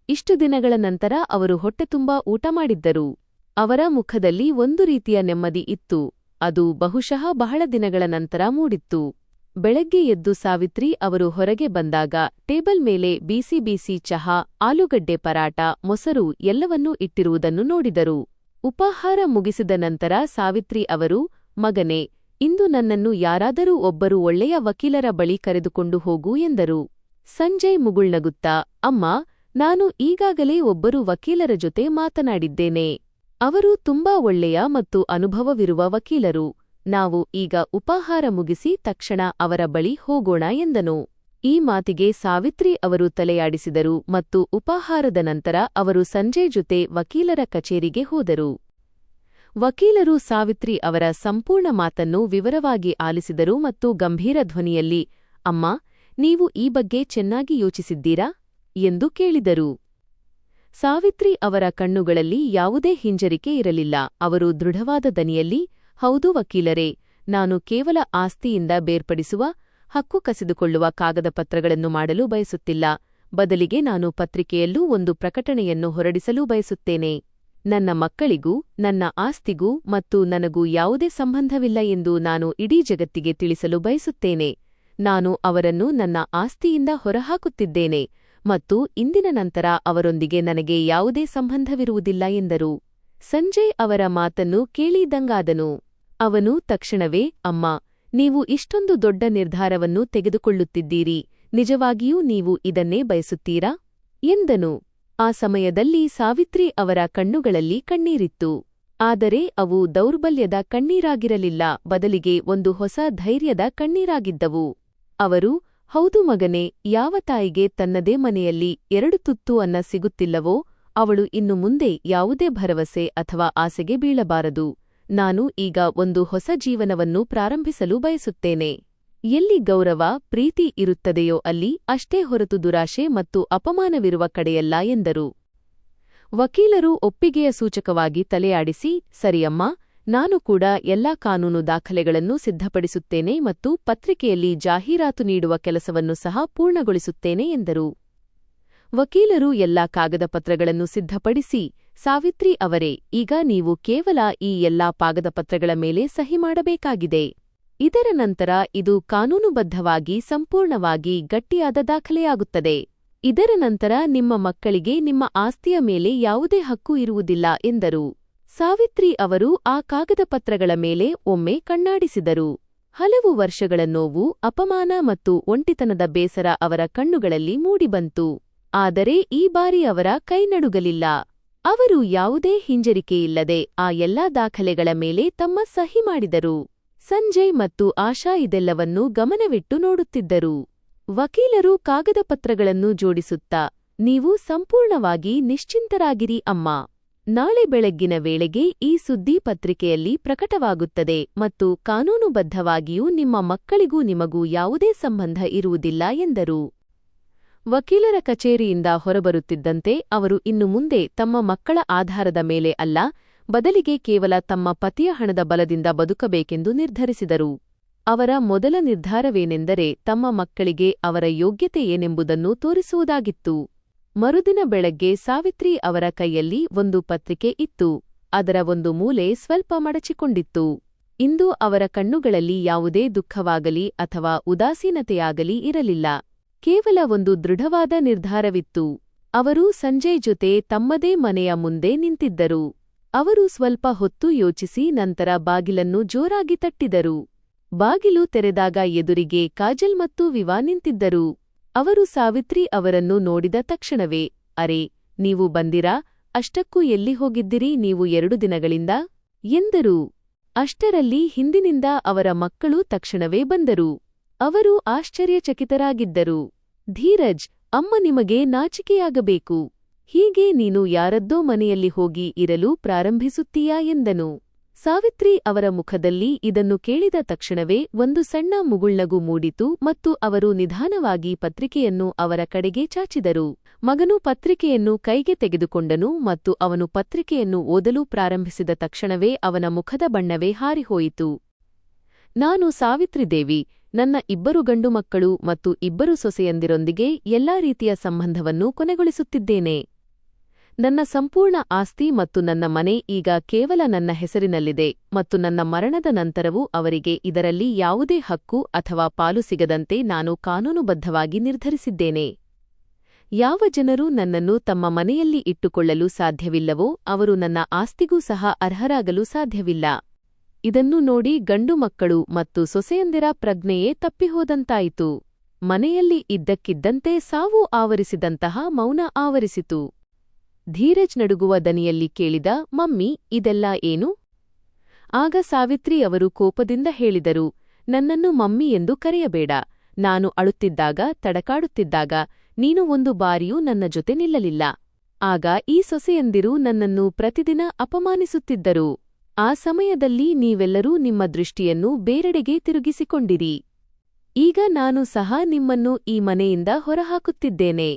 ಇಷ್ಟು ದಿನಗಳ ನಂತರ ಅವರು ಹೊಟ್ಟೆತುಂಬಾ ಊಟ ಮಾಡಿದ್ದರು. ಅವರ ಮುಖದಲ್ಲಿ ಒಂದು ರೀತಿಯ ನೆಮ್ಮದಿ ಇತ್ತು. ಅದು ಬಹುಶಃ ಬಹಳ ದಿನಗಳ ನಂತರ ಮೂಡಿತ್ತು. ಬೆಳಗ್ಗೆ ಎದ್ದು ಸಾವಿತ್ರಿ ಅವರು ಹೊರಗೆ ಬಂದಾಗ ಟೇಬಲ್ ಮೇಲೆ ಬಿಸಿ ಬಿಸಿ ಚಹಾ, ಆಲೂಗಡ್ಡೆ ಪರಾಟ, ಮೊಸರು ಎಲ್ಲವನ್ನೂ ಇಟ್ಟಿರುವುದನ್ನು ನೋಡಿದರು. ಉಪಾಹಾರ ಮುಗಿಸಿದ ನಂತರ ಸಾವಿತ್ರಿ ಅವರು, ಮಗನೇ, ಇಂದು ನನ್ನನ್ನು ಯಾರಾದರೂ ಒಬ್ಬರು ಒಳ್ಳೆಯ ವಕೀಲರ ಬಳಿ ಕರೆದುಕೊಂಡು ಹೋಗು ಎಂದರು. ಸಂಜಯ್ ಮುಗುಳ್ನಗುತ್ತಾ, ಅಮ್ಮ, ನಾನು ಈಗಾಗಲೇ ಒಬ್ಬರು ವಕೀಲರ ಜೊತೆ ಮಾತನಾಡಿದ್ದೇನೆ. ಅವರು ತುಂಬಾ ಒಳ್ಳೆಯ ಮತ್ತು ಅನುಭವವಿರುವ ವಕೀಲರು. ನಾವು ಈಗ ಉಪಾಹಾರ ಮುಗಿಸಿ ತಕ್ಷಣ ಅವರ ಬಳಿ ಹೋಗೋಣ ಎಂದನು. ಈ ಮಾತಿಗೆ ಸಾವಿತ್ರಿ ಅವರು ತಲೆಯಾಡಿಸಿದರು ಮತ್ತು ಉಪಾಹಾರದ ನಂತರ ಅವರು ಸಂಜಯ್ ಜೊತೆ ವಕೀಲರ ಕಚೇರಿಗೆ ಹೋದರು. ವಕೀಲರು ಸಾವಿತ್ರಿ ಅವರ ಸಂಪೂರ್ಣ ಮಾತನ್ನು ವಿವರವಾಗಿ ಆಲಿಸಿದರು ಮತ್ತು ಗಂಭೀರ ಧ್ವನಿಯಲ್ಲಿ, ಅಮ್ಮ, ನೀವು ಈ ಬಗ್ಗೆ ಚೆನ್ನಾಗಿ ಯೋಚಿಸಿದ್ದೀರಾ ಎಂದು ಕೇಳಿದರು. ಸಾವಿತ್ರಿ ಅವರ ಕಣ್ಣುಗಳಲ್ಲಿ ಯಾವುದೇ ಹಿಂಜರಿಕೆ ಇರಲಿಲ್ಲ. ಅವರು ದೃಢವಾದ ದನಿಯಲ್ಲಿ, ಹೌದು ವಕೀಲರೇ, ನಾನು ಕೇವಲ ಆಸ್ತಿಯಿಂದ ಬೇರ್ಪಡಿಸುವ, ಹಕ್ಕು ಕಸಿದುಕೊಳ್ಳುವ ಕಾಗದಪತ್ರಗಳನ್ನು ಮಾಡಲು ಬಯಸುತ್ತಿಲ್ಲ. ಬದಲಿಗೆ ನಾನು ಪತ್ರಿಕೆಯಲ್ಲೂ ಒಂದು ಪ್ರಕಟಣೆಯನ್ನು ಹೊರಡಿಸಲು ಬಯಸುತ್ತೇನೆ. ನನ್ನ ಮಕ್ಕಳಿಗೂ ನನ್ನ ಆಸ್ತಿಗೂ ಮತ್ತು ನನಗೂ ಯಾವುದೇ ಸಂಬಂಧವಿಲ್ಲ ಎಂದು ನಾನು ಇಡೀ ಜಗತ್ತಿಗೆ ತಿಳಿಸಲು ಬಯಸುತ್ತೇನೆ. ನಾನು ಅವರನ್ನು ನನ್ನ ಆಸ್ತಿಯಿಂದ ಹೊರಹಾಕುತ್ತಿದ್ದೇನೆ ಮತ್ತು ಇಂದಿನ ನಂತರ ಅವರೊಂದಿಗೆ ನನಗೆ ಯಾವುದೇ ಸಂಬಂಧವಿರುವುದಿಲ್ಲ ಎಂದರು. ಸಂಜಯ್ ಅವರ ಮಾತನ್ನು ಕೇಳಿದಂಗಾದನು. ಅವನು ತಕ್ಷಣವೇ, ಅಮ್ಮ, ನೀವು ಇಷ್ಟೊಂದು ದೊಡ್ಡ ನಿರ್ಧಾರವನ್ನು ತೆಗೆದುಕೊಳ್ಳುತ್ತಿದ್ದೀರಿ. ನಿಜವಾಗಿಯೂ ನೀವು ಇದನ್ನೇ ಬಯಸುತ್ತೀರಾ ಎಂದನು. ಆ ಸಮಯದಲ್ಲಿ ಸಾವಿತ್ರಿ ಅವರ ಕಣ್ಣುಗಳಲ್ಲಿ ಕಣ್ಣೀರಿತ್ತು. ಆದರೆ ಅವು ದೌರ್ಬಲ್ಯದ ಕಣ್ಣೀರಾಗಿರಲಿಲ್ಲ, ಬದಲಿಗೆ ಒಂದು ಹೊಸ ಧೈರ್ಯದ ಕಣ್ಣೀರಾಗಿದ್ದವು. ಅವರು, ಹೌದು ಮಗನೇ, ಯಾವ ತಾಯಿಗೆ ತನ್ನದೇ ಮನೆಯಲ್ಲಿ 2 ತುತ್ತು ಅನ್ನ ಸಿಗುತ್ತಿಲ್ಲವೋ ಅವಳು ಇನ್ನು ಮುಂದೆ ಯಾವುದೇ ಭರವಸೆ ಅಥವಾ ಆಸೆಗೆ ಬೀಳಬಾರದು. ನಾನು ಈಗ ಒಂದು ಹೊಸ ಜೀವನವನ್ನು ಪ್ರಾರಂಭಿಸಲು ಬಯಸುತ್ತೇನೆ. ಎಲ್ಲಿ ಗೌರವ, ಪ್ರೀತಿ ಇರುತ್ತದೆಯೋ ಅಲ್ಲಿ ಅಷ್ಟೇ ಹೊರತು ದುರಾಶೆ ಮತ್ತು ಅಪಮಾನವಿರುವ ಕಡೆಯಲ್ಲ ಎಂದರು. ವಕೀಲರು ಒಪ್ಪಿಗೆಯ ಸೂಚಕವಾಗಿ ತಲೆಯಾಡಿಸಿ, ಸರಿಯಮ್ಮ, ನಾನು ಕೂಡ ಎಲ್ಲಾ ಕಾನೂನು ದಾಖಲೆಗಳನ್ನು ಸಿದ್ಧಪಡಿಸುತ್ತೇನೆ ಮತ್ತು ಪತ್ರಿಕೆಯಲ್ಲಿ ಜಾಹೀರಾತು ನೀಡುವ ಕೆಲಸವನ್ನು ಸಹ ಪೂರ್ಣಗೊಳಿಸುತ್ತೇನೆ ಎಂದರು. ವಕೀಲರು ಎಲ್ಲಾ ಕಾಗದಪತ್ರಗಳನ್ನು ಸಿದ್ಧಪಡಿಸಿ, ಸಾವಿತ್ರಿ ಅವರೇ, ಈಗ ನೀವು ಕೇವಲ ಈ ಎಲ್ಲಾ ಕಾಗದಪತ್ರಗಳ ಮೇಲೆ ಸಹಿ ಮಾಡಬೇಕಾಗಿದೆ. ಇದರ ನಂತರ ಇದು ಕಾನೂನುಬದ್ಧವಾಗಿ ಸಂಪೂರ್ಣವಾಗಿ ಗಟ್ಟಿಯಾದ ದಾಖಲೆಯಾಗುತ್ತದೆ. ಇದರ ನಂತರ ನಿಮ್ಮ ಮಕ್ಕಳಿಗೆ ನಿಮ್ಮ ಆಸ್ತಿಯ ಮೇಲೆ ಯಾವುದೇ ಹಕ್ಕು ಇರುವುದಿಲ್ಲ ಎಂದರು. ಸಾವಿತ್ರಿ ಅವರು ಆ ಕಾಗದಪತ್ರಗಳ ಮೇಲೆ ಒಮ್ಮೆ ಕಣ್ಣಾಡಿಸಿದರು. ಹಲವು ವರ್ಷಗಳ ನೋವು, ಅಪಮಾನ ಮತ್ತು ಒಂಟಿತನದ ಬೇಸರ ಅವರ ಕಣ್ಣುಗಳಲ್ಲಿ ಮೂಡಿಬಂತು. ಆದರೆ ಈ ಬಾರಿ ಅವರ ಕೈ ನಡುಗಲಿಲ್ಲ. ಅವರು ಯಾವುದೇ ಹಿಂಜರಿಕೆಯಿಲ್ಲದೆ ಆ ಎಲ್ಲಾ ದಾಖಲೆಗಳ ಮೇಲೆ ತಮ್ಮ ಸಹಿ ಮಾಡಿದರು. ಸಂಜಯ್ ಮತ್ತು ಆಶಾ ಇದೆಲ್ಲವನ್ನೂ ಗಮನವಿಟ್ಟು ನೋಡುತ್ತಿದ್ದರು. ವಕೀಲರು ಕಾಗದಪತ್ರಗಳನ್ನು ಜೋಡಿಸುತ್ತಾ, ನೀವು ಸಂಪೂರ್ಣವಾಗಿ ನಿಶ್ಚಿಂತರಾಗಿರಿ ಅಮ್ಮ. ನಾಳೆ ಬೆಳಗ್ಗಿನ ವೇಳೆಗೆ ಈ ಸುದ್ದಿ ಪತ್ರಿಕೆಯಲ್ಲಿ ಪ್ರಕಟವಾಗುತ್ತದೆ ಮತ್ತು ಕಾನೂನುಬದ್ಧವಾಗಿಯೂ ನಿಮ್ಮ ಮಕ್ಕಳಿಗೂ ನಿಮಗೂ ಯಾವುದೇ ಸಂಬಂಧ ಇರುವುದಿಲ್ಲ ಎಂದರು. ವಕೀಲರ ಕಚೇರಿಯಿಂದ ಹೊರಬರುತ್ತಿದ್ದಂತೆ ಅವರು ಇನ್ನು ಮುಂದೆ ತಮ್ಮ ಮಕ್ಕಳ ಆಧಾರದ ಮೇಲೆ ಅಲ್ಲ, ಬದಲಿಗೆ ಕೇವಲ ತಮ್ಮ ಪತಿಯ ಹಣದ ಬಲದಿಂದ ಬದುಕಬೇಕೆಂದು ನಿರ್ಧರಿಸಿದರು. ಅವರ ಮೊದಲ ನಿರ್ಧಾರವೇನೆಂದರೆ ತಮ್ಮ ಮಕ್ಕಳಿಗೆ ಅವರ ಯೋಗ್ಯತೆ ಏನೆಂಬುದನ್ನು ತೋರಿಸುವುದಾಗಿತ್ತು. ಮರುದಿನ ಬೆಳಗ್ಗೆ ಸಾವಿತ್ರಿ ಅವರ ಕೈಯಲ್ಲಿ ಒಂದು ಪತ್ರಿಕೆ ಇತ್ತು. ಅದರ ಒಂದು ಮೂಲೆ ಸ್ವಲ್ಪ ಮಡಚಿಕೊಂಡಿತ್ತು. ಇಂದು ಅವರ ಕಣ್ಣುಗಳಲ್ಲಿ ಯಾವುದೇ ದುಃಖವಾಗಲಿ ಅಥವಾ ಉದಾಸೀನತೆಯಾಗಲಿ ಇರಲಿಲ್ಲ. ಕೇವಲ ಒಂದು ದೃಢವಾದ ನಿರ್ಧಾರವಿತ್ತು. ಅವರು ಸಂಜಯ್ ಜೊತೆ ತಮ್ಮದೇ ಮನೆಯ ಮುಂದೆ ನಿಂತಿದ್ದರು. ಅವರು ಸ್ವಲ್ಪ ಹೊತ್ತು ಯೋಚಿಸಿ ನಂತರ ಬಾಗಿಲನ್ನು ಜೋರಾಗಿ ತಟ್ಟಿದರು. ಬಾಗಿಲು ತೆರೆದಾಗ ಎದುರಿಗೆ ಕಾಜಲ್ ಮತ್ತು ವಿವಾ ನಿಂತಿದ್ದರು. ಅವರು ಸಾವಿತ್ರಿ ಅವರನ್ನು ನೋಡಿದ ತಕ್ಷಣವೇ, ಅರೆ, ನೀವು ಬಂದಿರಾ? ಅಷ್ಟಕ್ಕೂ ಎಲ್ಲಿ ಹೋಗಿದ್ದಿರಿ ನೀವು 2 ದಿನಗಳಿಂದ ಎಂದರು. ಅಷ್ಟರಲ್ಲಿ ಹಿಂದಿನಿಂದ ಅವರ ಮಕ್ಕಳು ತಕ್ಷಣವೇ ಬಂದರು. ಅವರು ಆಶ್ಚರ್ಯಚಕಿತರಾಗಿದ್ದರು. ಧೀರಜ್, ಅಮ್ಮ ನಿಮಗೆ ನಾಚಿಕೆಯಾಗಬೇಕು. ಹೀಗೆ ನೀನು ಯಾರದ್ದೋ ಮನೆಯಲ್ಲಿ ಹೋಗಿ ಇರಲು ಪ್ರಾರಂಭಿಸುತ್ತೀಯಾ ಎಂದನು. ಸಾವಿತ್ರಿ ಅವರ ಮುಖದಲ್ಲಿ ಇದನ್ನು ಕೇಳಿದ ತಕ್ಷಣವೇ ಒಂದು ಸಣ್ಣ ಮುಗುಳ್ನಗು ಮೂಡಿತು ಮತ್ತು ಅವರು ನಿಧಾನವಾಗಿ ಪತ್ರಿಕೆಯನ್ನು ಅವರ ಕಡೆಗೆ ಚಾಚಿದರು. ಮಗನು ಪತ್ರಿಕೆಯನ್ನು ಕೈಗೆ ತೆಗೆದುಕೊಂಡನು ಮತ್ತು ಅವನು ಪತ್ರಿಕೆಯನ್ನು ಓದಲು ಪ್ರಾರಂಭಿಸಿದ ತಕ್ಷಣವೇ ಅವನ ಮುಖದ ಬಣ್ಣವೇ ಹಾರಿಹೋಯಿತು. ನಾನು ಸಾವಿತ್ರಿದೇವಿ, ನನ್ನ 2 ಗಂಡು ಮಕ್ಕಳು ಮತ್ತು 2 ಸೊಸೆಯಂದಿರೊಂದಿಗೆ ಎಲ್ಲಾ ರೀತಿಯ ಸಂಬಂಧವನ್ನು ಕೊನೆಗೊಳಿಸುತ್ತಿದ್ದೇನೆ. ನನ್ನ ಸಂಪೂರ್ಣ ಆಸ್ತಿ ಮತ್ತು ನನ್ನ ಮನೆ ಈಗ ಕೇವಲ ನನ್ನ ಹೆಸರಿನಲ್ಲಿದೆ ಮತ್ತು ನನ್ನ ಮರಣದ ನಂತರವೂ ಅವರಿಗೆ ಇದರಲ್ಲಿ ಯಾವುದೇ ಹಕ್ಕು ಅಥವಾ ಪಾಲು ಸಿಗದಂತೆ ನಾನು ಕಾನೂನುಬದ್ಧವಾಗಿ ನಿರ್ಧರಿಸಿದ್ದೇನೆ. ಯಾವ ಜನರು ನನ್ನನ್ನು ತಮ್ಮ ಮನೆಯಲ್ಲಿ ಇಟ್ಟುಕೊಳ್ಳಲು ಸಾಧ್ಯವಿಲ್ಲವೋ ಅವರು ನನ್ನ ಆಸ್ತಿಗೂ ಸಹ ಅರ್ಹರಾಗಲು ಸಾಧ್ಯವಿಲ್ಲ. ಇದನ್ನು ನೋಡಿ ಗಂಡು ಮಕ್ಕಳು ಮತ್ತು ಸೊಸೆಯಂದಿರ ಪ್ರಜ್ಞೆಯೇ ತಪ್ಪಿಹೋದಂತಾಯಿತು. ಮನೆಯಲ್ಲಿ ಇದ್ದಕ್ಕಿದ್ದಂತೆ ಸಾವು ಆವರಿಸಿದಂತಹ ಮೌನ ಆವರಿಸಿತು. ಧೀರಜ್ ನಡುಗುವ ದನಿಯಲ್ಲಿ ಕೇಳಿದ, ಮಮ್ಮಿ, ಇದೆಲ್ಲ ಏನು? ಆಗ ಸಾವಿತ್ರಿ ಅವರು ಕೋಪದಿಂದ ಹೇಳಿದರು, ನನ್ನನ್ನು ಮಮ್ಮಿ ಎಂದು ಕರೆಯಬೇಡ. ನಾನು ಅಳುತ್ತಿದ್ದಾಗ, ತಡಕಾಡುತ್ತಿದ್ದಾಗ ನೀನು ಒಂದು ಬಾರಿಯೂ ನನ್ನ ಜೊತೆ ನಿಲ್ಲಲಿಲ್ಲ. ಆಗ ಈ ಸೊಸೆಯಂದಿರು ನನ್ನನ್ನು ಪ್ರತಿದಿನ ಅಪಮಾನಿಸುತ್ತಿದ್ದರು. ಆ ಸಮಯದಲ್ಲಿ ನೀವೆಲ್ಲರೂ ನಿಮ್ಮ ದೃಷ್ಟಿಯನ್ನು ಬೇರೆಡೆಗೆ ತಿರುಗಿಸಿಕೊಂಡಿರಿ. ಈಗ ನಾನು ಸಹ ನಿಮ್ಮನ್ನು ಈ ಮನೆಯಿಂದ ಹೊರಹಾಕುತ್ತಿದ್ದೇನೆ.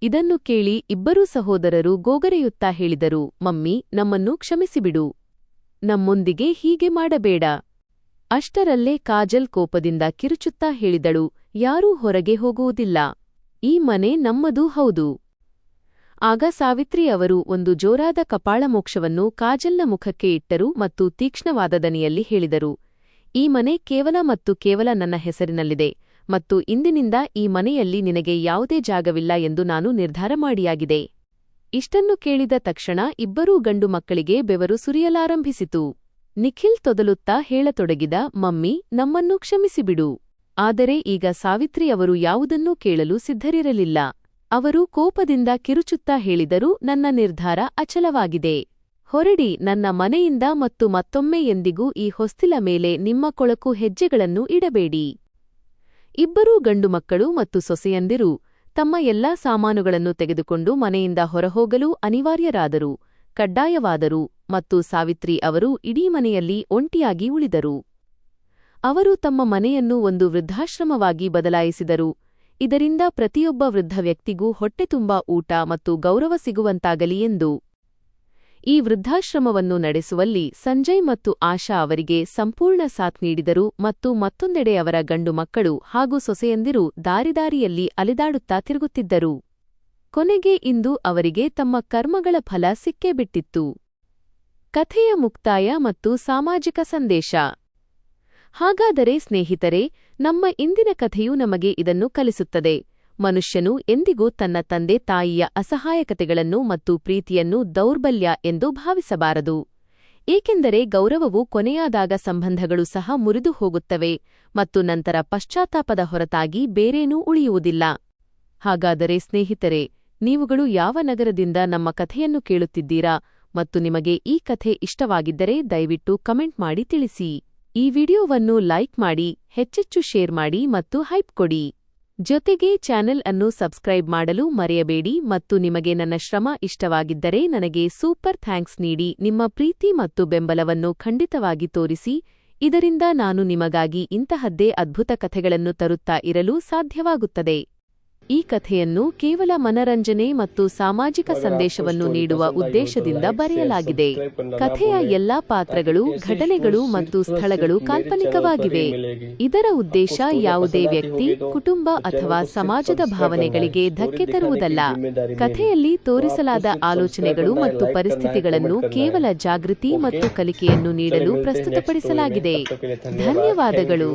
ಇದನ್ನು ಕೇಳಿ 2 ಸಹೋದರರು ಗೋಗರೆಯುತ್ತಾ ಹೇಳಿದರು, ಮಮ್ಮಿ, ನಮ್ಮನ್ನು ಕ್ಷಮಿಸಿಬಿಡು. ನಮ್ಮೊಂದಿಗೆ ಹೀಗೆ ಮಾಡಬೇಡ. ಅಷ್ಟರಲ್ಲೇ ಕಾಜಲ್ ಕೋಪದಿಂದ ಕಿರುಚುತ್ತಾ ಹೇಳಿದಳು, ಯಾರೂ ಹೊರಗೆ ಹೋಗುವುದಿಲ್ಲ. ಈ ಮನೆ ನಮ್ಮದೂ ಹೌದು. ಆಗ ಸಾವಿತ್ರಿ ಅವರು ಒಂದು ಜೋರಾದ ಕಪಾಳಮೋಕ್ಷವನ್ನು ಕಾಜಲ್ನ ಮುಖಕ್ಕೆ ಇಟ್ಟರು ಮತ್ತು ತೀಕ್ಷ್ಣವಾದ ದನಿಯಲ್ಲಿ ಹೇಳಿದರು, ಈ ಮನೆ ಕೇವಲ ಮತ್ತು ಕೇವಲ ನನ್ನ ಹೆಸರಿನಲ್ಲಿದೆ ಮತ್ತು ಇಂದಿನಿಂದ ಈ ಮನೆಯಲ್ಲಿ ನಿನಗೆ ಯಾವುದೇ ಜಾಗವಿಲ್ಲ ಎಂದು ನಾನು ನಿರ್ಧಾರ ಮಾಡಿಯಾಗಿದೆ. ಇಷ್ಟನ್ನು ಕೇಳಿದ ತಕ್ಷಣ 2 ಗಂಡು ಮಕ್ಕಳಿಗೆ ಬೆವರು ಸುರಿಯಲಾರಂಭಿಸಿತು. ನಿಖಿಲ್ ತೊದಲುತ್ತಾ ಹೇಳತೊಡಗಿದ, ಮಮ್ಮಿ, ನಮ್ಮನ್ನು ಕ್ಷಮಿಸಿಬಿಡು. ಆದರೆ ಈಗ ಸಾವಿತ್ರಿ ಅವರು ಯಾವುದನ್ನೂ ಕೇಳಲು ಸಿದ್ಧರಿರಲಿಲ್ಲ. ಅವರು ಕೋಪದಿಂದ ಕಿರುಚುತ್ತಾ ಹೇಳಿದರು, ನನ್ನ ನಿರ್ಧಾರ ಅಚಲವಾಗಿದೆ. ಹೊರಡಿ ನನ್ನ ಮನೆಯಿಂದ ಮತ್ತು ಮತ್ತೊಮ್ಮೆ ಎಂದಿಗೂ ಈ ಹೊಸ್ತಿಲ ಮೇಲೆ ನಿಮ್ಮ ಕೊಳಕು ಹೆಜ್ಜೆಗಳನ್ನು ಇಡಬೇಡಿ. 2 ಗಂಡು ಮಕ್ಕಳು ಮತ್ತು ಸೊಸೆಯಂದಿರು ತಮ್ಮ ಎಲ್ಲಾ ಸಾಮಾನುಗಳನ್ನು ತೆಗೆದುಕೊಂಡು ಮನೆಯಿಂದ ಹೊರಹೋಗಲು ಅನಿವಾರ್ಯರಾದರು, ಕಡ್ಡಾಯವಾದರು ಮತ್ತು ಸಾವಿತ್ರಿ ಅವರು ಇಡೀ ಮನೆಯಲ್ಲಿ ಒಂಟಿಯಾಗಿ ಉಳಿದರು. ಅವರು ತಮ್ಮ ಮನೆಯನ್ನು ಒಂದು ವೃದ್ಧಾಶ್ರಮವಾಗಿ ಬದಲಾಯಿಸಿದರು. ಇದರಿಂದ ಪ್ರತಿಯೊಬ್ಬ ವೃದ್ಧ ವ್ಯಕ್ತಿಗೂ ಹೊಟ್ಟೆತುಂಬಾ ಊಟ ಮತ್ತು ಗೌರವ ಸಿಗುವಂತಾಗಲಿ ಎಂದು. ಈ ವೃದ್ಧಾಶ್ರಮವನ್ನು ನಡೆಸುವಲ್ಲಿ ಸಂಜಯ್ ಮತ್ತು ಆಶಾ ಅವರಿಗೆ ಸಂಪೂರ್ಣ ಸಾಥ್ ನೀಡಿದರು ಮತ್ತು ಮತ್ತೊಂದೆಡೆ ಅವರ ಗಂಡು ಮಕ್ಕಳು ಹಾಗೂ ಸೊಸೆಯಂದಿರು ದಾರಿದಾರಿಯಲ್ಲಿ ಅಲೆದಾಡುತ್ತಾ ತಿರುಗುತ್ತಿದ್ದರು. ಕೊನೆಗೆ ಇಂದು ಅವರಿಗೆ ತಮ್ಮ ಕರ್ಮಗಳ ಫಲ ಸಿಕ್ಕೇ ಬಿಟ್ಟಿತ್ತು. ಕಥೆಯ ಮುಕ್ತಾಯ ಮತ್ತು ಸಾಮಾಜಿಕ ಸಂದೇಶ. ಹಾಗಾದರೆ ಸ್ನೇಹಿತರೆ, ನಮ್ಮ ಇಂದಿನ ಕಥೆಯು ನಮಗೆ ಇದನ್ನು ಕಲಿಸುತ್ತದೆ. ಮನುಷ್ಯನು ಎಂದಿಗೂ ತನ್ನ ತಂದೆ ತಾಯಿಯ ಅಸಹಾಯಕತೆಗಳನ್ನು ಮತ್ತು ಪ್ರೀತಿಯನ್ನು ದೌರ್ಬಲ್ಯ ಎಂದು ಭಾವಿಸಬಾರದು. ಏಕೆಂದರೆ ಗೌರವವು ಕೊನೆಯಾದಾಗ ಸಂಬಂಧಗಳು ಸಹ ಮುರಿದು ಹೋಗುತ್ತವೆ ಮತ್ತು ನಂತರ ಪಶ್ಚಾತ್ತಾಪದ ಹೊರತಾಗಿ ಬೇರೇನೂ ಉಳಿಯುವುದಿಲ್ಲ. ಹಾಗಾದರೆ ಸ್ನೇಹಿತರೆ, ನೀವುಗಳು ಯಾವ ನಗರದಿಂದ ನಮ್ಮ ಕಥೆಯನ್ನು ಕೇಳುತ್ತಿದ್ದೀರಾ ಮತ್ತು ನಿಮಗೆ ಈ ಕಥೆ ಇಷ್ಟವಾಗಿದ್ದರೆ ದಯವಿಟ್ಟು ಕಮೆಂಟ್ ಮಾಡಿ ತಿಳಿಸಿ. ಈ ವಿಡಿಯೋವನ್ನು ಲೈಕ್ ಮಾಡಿ, ಹೆಚ್ಚೆಚ್ಚು ಶೇರ್ ಮಾಡಿ ಮತ್ತು ಹೈಪ್ ಕೊಡಿ. ಜೊತೆಗೆ ಚಾನೆಲ್ ಅನ್ನು ಸಬ್ಸ್ಕ್ರೈಬ್ ಮಾಡಲು ಮರೆಯಬೇಡಿ ಮತ್ತು ನಿಮಗೆ ನನ್ನ ಶ್ರಮ ಇಷ್ಟವಾಗಿದ್ದರೆ ನನಗೆ ಸೂಪರ್ ಥ್ಯಾಂಕ್ಸ್ ನೀಡಿ ನಿಮ್ಮ ಪ್ರೀತಿ ಮತ್ತು ಬೆಂಬಲವನ್ನು ಖಂಡಿತವಾಗಿ ತೋರಿಸಿ. ಇದರಿಂದ ನಾನು ನಿಮಗಾಗಿ ಇಂತಹದ್ದೇ ಅದ್ಭುತ ಕಥೆಗಳನ್ನು ತರುತ್ತಾ ಇರಲು ಸಾಧ್ಯವಾಗುತ್ತದೆ. ಈ ಕಥೆಯನ್ನು ಕೇವಲ ಮನರಂಜನೆ ಮತ್ತು ಸಾಮಾಜಿಕ ಸಂದೇಶವನ್ನು ನೀಡುವ ಉದ್ದೇಶದಿಂದ ಬರೆಯಲಾಗಿದೆ. ಕಥೆಯ ಎಲ್ಲಾ ಪಾತ್ರಗಳು, ಘಟನೆಗಳು ಮತ್ತು ಸ್ಥಳಗಳು ಕಾಲ್ಪನಿಕವಾಗಿವೆ. ಇದರ ಉದ್ದೇಶ ಯಾವುದೇ ವ್ಯಕ್ತಿ, ಕುಟುಂಬ ಅಥವಾ ಸಮಾಜದ ಭಾವನೆಗಳಿಗೆ ಧಕ್ಕೆ ತರುವುದಲ್ಲ. ಕಥೆಯಲ್ಲಿ ತೋರಿಸಲಾದ ಆಲೋಚನೆಗಳು ಮತ್ತು ಪರಿಸ್ಥಿತಿಗಳನ್ನು ಕೇವಲ ಜಾಗೃತಿ ಮತ್ತು ಕಲಿಕೆಯನ್ನು ನೀಡಲು ಪ್ರಸ್ತುತಪಡಿಸಲಾಗಿದೆ. ಧನ್ಯವಾದಗಳು.